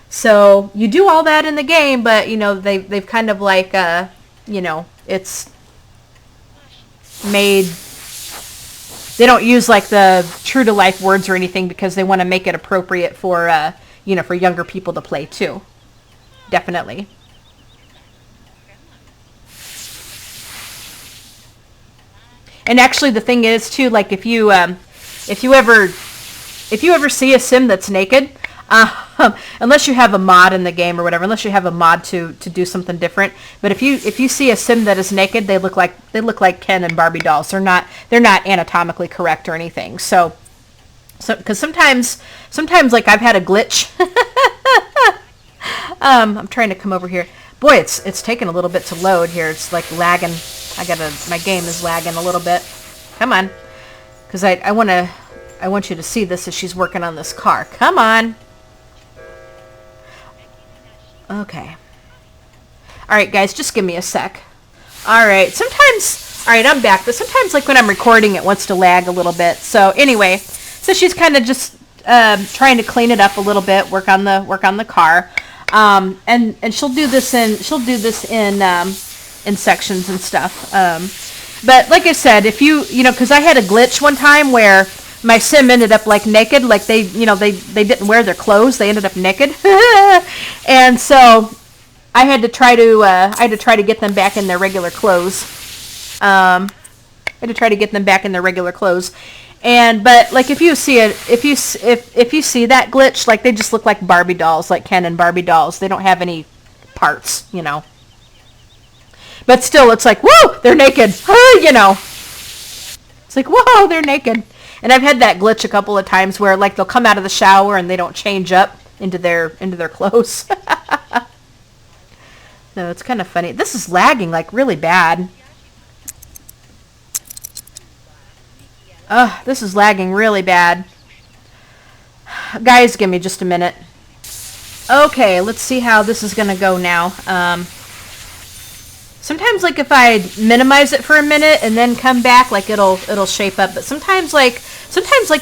So you do all that in the game, but they've kind of like it's made. They don't use like the true to life words or anything because they want to make it appropriate for for younger people to play too. Definitely. And actually, the thing is too, like if you ever see a sim that's naked, unless you have a mod in the game or whatever, unless you have a mod to do something different. But if you see a sim that is naked, they look like Ken and Barbie dolls. They're not anatomically correct or anything. So because sometimes like I've had a glitch. I'm trying to come over here. Boy, it's taking a little bit to load here. It's like lagging. my game is lagging a little bit. Come on. Because I want you to see this as she's working on this car. Come on. Okay. Alright, guys, just give me a sec. Alright, alright, I'm back, but sometimes, like, when I'm recording, it wants to lag a little bit. So, anyway, so she's kind of just trying to clean it up a little bit, work on the car. And she'll do this in sections and stuff. But like I said, if you know, because I had a glitch one time where my sim ended up like naked, like they didn't wear their clothes, they ended up naked, and so I had to try to get them back in their regular clothes. But like if you see that glitch, like they just look like Barbie dolls, like Ken and Barbie dolls. They don't have any parts, you know. But still, it's like, whoa, they're naked, you know. It's like, whoa, they're naked. And I've had that glitch a couple of times where like they'll come out of the shower and they don't change up into their clothes. So it's kind of funny. This is lagging like really bad. This is lagging really bad. Guys, give me just a minute. Okay, let's see how this is going to go now. Sometimes, like, if I minimize it for a minute and then come back, like, it'll shape up. But sometimes like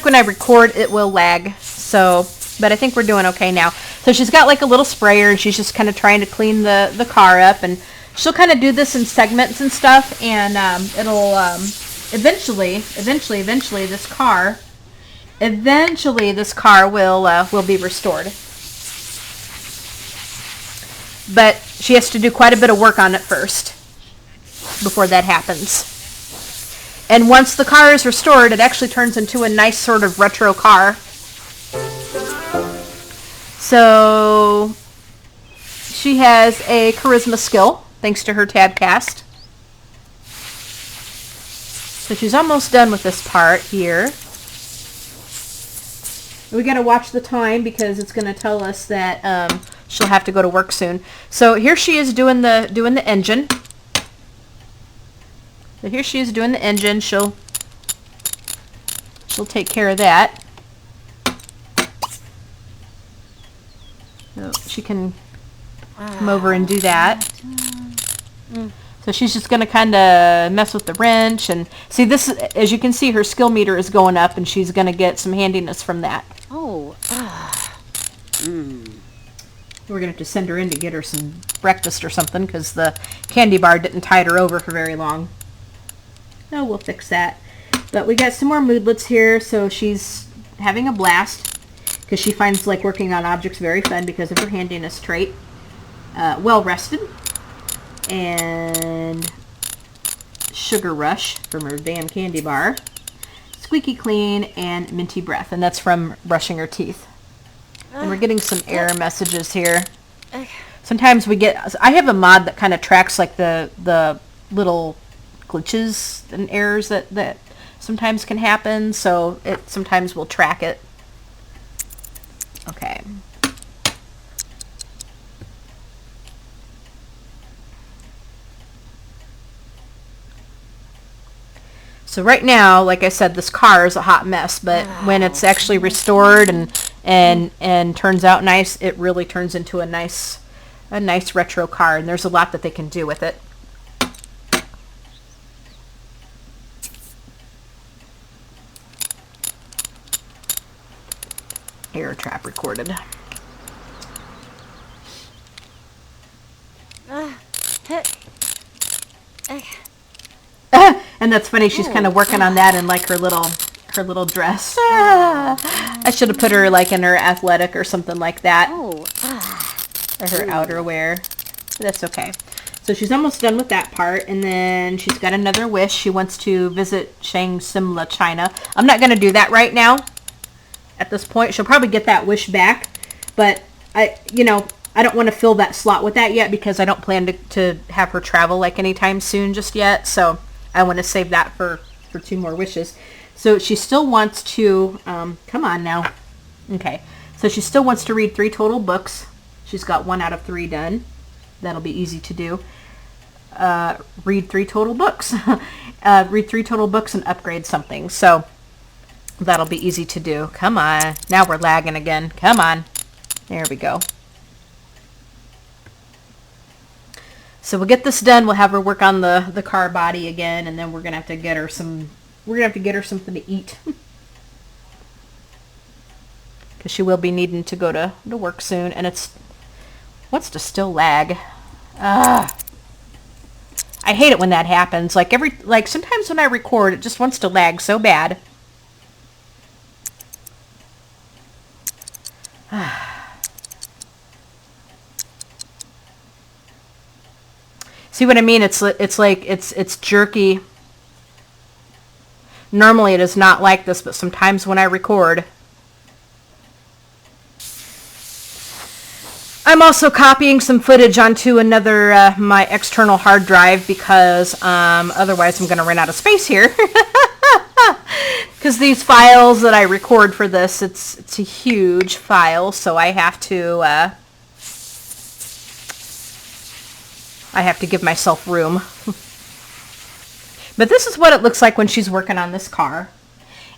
when I record, it will lag. So, but I think we're doing okay now. So she's got, like, a little sprayer, and she's just kind of trying to clean the car up. And she'll kind of do this in segments and stuff, and it'll... Eventually, this car will be restored. But she has to do quite a bit of work on it first before that happens. And once the car is restored, it actually turns into a nice sort of retro car. So she has a charisma skill thanks to her tabcast. So she's almost done with this part here. We got to watch the time because it's going to tell us that she'll have to go to work soon. So here she is doing the engine. So here she is doing the engine. She'll take care of that. So she can come over and do that. So she's just going to kind of mess with the wrench. And see, this, as you can see, her skill meter is going up, and she's going to get some handiness from that. Oh. We're going to have to send her in to get her some breakfast or something, because the candy bar didn't tide her over for very long. Oh, we'll fix that. But we got some more moodlets here, so she's having a blast, because she finds, like, working on objects very fun because of her handiness trait. Well rested. And Sugar Rush from her damn candy bar. Squeaky Clean and Minty Breath, and that's from brushing her teeth. And we're getting some error messages here. Sometimes I have a mod that kind of tracks like the little glitches and errors that sometimes can happen, so it sometimes will track it. Okay. So right now, like I said, this car is a hot mess, but when it's actually restored and turns out nice, it really turns into a nice retro car, and there's a lot that they can do with it. Error trap recorded. And that's funny, she's kind of working on that in like her little dress. I should have put her like in her athletic or something like that. Or her outerwear. But that's okay. So she's almost done with that part, and then she's got another wish. She wants to visit Shang Simla, China. I'm not going to do that right now. At this point, she'll probably get that wish back, but I don't want to fill that slot with that yet because I don't plan to have her travel like anytime soon just yet. So I want to save that for 2 more wishes. So she still wants to, come on now. Okay. So she still wants to read 3 total books. She's got 1 out of 3 done. That'll be easy to do. read 3 total books. Read 3 total books and upgrade something. So that'll be easy to do. Come on. Now we're lagging again. Come on. There we go. So we'll get this done. We'll have her work on the car body again, and then we're gonna have to get her some. We're gonna have to get her something to eat, because she will be needing to go to work soon. And it wants to still lag. I hate it when that happens. Like sometimes when I record, it just wants to lag so bad. See what I mean? It's like it's jerky. Normally it is not like this, but sometimes when I record. I'm also copying some footage onto another my external hard drive, because otherwise I'm going to run out of space here. Because these files that I record for this, it's a huge file, so I have to give myself room. But this is what it looks like when she's working on this car.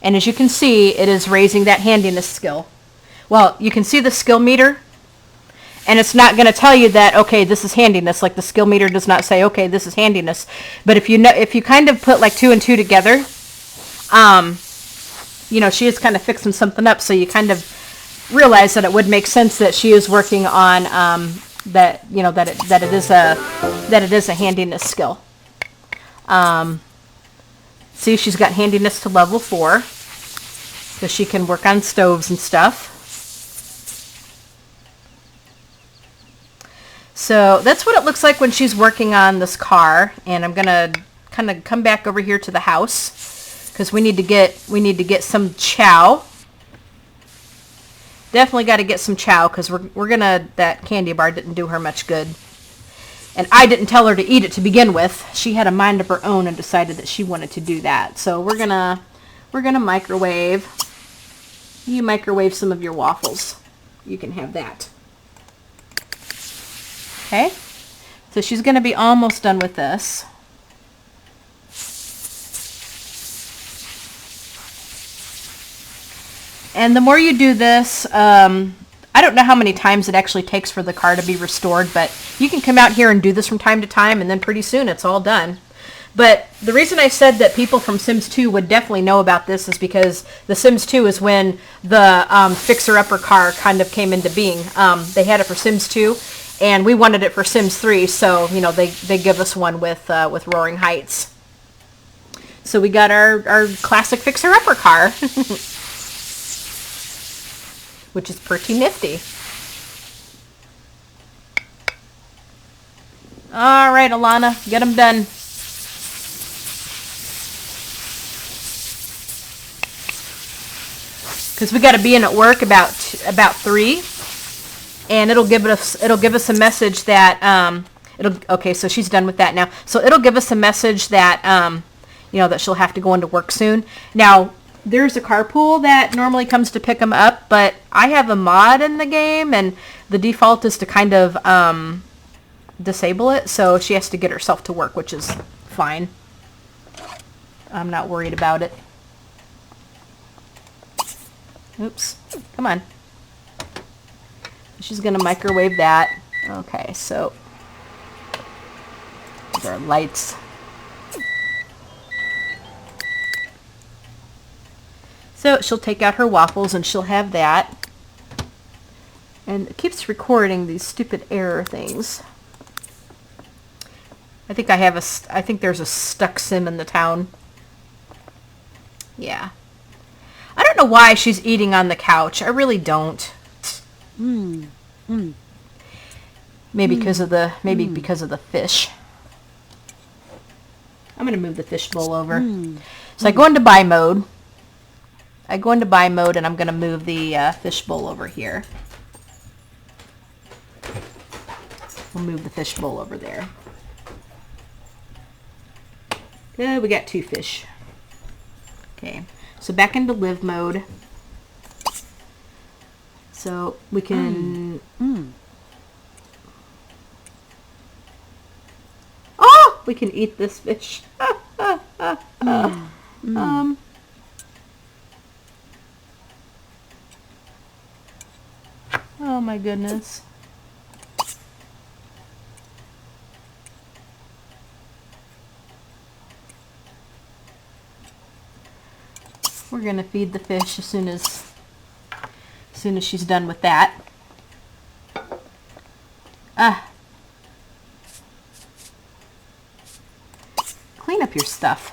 And as you can see, it is raising that handiness skill. Well, you can see the skill meter, and it's not going to tell you that, okay, this is handiness. Like the skill meter does not say, okay, this is handiness. But if you kind of put like 2 and 2 together, you know, she is kind of fixing something up, so you kind of realize that it would make sense that she is working on that, you know, that it is a handiness skill. See, she's got handiness to level 4, so she can work on stoves and stuff. So that's what it looks like when she's working on this car. And I'm gonna kind of come back over here to the house, because we need to get some chow. Definitely got to get some chow, because that candy bar didn't do her much good. And I didn't tell her to eat it to begin with. She had a mind of her own and decided that she wanted to do that. So we're gonna microwave. You microwave some of your waffles. You can have that. Okay? So she's gonna be almost done with this. And the more you do this, I don't know how many times it actually takes for the car to be restored, but you can come out here and do this from time to time, and then pretty soon it's all done. But the reason I said that people from Sims 2 would definitely know about this is because the Sims 2 is when the fixer-upper car kind of came into being. They had it for Sims 2, and we wanted it for Sims 3, so, you know, they give us one with Roaring Heights. So we got our classic fixer-upper car. Which is pretty nifty. All right, Alana, get them done. Because we got to be in at work about 3, and it'll give us a message that okay, so she's done with that now. So it'll give us a message that you know, that she'll have to go into work soon. Now, there's a carpool that normally comes to pick them up, but I have a mod in the game, and the default is to kind of disable it, so she has to get herself to work, which is fine. I'm not worried about it. Oops. Come on. She's going to microwave that. Okay, so there are lights. So she'll take out her waffles and she'll have that. And it keeps recording these stupid error things. I think there's a stuck sim in the town. Yeah. I don't know why she's eating on the couch. I really don't. Maybe because of the fish. I'm going to move the fish bowl over. So I go into buy mode. And I'm going to move the fish bowl over here. We'll move the fish bowl over there. Good, we got 2 fish. Okay, so back into live mode. So we can... Oh! we can eat this fish. Oh my goodness. We're gonna feed the fish as soon as she's done with that. Clean up your stuff.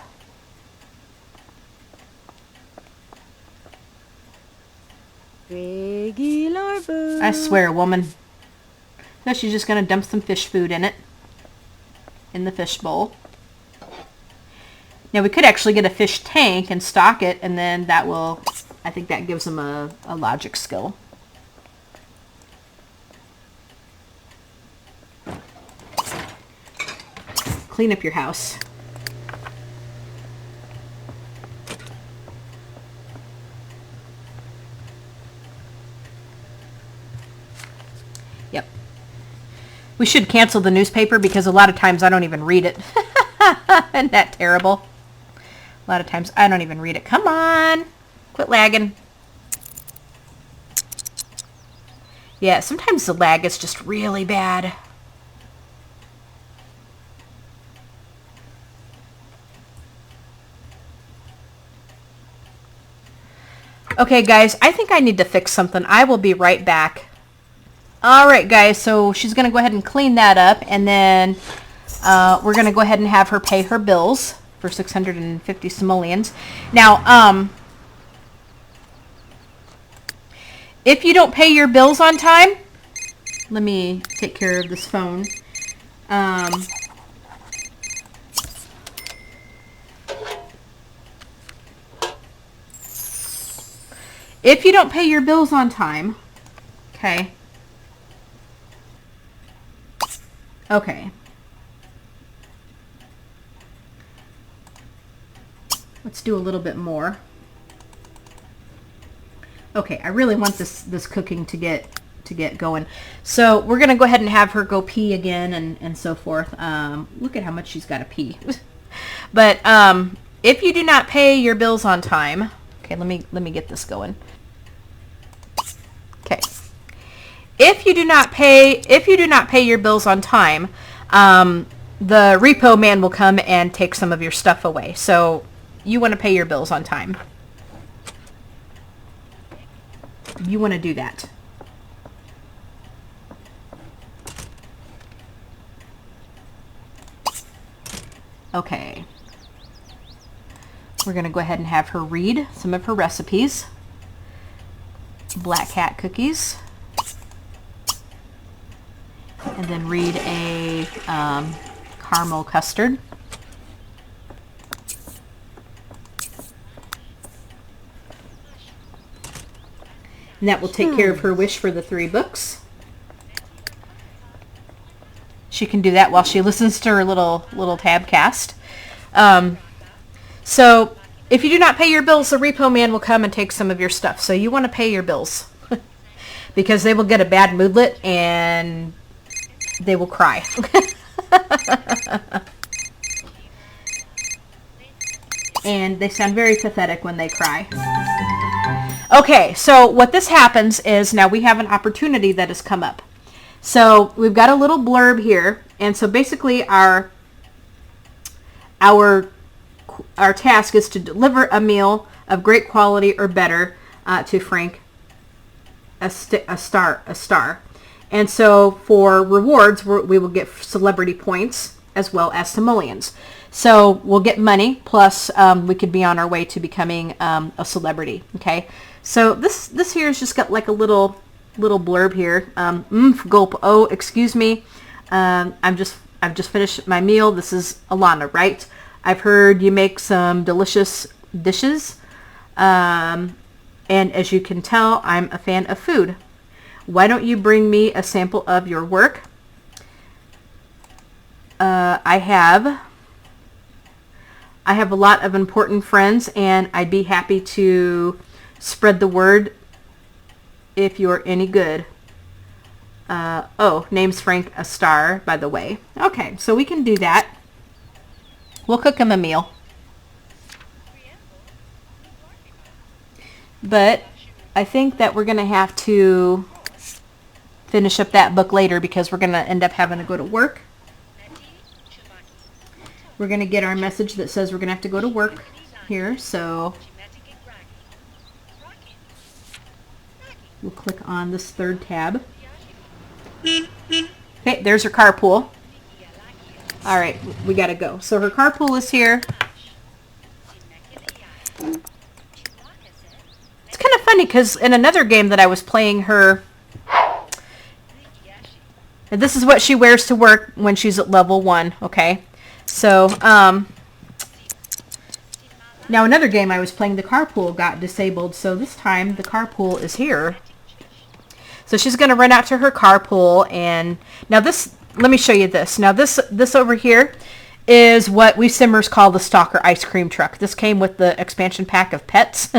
Regular boo. I swear, woman. So she's just gonna dump some fish food in it. In the fish bowl. Now we could actually get a fish tank and stock it, and then that will, I think that gives them a logic skill. Clean up your house. Yep. We should cancel the newspaper because a lot of times I don't even read it. Isn't that terrible? A lot of times I don't even read it. Come on. Quit lagging. Yeah, sometimes the lag is just really bad. Okay, guys, I think I need to fix something. I will be right back. All right, guys, so she's going to go ahead and clean that up, and then we're going to go ahead and have her pay her bills for 650 simoleons. Now, if you don't pay your bills on time, let me take care of this phone. If you don't pay your bills on time, okay. Okay. Let's do a little bit more. Okay, I really want this cooking to get going. So we're gonna go ahead and have her go pee again and so forth. Look at how much she's got to pee. But if you do not pay your bills on time, okay, let me get this going. Okay. If you do not pay your bills on time, the repo man will come and take some of your stuff away. So you want to pay your bills on time. You want to do that. Okay. We're going to go ahead and have her read some of her recipes. Black cat cookies. And then read a caramel custard. And that will take care of her wish for the 3 books. She can do that while she listens to her little tabcast. So if you do not pay your bills, the repo man will come and take some of your stuff. So you want to pay your bills because they will get a bad moodlet and they will cry. And they sound very pathetic when they cry. Okay, so what this happens is now we have an opportunity that has come up. So we've got a little blurb here, and so basically our task is to deliver a meal of great quality or better to Frank a star. And so for rewards, we will get celebrity points as well as simoleons. So we'll get money, plus we could be on our way to becoming a celebrity. Okay, so this here has just got like a little blurb here. Gulp. Oh, excuse me. I've just finished my meal. This is Alana, right? I've heard you make some delicious dishes, and as you can tell, I'm a fan of food. Why don't you bring me a sample of your work? I have a lot of important friends, and I'd be happy to spread the word if you're any good. Oh, name's Frank a Star, by the way. Okay, so we can do that. We'll cook him a meal. But I think that we're going to have to finish up that book later because we're going to end up having to go to work. We're going to get our message that says we're going to have to go to work here. So we'll click on this third tab. Okay, there's her carpool. All right, we got to go. So her carpool is here. It's kind of funny because in another game that I was playing her, and this is what she wears to work when she's at level 1, okay? So, now another game I was playing, the carpool got disabled, so this time the carpool is here. So she's going to run out to her carpool, and now this, let me show you this. Now this over here is what we Simmers call the Stalker ice cream truck. This came with the expansion pack of pets,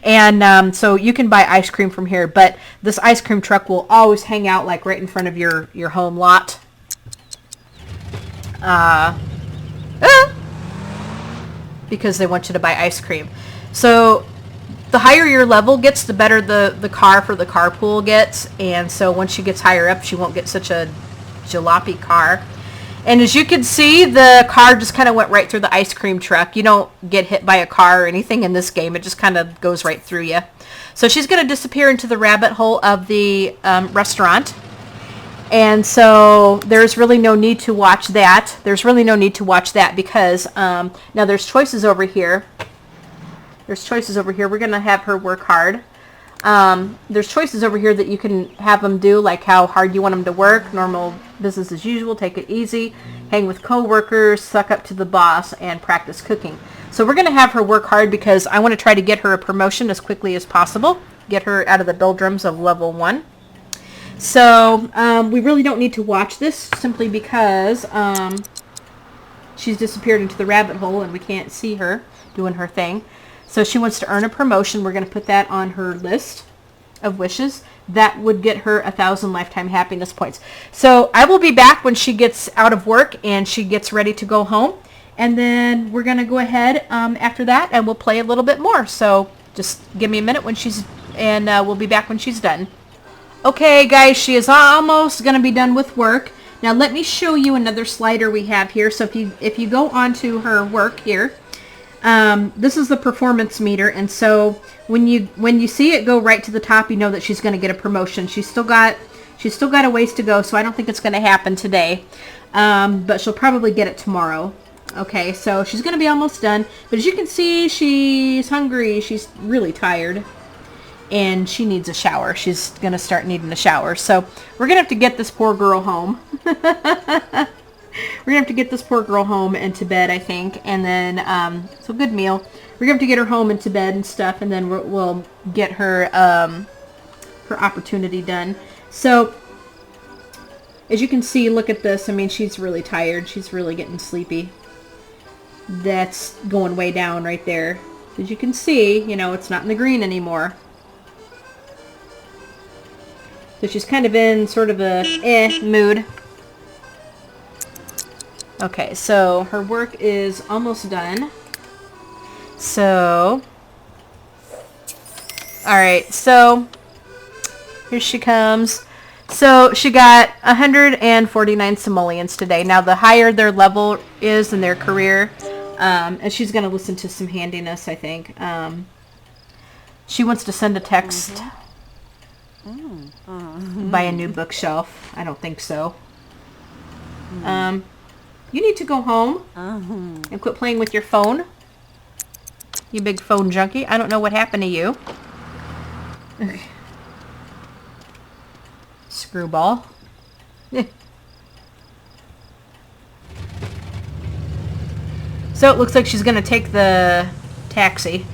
and so you can buy ice cream from here, but this ice cream truck will always hang out like right in front of your home lot. Because they want you to buy ice cream. So the higher your level gets, the better the car for the carpool gets, and so once she gets higher up, she won't get such a jalopy car. And as you can see, the car just kind of went right through the ice cream truck. You don't get hit by a car or anything in this game. It just kind of goes right through you. So she's going to disappear into the rabbit hole of the restaurant. And so there's really no need to watch that. There's really no need to watch that because now there's choices over here. There's choices over here. We're going to have her work hard. There's choices over here that you can have them do, like how hard you want them to work, normal business as usual, take it easy, hang with coworkers, suck up to the boss, and practice cooking. So we're going to have her work hard because I want to try to get her a promotion as quickly as possible, get her out of the doldrums of level 1. So we really don't need to watch this simply because she's disappeared into the rabbit hole and we can't see her doing her thing. So she wants to earn a promotion. We're going to put that on her list of wishes. That would get her 1,000 lifetime happiness points. So I will be back when she gets out of work and she gets ready to go home. And then we're going to go ahead after that and we'll play a little bit more. So just give me a minute when she's, and we'll be back when she's done. Okay, guys, she is almost going to be done with work. Now let me show you another slider we have here. So if you go onto her work here, this is the performance meter, and so when you see it go right to the top, you know that she's going to get a promotion. She's still got a ways to go, so I don't think it's going to happen today, but she'll probably get it tomorrow. Okay, so she's going to be almost done, but as you can see, she's hungry. She's really tired, and she needs a shower. She's going to start needing a shower, so we're going to have to get this poor girl home. We're going to have to get this poor girl home and to bed, I think. And then, so good meal. We're going to have to get her home and to bed and stuff. And then we'll get her, her opportunity done. So, as you can see, look at this. I mean, she's really tired. She's really getting sleepy. That's going way down right there. As you can see, you know, it's not in the green anymore. So she's kind of in sort of a mood. Okay, so her work is almost done. So, alright, so here she comes. So she got 149 simoleons today. Now the higher their level is in their career, and she's going to listen to some handiness, I think. She wants to send a text, buy a new bookshelf. I don't think so. You need to go home and quit playing with your phone. You big phone junkie. I don't know what happened to you. Screwball. So it looks like she's going to take the taxi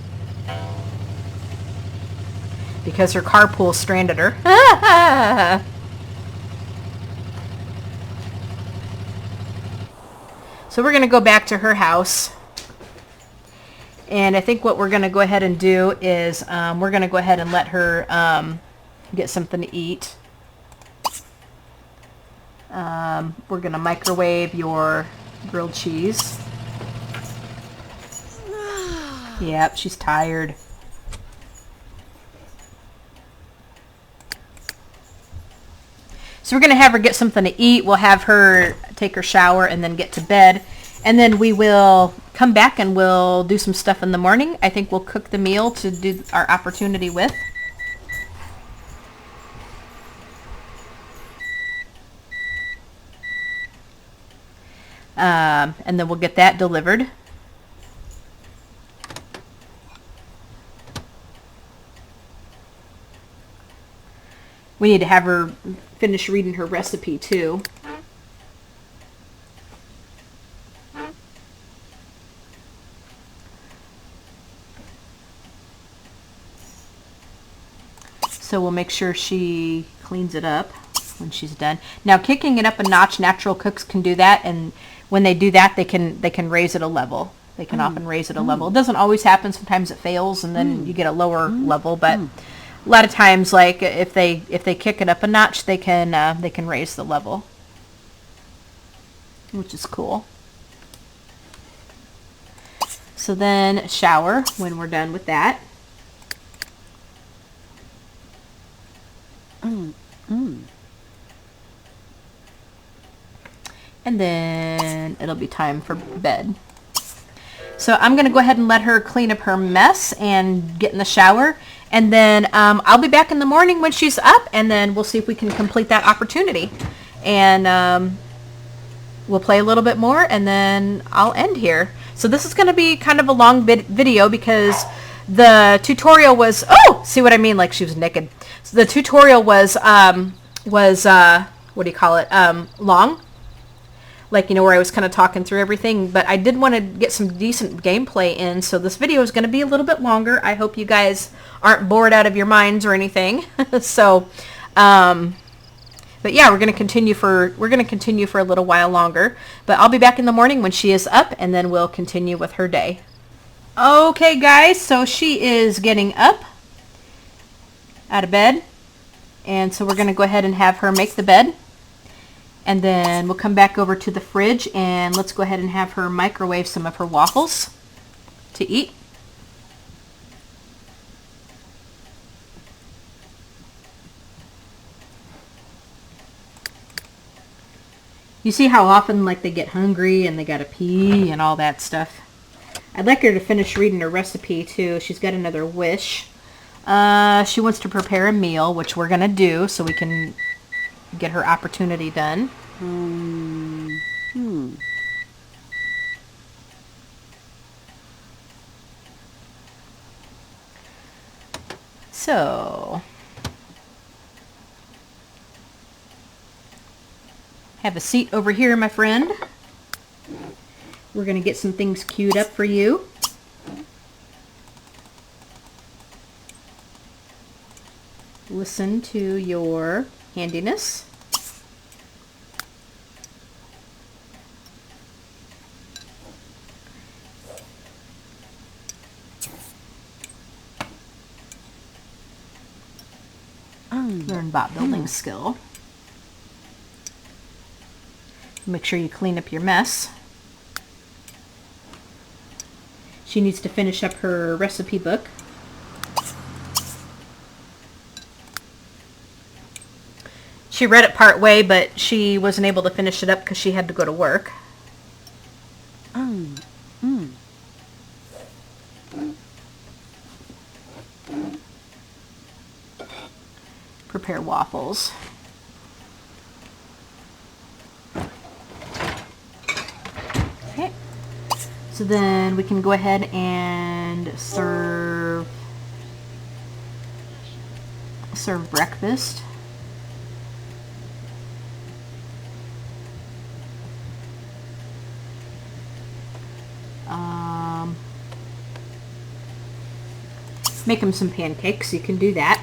because her carpool stranded her. So we're going to go back to her house. And I think what we're going to go ahead and do is we're going to go ahead and let her get something to eat. We're going to microwave your grilled cheese. Yep, she's tired. So we're going to have her get something to eat. We'll have her take her shower and then get to bed. And then we will come back and we'll do some stuff in the morning. I think we'll cook the meal to do our opportunity with. And then we'll get that delivered. We need to have her finish reading her recipe too. So we'll make sure she cleans it up when she's done. Now, kicking it up a notch, natural cooks can do that, and when they do that, they can raise it a level. They can often raise it a level. It doesn't always happen. Sometimes it fails, and then you get a lower level. But a lot of times, like if they kick it up a notch, they can raise the level, which is cool. So then shower when we're done with that. And then it'll be time for bed. So I'm going to go ahead and let her clean up her mess and get in the shower. And then I'll be back in the morning when she's up, and then we'll see if we can complete that opportunity. And we'll play a little bit more, and then I'll end here. So this is going to be kind of a long video because the tutorial was, see what I mean? Like she was naked. So the tutorial was what do you call it? Long. Like, you know, where I was kind of talking through everything, but I did want to get some decent gameplay in, so this video is going to be a little bit longer. I hope you guys aren't bored out of your minds or anything. So, but yeah, we're going to continue for a little while longer, but I'll be back in the morning when she is up, and then we'll continue with her day. Okay, guys, so she is getting up out of bed, and so we're going to go ahead and have her make the bed. And then we'll come back over to the fridge and let's go ahead and have her microwave some of her waffles to eat. You see how often like they get hungry and they gotta pee and all that stuff. I'd like her to finish reading her recipe too. She's got another wish. She wants to prepare a meal, which we're gonna do so we can get her opportunity done. So, have a seat over here, my friend. We're going to get some things queued up for you. Listen to your handiness. Learn bot building skill. Make sure you clean up your mess. She needs to finish up her recipe book. She read it part way, but she wasn't able to finish it up because she had to go to work. Prepare waffles. Okay. So then we can go ahead and serve breakfast. Make them some pancakes. You can do that.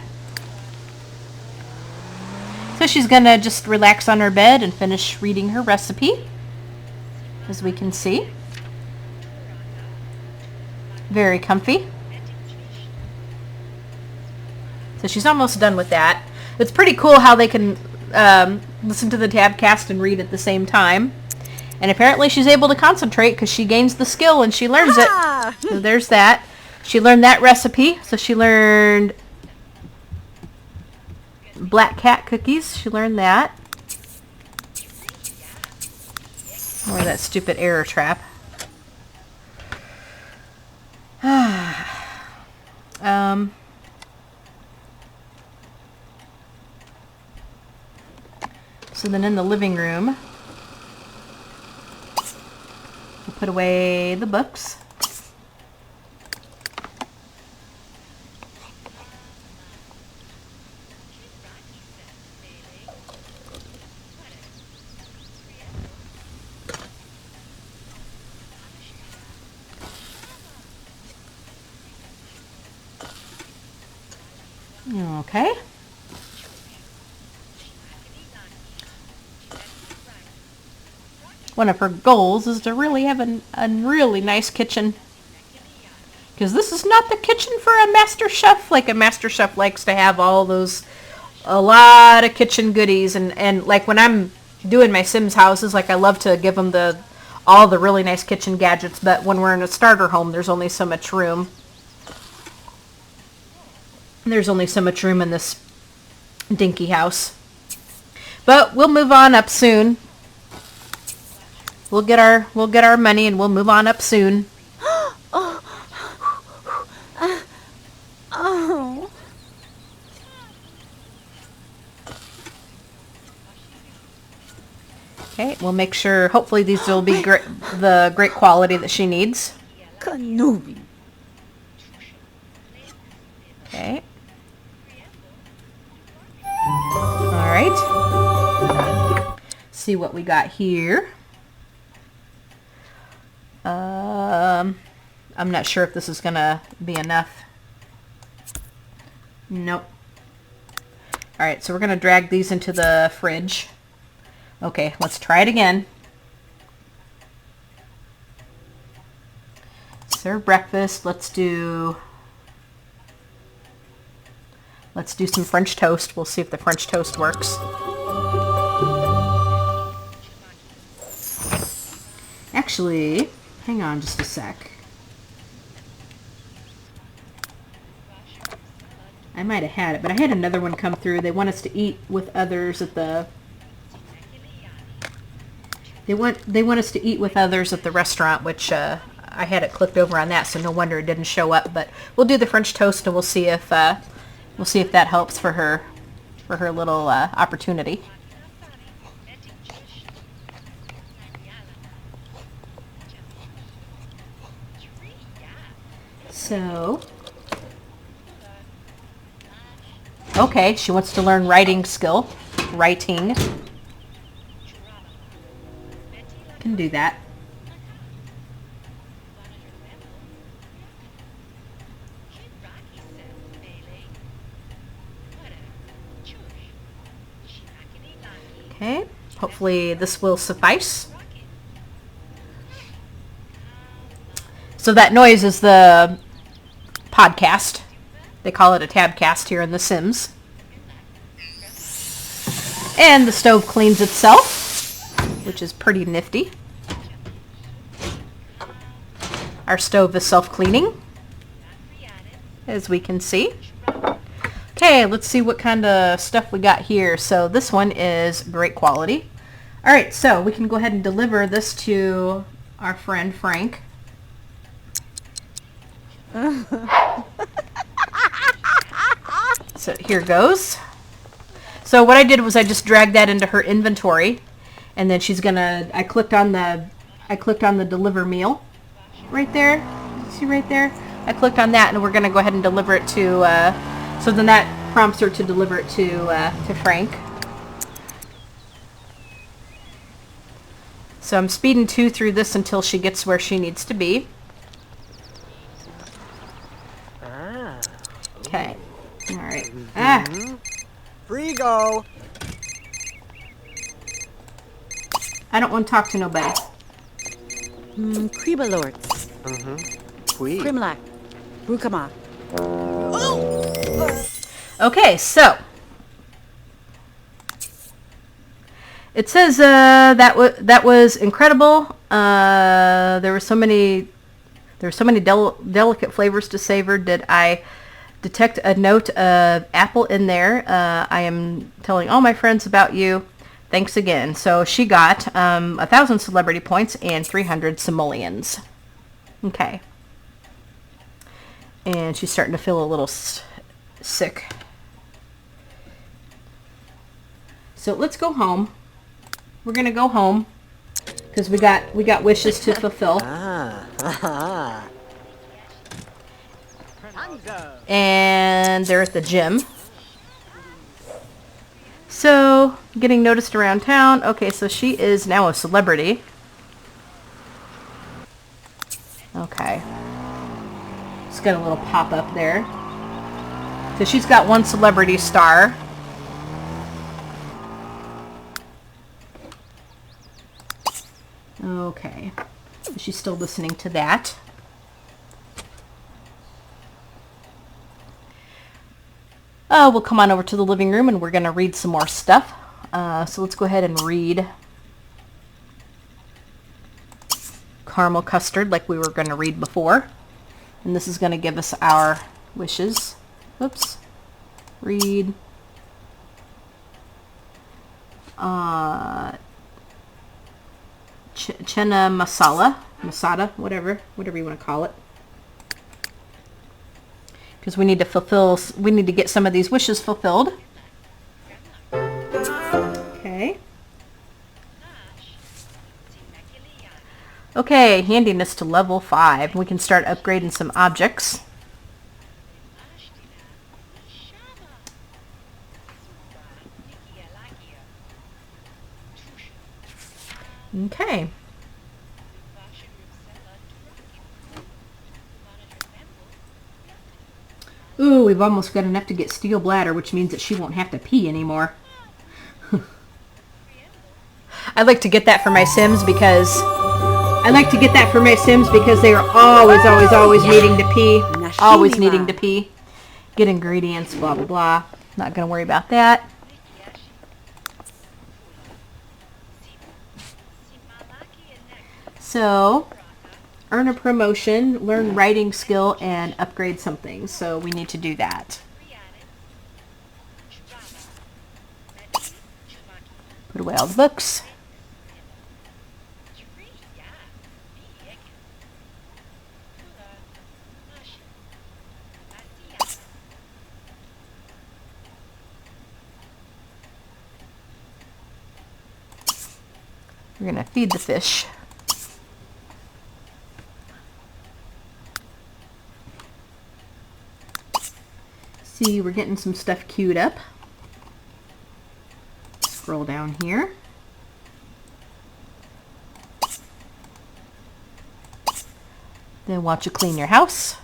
So she's gonna just relax on her bed and finish reading her recipe, as we can see. Very comfy. So she's almost done with that. It's pretty cool how they can listen to the tabcast and read at the same time. And apparently she's able to concentrate because she gains the skill and she learns it. So there's that. she learned that recipe. So she learned black cat cookies. She learned that. Or that stupid error trap. So then in the living room, we'll put away the books. Okay. One of her goals is to really have a really nice kitchen. Because this is not the kitchen for a master chef. Like a master chef likes to have all those, a lot of kitchen goodies. And like when I'm doing my Sims houses, like I love to give them all the really nice kitchen gadgets. But when we're in a starter home, there's only so much room. There's only so much room in this dinky house. But we'll move on up soon. We'll get our money and we'll move on up soon. Oh. Okay, we'll make sure, hopefully these will be the great quality that she needs. Kenobi. Okay. Alright. See what we got here. I'm not sure if this is gonna be enough. Nope. Alright, so we're gonna drag these into the fridge. Okay, let's try it again. Serve breakfast. Let's do some French toast. We'll see if the French toast works. Actually, hang on just a sec. I might have had it, but I had another one come through. They want us to eat with others at the... They want us to eat with others at the restaurant, which I had it clicked over on that, so no wonder it didn't show up. But we'll do the French toast, and we'll see if that helps for her little opportunity. So, okay, she wants to learn writing skill. Writing. Can do that. Okay, hopefully this will suffice. So that noise is the podcast. They call it a tabcast here in The Sims. And the stove cleans itself, which is pretty nifty. Our stove is self-cleaning, as we can see. Okay, let's see what kind of stuff we got here. So this one is great quality. All right, so we can go ahead and deliver this to our friend Frank. So here goes. So what I did was I just dragged that into her inventory, and then she's gonna. I clicked on the deliver meal, right there. See right there. I clicked on that, and we're gonna go ahead and deliver it to. So then that prompts her to deliver it to Frank. So I'm speeding 2 through this until she gets where she needs to be. Okay. All right. Free go. I don't want to talk to nobody. Kribalorts. Sweet. Grimlack. Brukama. Okay, so it says that was incredible. There were so many There's so many delicate flavors to savor. Did I detect a note of apple in there? I am telling all my friends about you. Thanks again. So she got 1,000 celebrity points and 300 simoleons. Okay. And she's starting to feel a little sick. So let's go home. We're gonna go home because we got wishes to fulfill. And they're at the gym. So, getting noticed around town. Okay, so she is now a celebrity. Okay. Just got a little pop-up there. So she's got one celebrity star. Okay. She's still listening to that. We'll come on over to the living room and we're going to read some more stuff. So let's go ahead and read Caramel Custard like we were going to read before. And this is going to give us our wishes. Oops. Read. Chena masada, whatever you want to call it. Because we need to get some of these wishes fulfilled. Okay. Okay, handiness to level 5. We can start upgrading some objects. Okay. Ooh, we've almost got enough to get steel bladder, which means that she won't have to pee anymore. I'd like to get that for my Sims because they are always needing to pee. Always needing to pee. Get ingredients, blah, blah, blah. Not going to worry about that. So, earn a promotion, learn writing skill, and upgrade something. So we need to do that. Put away all the books. We're going to feed the fish. See, we're getting some stuff queued up. Scroll down here. Then watch you clean your house.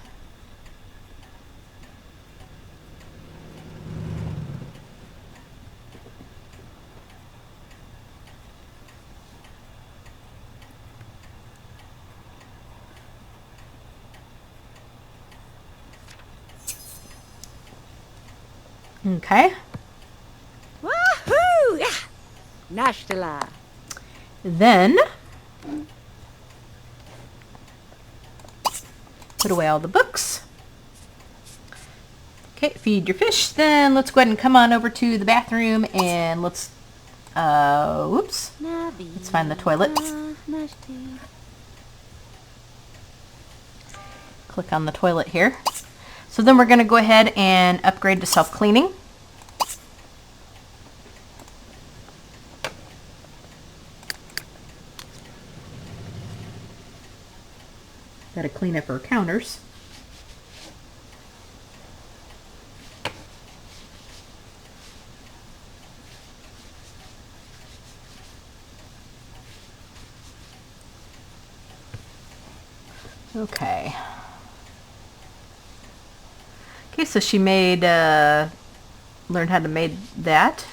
Okay. Wahoo! Yeah. Nashtala. Then put away all the books. Okay, feed your fish. Then let's go ahead and come on over to the bathroom and let's whoops. Let's find the toilet. Click on the toilet here. So then we're going to go ahead and upgrade to self-cleaning. Got to clean up our counters. Okay. Okay, so she made, learned how to make that.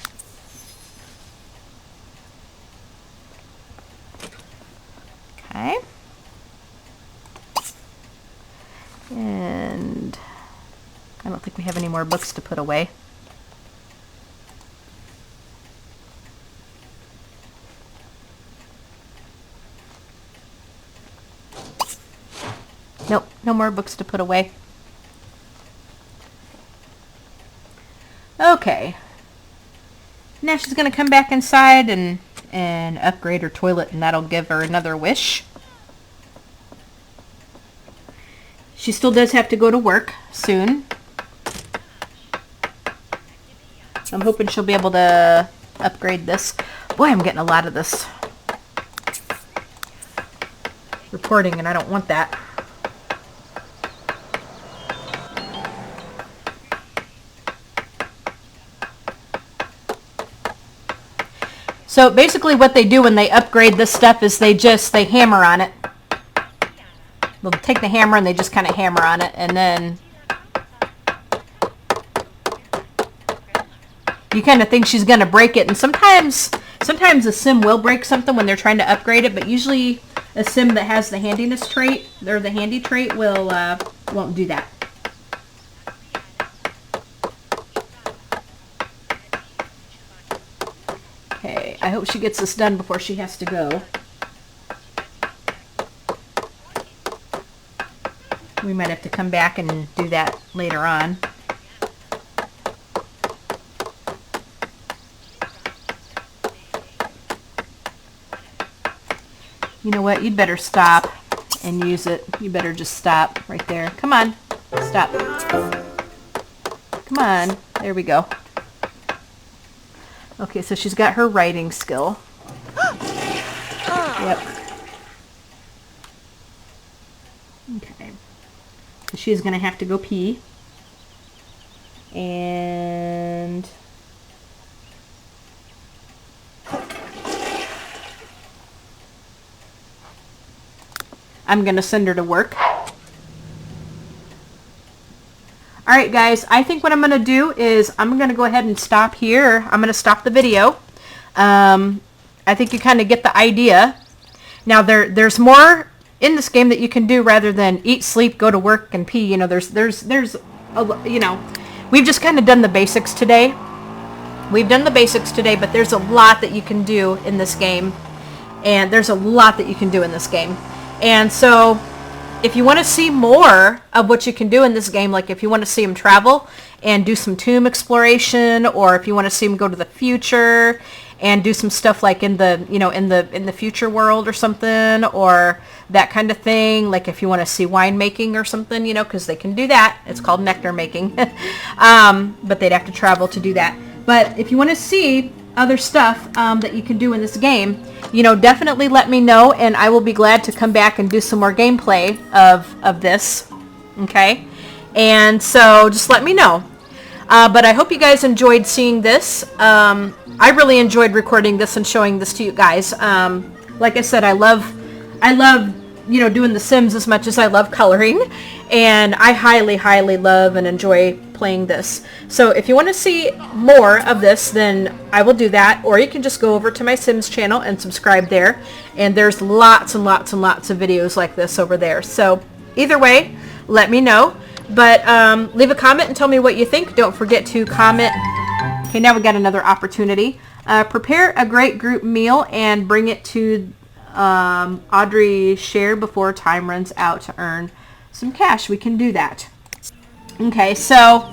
Okay. And I don't think we have any more books to put away. Nope, no more books to put away. Okay. Now she's going to come back inside and upgrade her toilet, and that'll give her another wish. She still does have to go to work soon. I'm hoping she'll be able to upgrade this. Boy, I'm getting a lot of this recording, and I don't want that. So basically what they do when they upgrade this stuff is they hammer on it. They'll take the hammer and they just kind of hammer on it, and then you kind of think she's going to break it. And sometimes a sim will break something when they're trying to upgrade it, but usually a sim that has the handiness trait, or the handy trait, won't do that. Okay, I hope she gets this done before she has to go. We might have to come back and do that later on. You know what? You'd better stop and use it. You better just stop right there. Come on. Stop. Come on. There we go. Okay, so she's got her writing skill. Yep. Okay. So she's going to have to go pee. And I'm going to send her to work. Alright guys, I think what I'm going to do is I'm going to go ahead and stop here. I'm going to stop the video. I think you kind of get the idea. Now there's more in this game that you can do rather than eat, sleep, go to work, and pee. You know, there's you know, we've just kind of done the basics today. We've done the basics today, but there's a lot that you can do in this game. And there's a lot that you can do in this game. And so if you want to see more of what you can do in this game, like if you want to see him travel and do some tomb exploration, or if you want to see him go to the future and do some stuff like in the, you know, in the future world or something, or that kind of thing, like if you want to see wine making or something, you know, because they can do that. It's called nectar making. But they'd have to travel to do that. But if you want to see other stuff that you can do in this game, you know, definitely let me know, and I will be glad to come back and do some more gameplay of this. Okay? And so just let me know. But I hope you guys enjoyed seeing this. I really enjoyed recording this and showing this to you guys. Like I said, I love, you know, doing The Sims as much as I love coloring, and I highly, highly love and enjoy playing this. So if you want to see more of this, then I will do that, or you can just go over to my Sims channel and subscribe there, and there's lots and lots and lots of videos like this over there. So either way, let me know. But leave a comment and tell me what you think. Don't forget to comment. Okay, now we got another opportunity. Prepare a great group meal and bring it to Audrey's share before time runs out to earn some cash. We can do that. Okay, so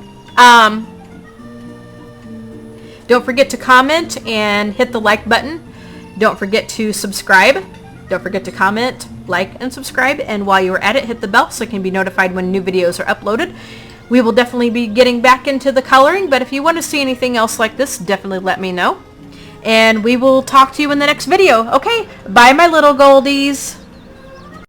don't forget to comment and hit the like button. Don't forget to subscribe. Don't forget to comment, like, and subscribe. And while you're at it, hit the bell so you can be notified when new videos are uploaded. We will definitely be getting back into the coloring, but if you want to see anything else like this, definitely let me know. And we will talk to you in the next video. Okay, bye my little goldies.